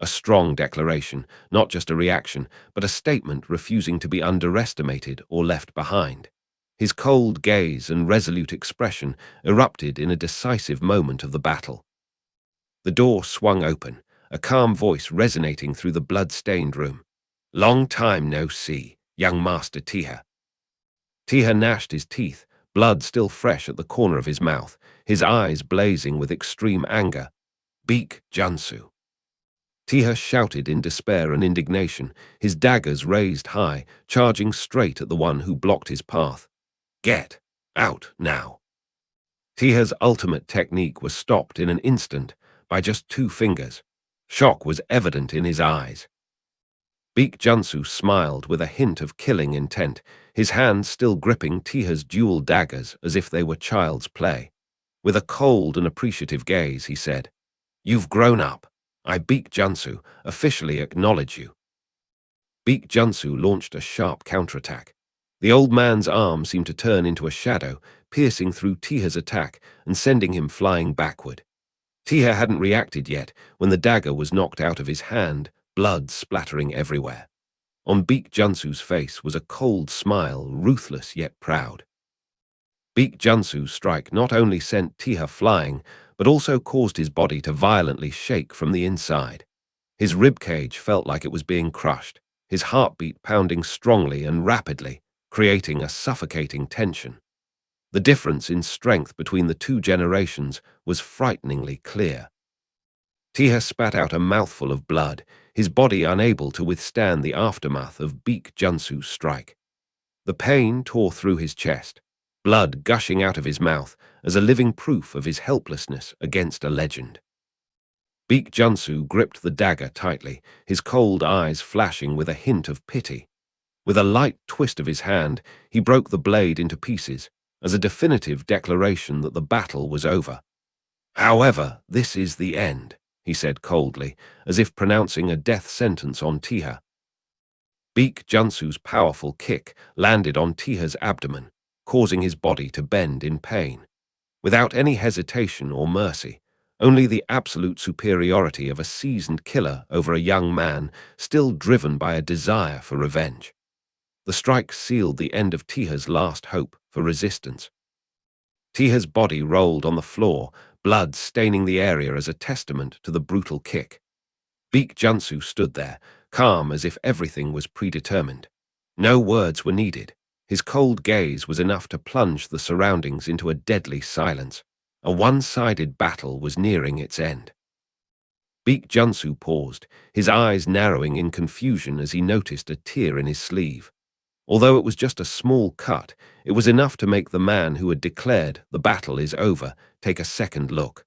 S2: A strong declaration, not just a reaction, but a statement refusing to be underestimated or left behind. His cold gaze and resolute expression erupted in a decisive moment of the battle. The door swung open, a calm voice resonating through the blood-stained room. "Long time no see, young Master Taeha." Taeha gnashed his teeth, blood still fresh at the corner of his mouth, his eyes blazing with extreme anger. "Beak Junsu." Taeha shouted in despair and indignation, his daggers raised high, charging straight at the one who blocked his path. "Get out now." Taeha's ultimate technique was stopped in an instant by just 2 fingers. Shock was evident in his eyes. Baek Junsu smiled with a hint of killing intent, his hand still gripping Taeha's dual daggers as if they were child's play. With a cold and appreciative gaze, he said, "You've grown up. I, Baek Junsu, officially acknowledge you." Baek Junsu launched a sharp counterattack. The old man's arm seemed to turn into a shadow, piercing through Taeha's attack and sending him flying backward. Taeha hadn't reacted yet when the dagger was knocked out of his hand, blood splattering everywhere. On Baek Junsu's face was a cold smile, ruthless yet proud. Baek Junsu's strike not only sent Taeha flying, but also caused his body to violently shake from the inside. His ribcage felt like it was being crushed, his heartbeat pounding strongly and rapidly, creating a suffocating tension. The difference in strength between the two generations was frighteningly clear. Taeha spat out a mouthful of blood, his body unable to withstand the aftermath of Baek Junsu's strike. The pain tore through his chest, blood gushing out of his mouth as a living proof of his helplessness against a legend. Baek Junsu gripped the dagger tightly, his cold eyes flashing with a hint of pity. With a light twist of his hand, he broke the blade into pieces, as a definitive declaration that the battle was over. "However, this is the end," he said coldly, as if pronouncing a death sentence on Taeha. Baek Junsu's powerful kick landed on Taeha's abdomen, causing his body to bend in pain. Without any hesitation or mercy, only the absolute superiority of a seasoned killer over a young man still driven by a desire for revenge. The strike sealed the end of Taeha's last hope for resistance. Taeha's body rolled on the floor, blood staining the area as a testament to the brutal kick. Baek Junsu stood there, calm as if everything was predetermined. No words were needed. His cold gaze was enough to plunge the surroundings into a deadly silence. A one-sided battle was nearing its end. Baek Junsu paused, his eyes narrowing in confusion as he noticed a tear in his sleeve. Although it was just a small cut, it was enough to make the man who had declared the battle is over take a second look.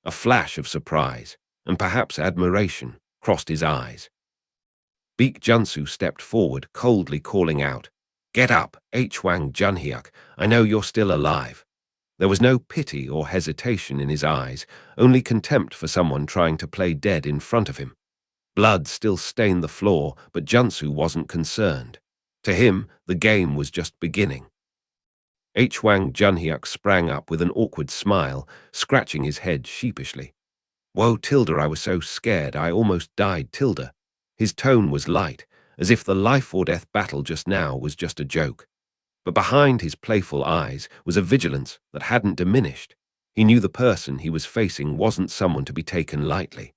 S2: A flash of surprise, and perhaps admiration, crossed his eyes. Baek Junsu stepped forward, coldly calling out, "Get up, Haejeong Junhyuk, I know you're still alive." There was no pity or hesitation in his eyes, only contempt for someone trying to play dead in front of him. Blood still stained the floor, but Junsu wasn't concerned. To him, the game was just beginning. Haejeong Junhyuk sprang up with an awkward smile, scratching his head sheepishly. "Whoa, Tilda, I was so scared I almost died, Tilda." His tone was light, as if the life-or-death battle just now was just a joke. But behind his playful eyes was a vigilance that hadn't diminished. He knew the person he was facing wasn't someone to be taken lightly.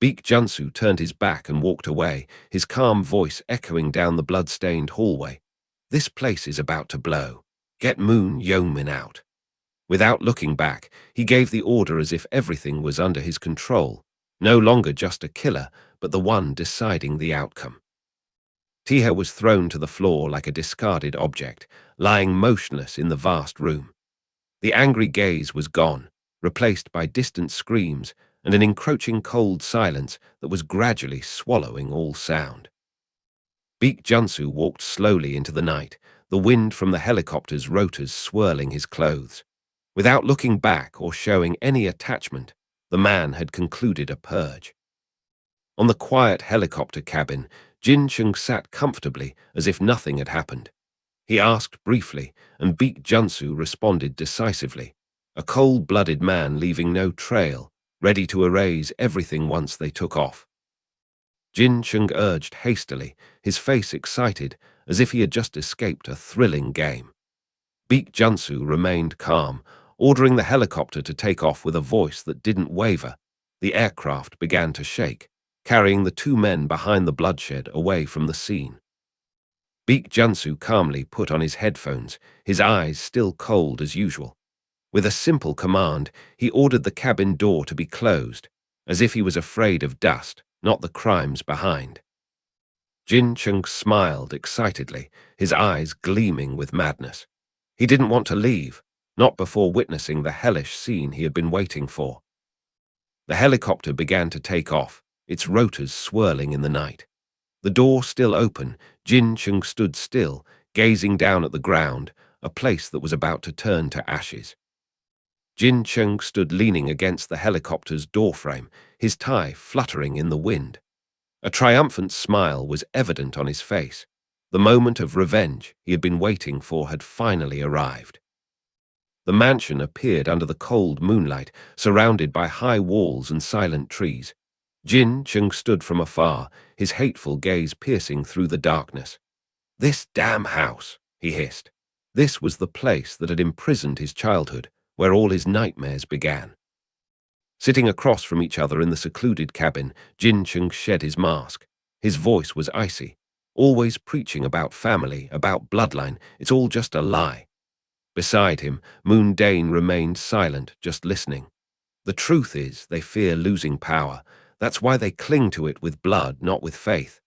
S2: Baek Junsu turned his back and walked away, his calm voice echoing down the blood-stained hallway. "This place is about to blow. Get Moon Yeongmin out." Without looking back, he gave the order as if everything was under his control, no longer just a killer, but the one deciding the outcome. Taeha was thrown to the floor like a discarded object, lying motionless in the vast room. The angry gaze was gone, replaced by distant screams and an encroaching cold silence that was gradually swallowing all sound. Baek Junsu walked slowly into the night, the wind from the helicopter's rotors swirling his clothes. Without looking back or showing any attachment, the man had concluded a purge. On the quiet helicopter cabin, Jin Chung sat comfortably as if nothing had happened. He asked briefly, and Baek Junsu responded decisively, a cold-blooded man leaving no trail, ready to erase everything once they took off. Jin Chung urged hastily, his face excited, as if he had just escaped a thrilling game. Baek Junsu remained calm, ordering the helicopter to take off with a voice that didn't waver. The aircraft began to shake, carrying the two men behind the bloodshed away from the scene. Baek Junsu calmly put on his headphones, his eyes still cold as usual. With a simple command, he ordered the cabin door to be closed, as if he was afraid of dust, not the crimes behind. Jin Chung smiled excitedly, his eyes gleaming with madness. He didn't want to leave, not before witnessing the hellish scene he had been waiting for. The helicopter began to take off, its rotors swirling in the night. The door still open, Jin Chung stood still, gazing down at the ground, a place that was about to turn to ashes. Jin Chung stood leaning against the helicopter's doorframe, his tie fluttering in the wind. A triumphant smile was evident on his face. The moment of revenge he had been waiting for had finally arrived. The mansion appeared under the cold moonlight, surrounded by high walls and silent trees. Jin Chung stood from afar, his hateful gaze piercing through the darkness. "This damn house," he hissed. This was the place that had imprisoned his childhood, where all his nightmares began. Sitting across from each other in the secluded cabin, Jin Chung shed his mask. His voice was icy, always preaching about family, about bloodline. It's all just a lie. Beside him, Moon Dane remained silent, just listening. The truth is, they fear losing power. That's why they cling to it with blood, not with faith.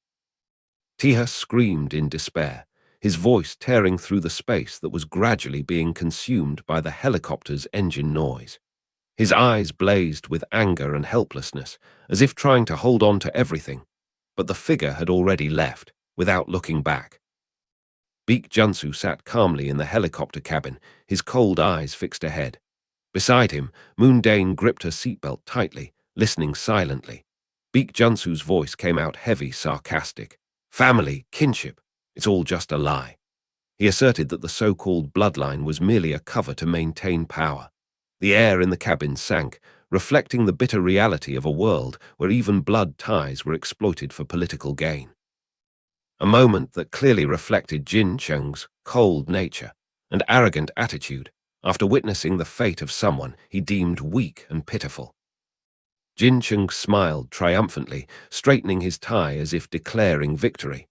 S2: Taeha screamed in despair, his voice tearing through the space that was gradually being consumed by the helicopter's engine noise. His eyes blazed with anger and helplessness, as if trying to hold on to everything. But the figure had already left, without looking back. Baek Junsu sat calmly in the helicopter cabin, his cold eyes fixed ahead. Beside him, Moon Dane gripped her seatbelt tightly, listening silently. Baek Junsu's voice came out heavy, sarcastic. "Family, kinship, it's all just a lie." He asserted that the so-called bloodline was merely a cover to maintain power. The air in the cabin sank, reflecting the bitter reality of a world where even blood ties were exploited for political gain. A moment that clearly reflected Jin Chung's cold nature and arrogant attitude after witnessing the fate of someone he deemed weak and pitiful. Jin Chung smiled triumphantly, straightening his tie as if declaring victory.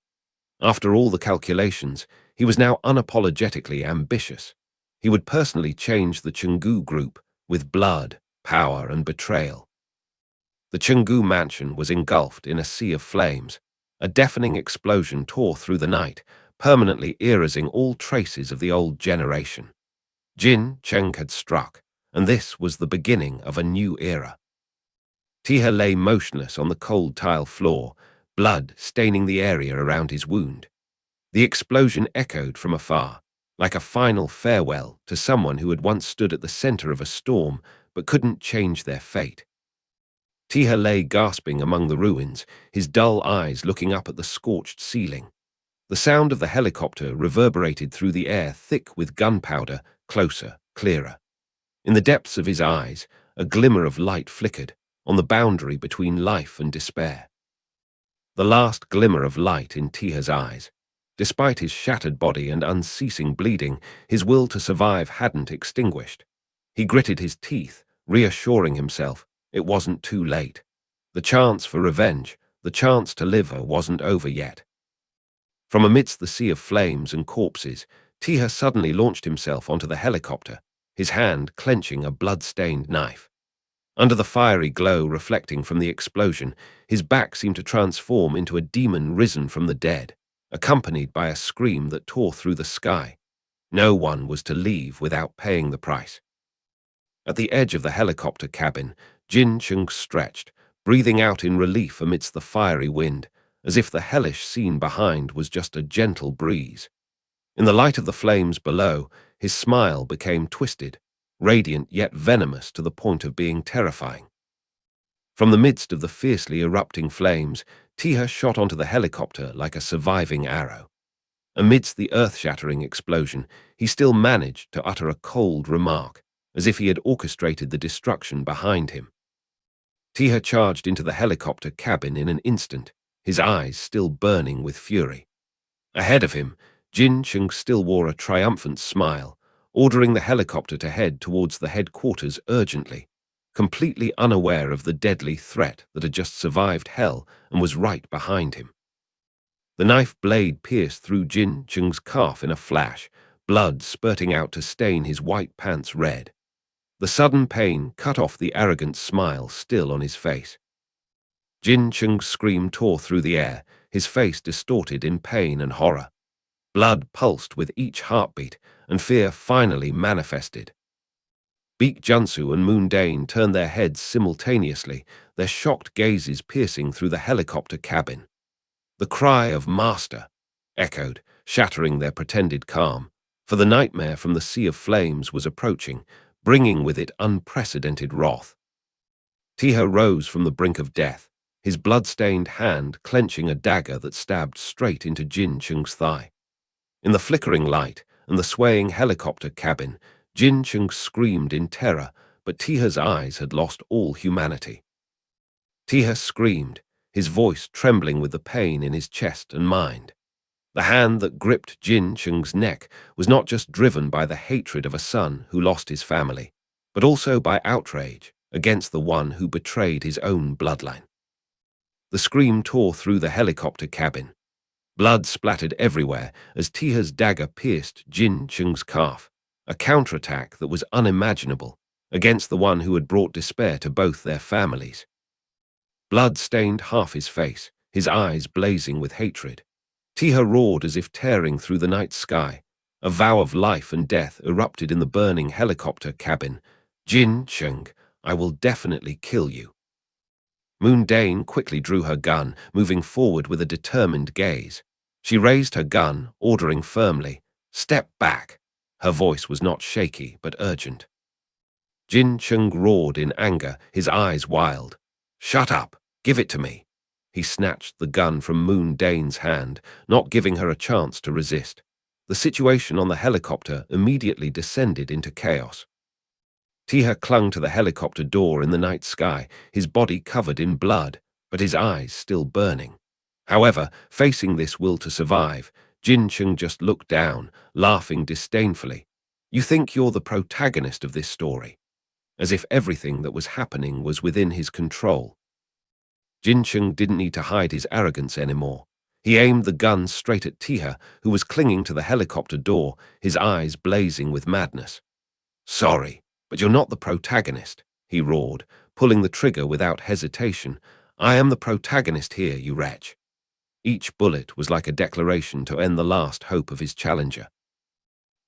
S2: After all the calculations, he was now unapologetically ambitious. He would personally change the Chunggu group with blood, power, and betrayal. The Chunggu mansion was engulfed in a sea of flames. A deafening explosion tore through the night, permanently erasing all traces of the old generation. Jin Chung had struck, and this was the beginning of a new era. Taeha lay motionless on the cold tile floor, blood staining the area around his wound. The explosion echoed from afar, like a final farewell to someone who had once stood at the center of a storm but couldn't change their fate. Taeha lay gasping among the ruins, his dull eyes looking up at the scorched ceiling. The sound of the helicopter reverberated through the air thick with gunpowder, closer, clearer. In the depths of his eyes, a glimmer of light flickered, on the boundary between life and despair. The last glimmer of light in Taeha's eyes. Despite his shattered body and unceasing bleeding, his will to survive hadn't extinguished. He gritted his teeth, reassuring himself it wasn't too late. The chance for revenge, the chance to live wasn't over yet. From amidst the sea of flames and corpses, Taeha suddenly launched himself onto the helicopter, his hand clenching a blood-stained knife. Under the fiery glow reflecting from the explosion, his back seemed to transform into a demon risen from the dead, accompanied by a scream that tore through the sky. No one was to leave without paying the price. At the edge of the helicopter cabin, Jin Chung stretched, breathing out in relief amidst the fiery wind, as if the hellish scene behind was just a gentle breeze. In the light of the flames below, his smile became twisted, radiant yet venomous to the point of being terrifying. From the midst of the fiercely erupting flames, Taeha shot onto the helicopter like a surviving arrow. Amidst the earth-shattering explosion, he still managed to utter a cold remark, as if he had orchestrated the destruction behind him. Taeha charged into the helicopter cabin in an instant, his eyes still burning with fury. Ahead of him, Jin Chung still wore a triumphant smile, ordering the helicopter to head towards the headquarters urgently, completely unaware of the deadly threat that had just survived hell and was right behind him. The knife blade pierced through Jin Chung's calf in a flash, blood spurting out to stain his white pants red. The sudden pain cut off the arrogant smile still on his face. Jin Chung's scream tore through the air, his face distorted in pain and horror. Blood pulsed with each heartbeat, and fear finally manifested. Baek Junsu and Moon Dane turned their heads simultaneously, their shocked gazes piercing through the helicopter cabin. The cry of "Master" echoed, shattering their pretended calm, for the nightmare from the sea of flames was approaching, bringing with it unprecedented wrath. Taeha rose from the brink of death, his blood-stained hand clenching a dagger that stabbed straight into Jin Chung's thigh. In the flickering light and the swaying helicopter cabin, Jin Chung screamed in terror, but Taeha's eyes had lost all humanity. Taeha screamed, his voice trembling with the pain in his chest and mind. The hand that gripped Jin Chung's neck was not just driven by the hatred of a son who lost his family, but also by outrage against the one who betrayed his own bloodline. The scream tore through the helicopter cabin. Blood splattered everywhere as Taeha's dagger pierced Jin Chung's calf, a counterattack that was unimaginable against the one who had brought despair to both their families. Blood stained half his face, his eyes blazing with hatred. Taeha roared as if tearing through the night sky. A vow of life and death erupted in the burning helicopter cabin. "Jin Chung, I will definitely kill you." Moon Dane quickly drew her gun, moving forward with a determined gaze. She raised her gun, ordering firmly, "Step back." Her voice was not shaky, but urgent. Jin Chung roared in anger, his eyes wild. "Shut up! Give it to me!" He snatched the gun from Moon Dane's hand, not giving her a chance to resist. The situation on the helicopter immediately descended into chaos. Taeha clung to the helicopter door in the night sky, his body covered in blood, but his eyes still burning. However, facing this will to survive, Jin Chung just looked down, laughing disdainfully. "You think you're the protagonist of this story?" As if everything that was happening was within his control. Jin Chung didn't need to hide his arrogance anymore. He aimed the gun straight at Taeha, who was clinging to the helicopter door, his eyes blazing with madness. "Sorry, but you're not the protagonist," he roared, pulling the trigger without hesitation. "I am the protagonist here, you wretch." Each bullet was like a declaration to end the last hope of his challenger.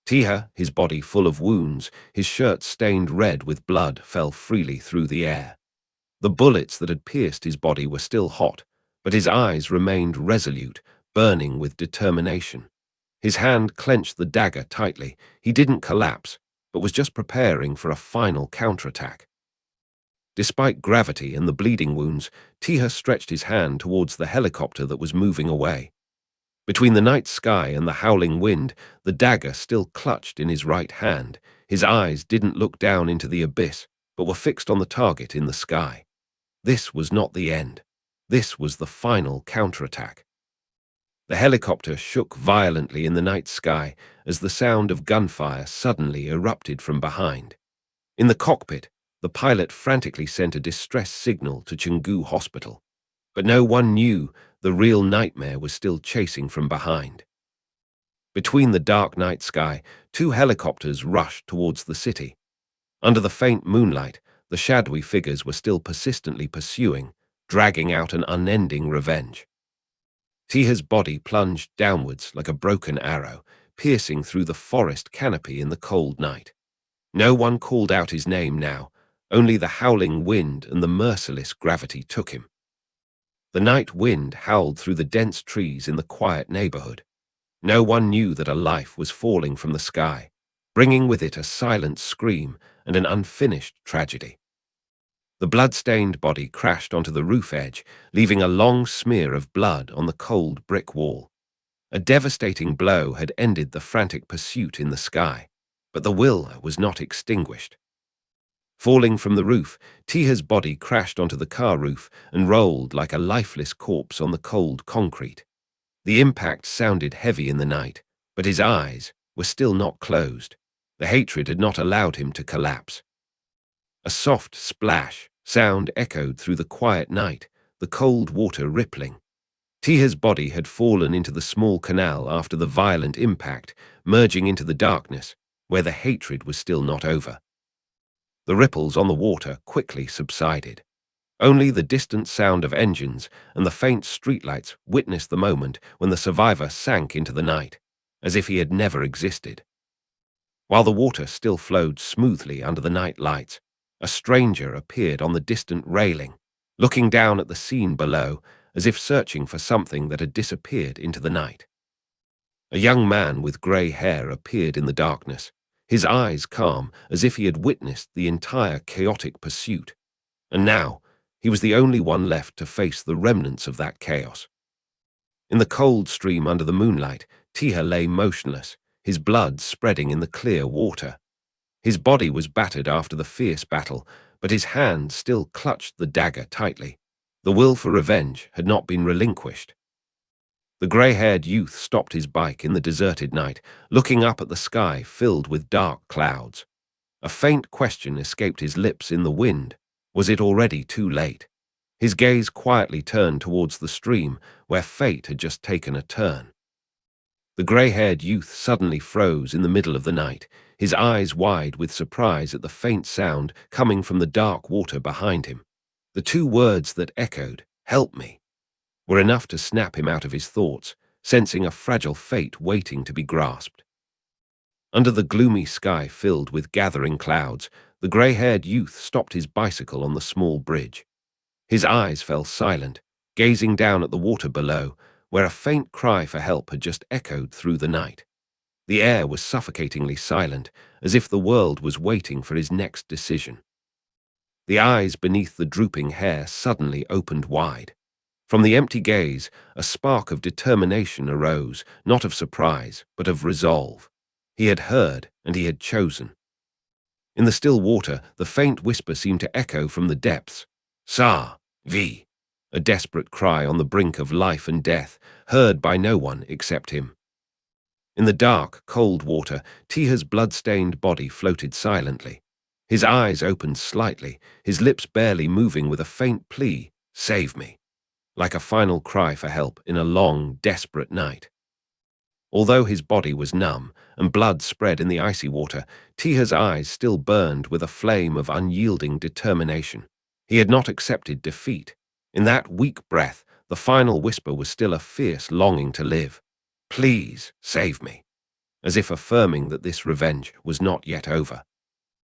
S2: Taeha, his body full of wounds, his shirt stained red with blood, fell freely through the air. The bullets that had pierced his body were still hot, but his eyes remained resolute, burning with determination. His hand clenched the dagger tightly. He didn't collapse, but was just preparing for a final counterattack. Despite gravity and the bleeding wounds, Taeha stretched his hand towards the helicopter that was moving away. Between the night sky and the howling wind, the dagger still clutched in his right hand. His eyes didn't look down into the abyss, but were fixed on the target in the sky. This was not the end. This was the final counterattack. The helicopter shook violently in the night sky as the sound of gunfire suddenly erupted from behind. In the cockpit, the pilot frantically sent a distress signal to Chunggu Hospital. But no one knew the real nightmare was still chasing from behind. Between the dark night sky, two helicopters rushed towards the city. Under the faint moonlight, the shadowy figures were still persistently pursuing, dragging out an unending revenge. Taeha's body plunged downwards like a broken arrow, piercing through the forest canopy in the cold night. No one called out his name now, only the howling wind and the merciless gravity took him. The night wind howled through the dense trees in the quiet neighborhood. No one knew that a life was falling from the sky, bringing with it a silent scream and an unfinished tragedy. The blood-stained body crashed onto the roof edge, leaving a long smear of blood on the cold brick wall. A devastating blow had ended the frantic pursuit in the sky, but the will was not extinguished. Falling from the roof, Taeha's body crashed onto the car roof and rolled like a lifeless corpse on the cold concrete. The impact sounded heavy in the night, but his eyes were still not closed. The hatred had not allowed him to collapse. A soft splash sound echoed through the quiet night, the cold water rippling. Taeha's body had fallen into the small canal after the violent impact, merging into the darkness, where the hatred was still not over. The ripples on the water quickly subsided. Only the distant sound of engines and the faint streetlights witnessed the moment when the survivor sank into the night, as if he had never existed. While the water still flowed smoothly under the night lights, a stranger appeared on the distant railing. Looking down at the scene below, as if searching for something that had disappeared into the night. A young man with grey hair appeared in the darkness, his eyes calm as if he had witnessed the entire chaotic pursuit. And now, he was the only one left to face the remnants of that chaos. In the cold stream under the moonlight, Taeha lay motionless, his blood spreading in the clear water. His body was battered after the fierce battle, but his hand still clutched the dagger tightly. The will for revenge had not been relinquished. The grey-haired youth stopped his bike in the deserted night, looking up at the sky filled with dark clouds. A faint question escaped his lips in the wind. Was it already too late? His gaze quietly turned towards the stream, where fate had just taken a turn. The grey-haired youth suddenly froze in the middle of the night, his eyes wide with surprise at the faint sound coming from the dark water behind him. The two words that echoed, "Help me," were enough to snap him out of his thoughts, sensing a fragile fate waiting to be grasped. Under the gloomy sky filled with gathering clouds, the grey-haired youth stopped his bicycle on the small bridge. His eyes fell silent, gazing down at the water below, where a faint cry for help had just echoed through the night. The air was suffocatingly silent, as if the world was waiting for his next decision. The eyes beneath the drooping hair suddenly opened wide. From the empty gaze, a spark of determination arose, not of surprise, but of resolve. He had heard, and he had chosen. In the still water, the faint whisper seemed to echo from the depths. "Sa, Vi," a desperate cry on the brink of life and death, heard by no one except him. In the dark, cold water, Taeha's blood-stained body floated silently. His eyes opened slightly, his lips barely moving with a faint plea, "Save me," like a final cry for help in a long, desperate night. Although his body was numb and blood spread in the icy water, Taeha's eyes still burned with a flame of unyielding determination. He had not accepted defeat. In that weak breath, the final whisper was still a fierce longing to live. "Please, save me," as if affirming that this revenge was not yet over.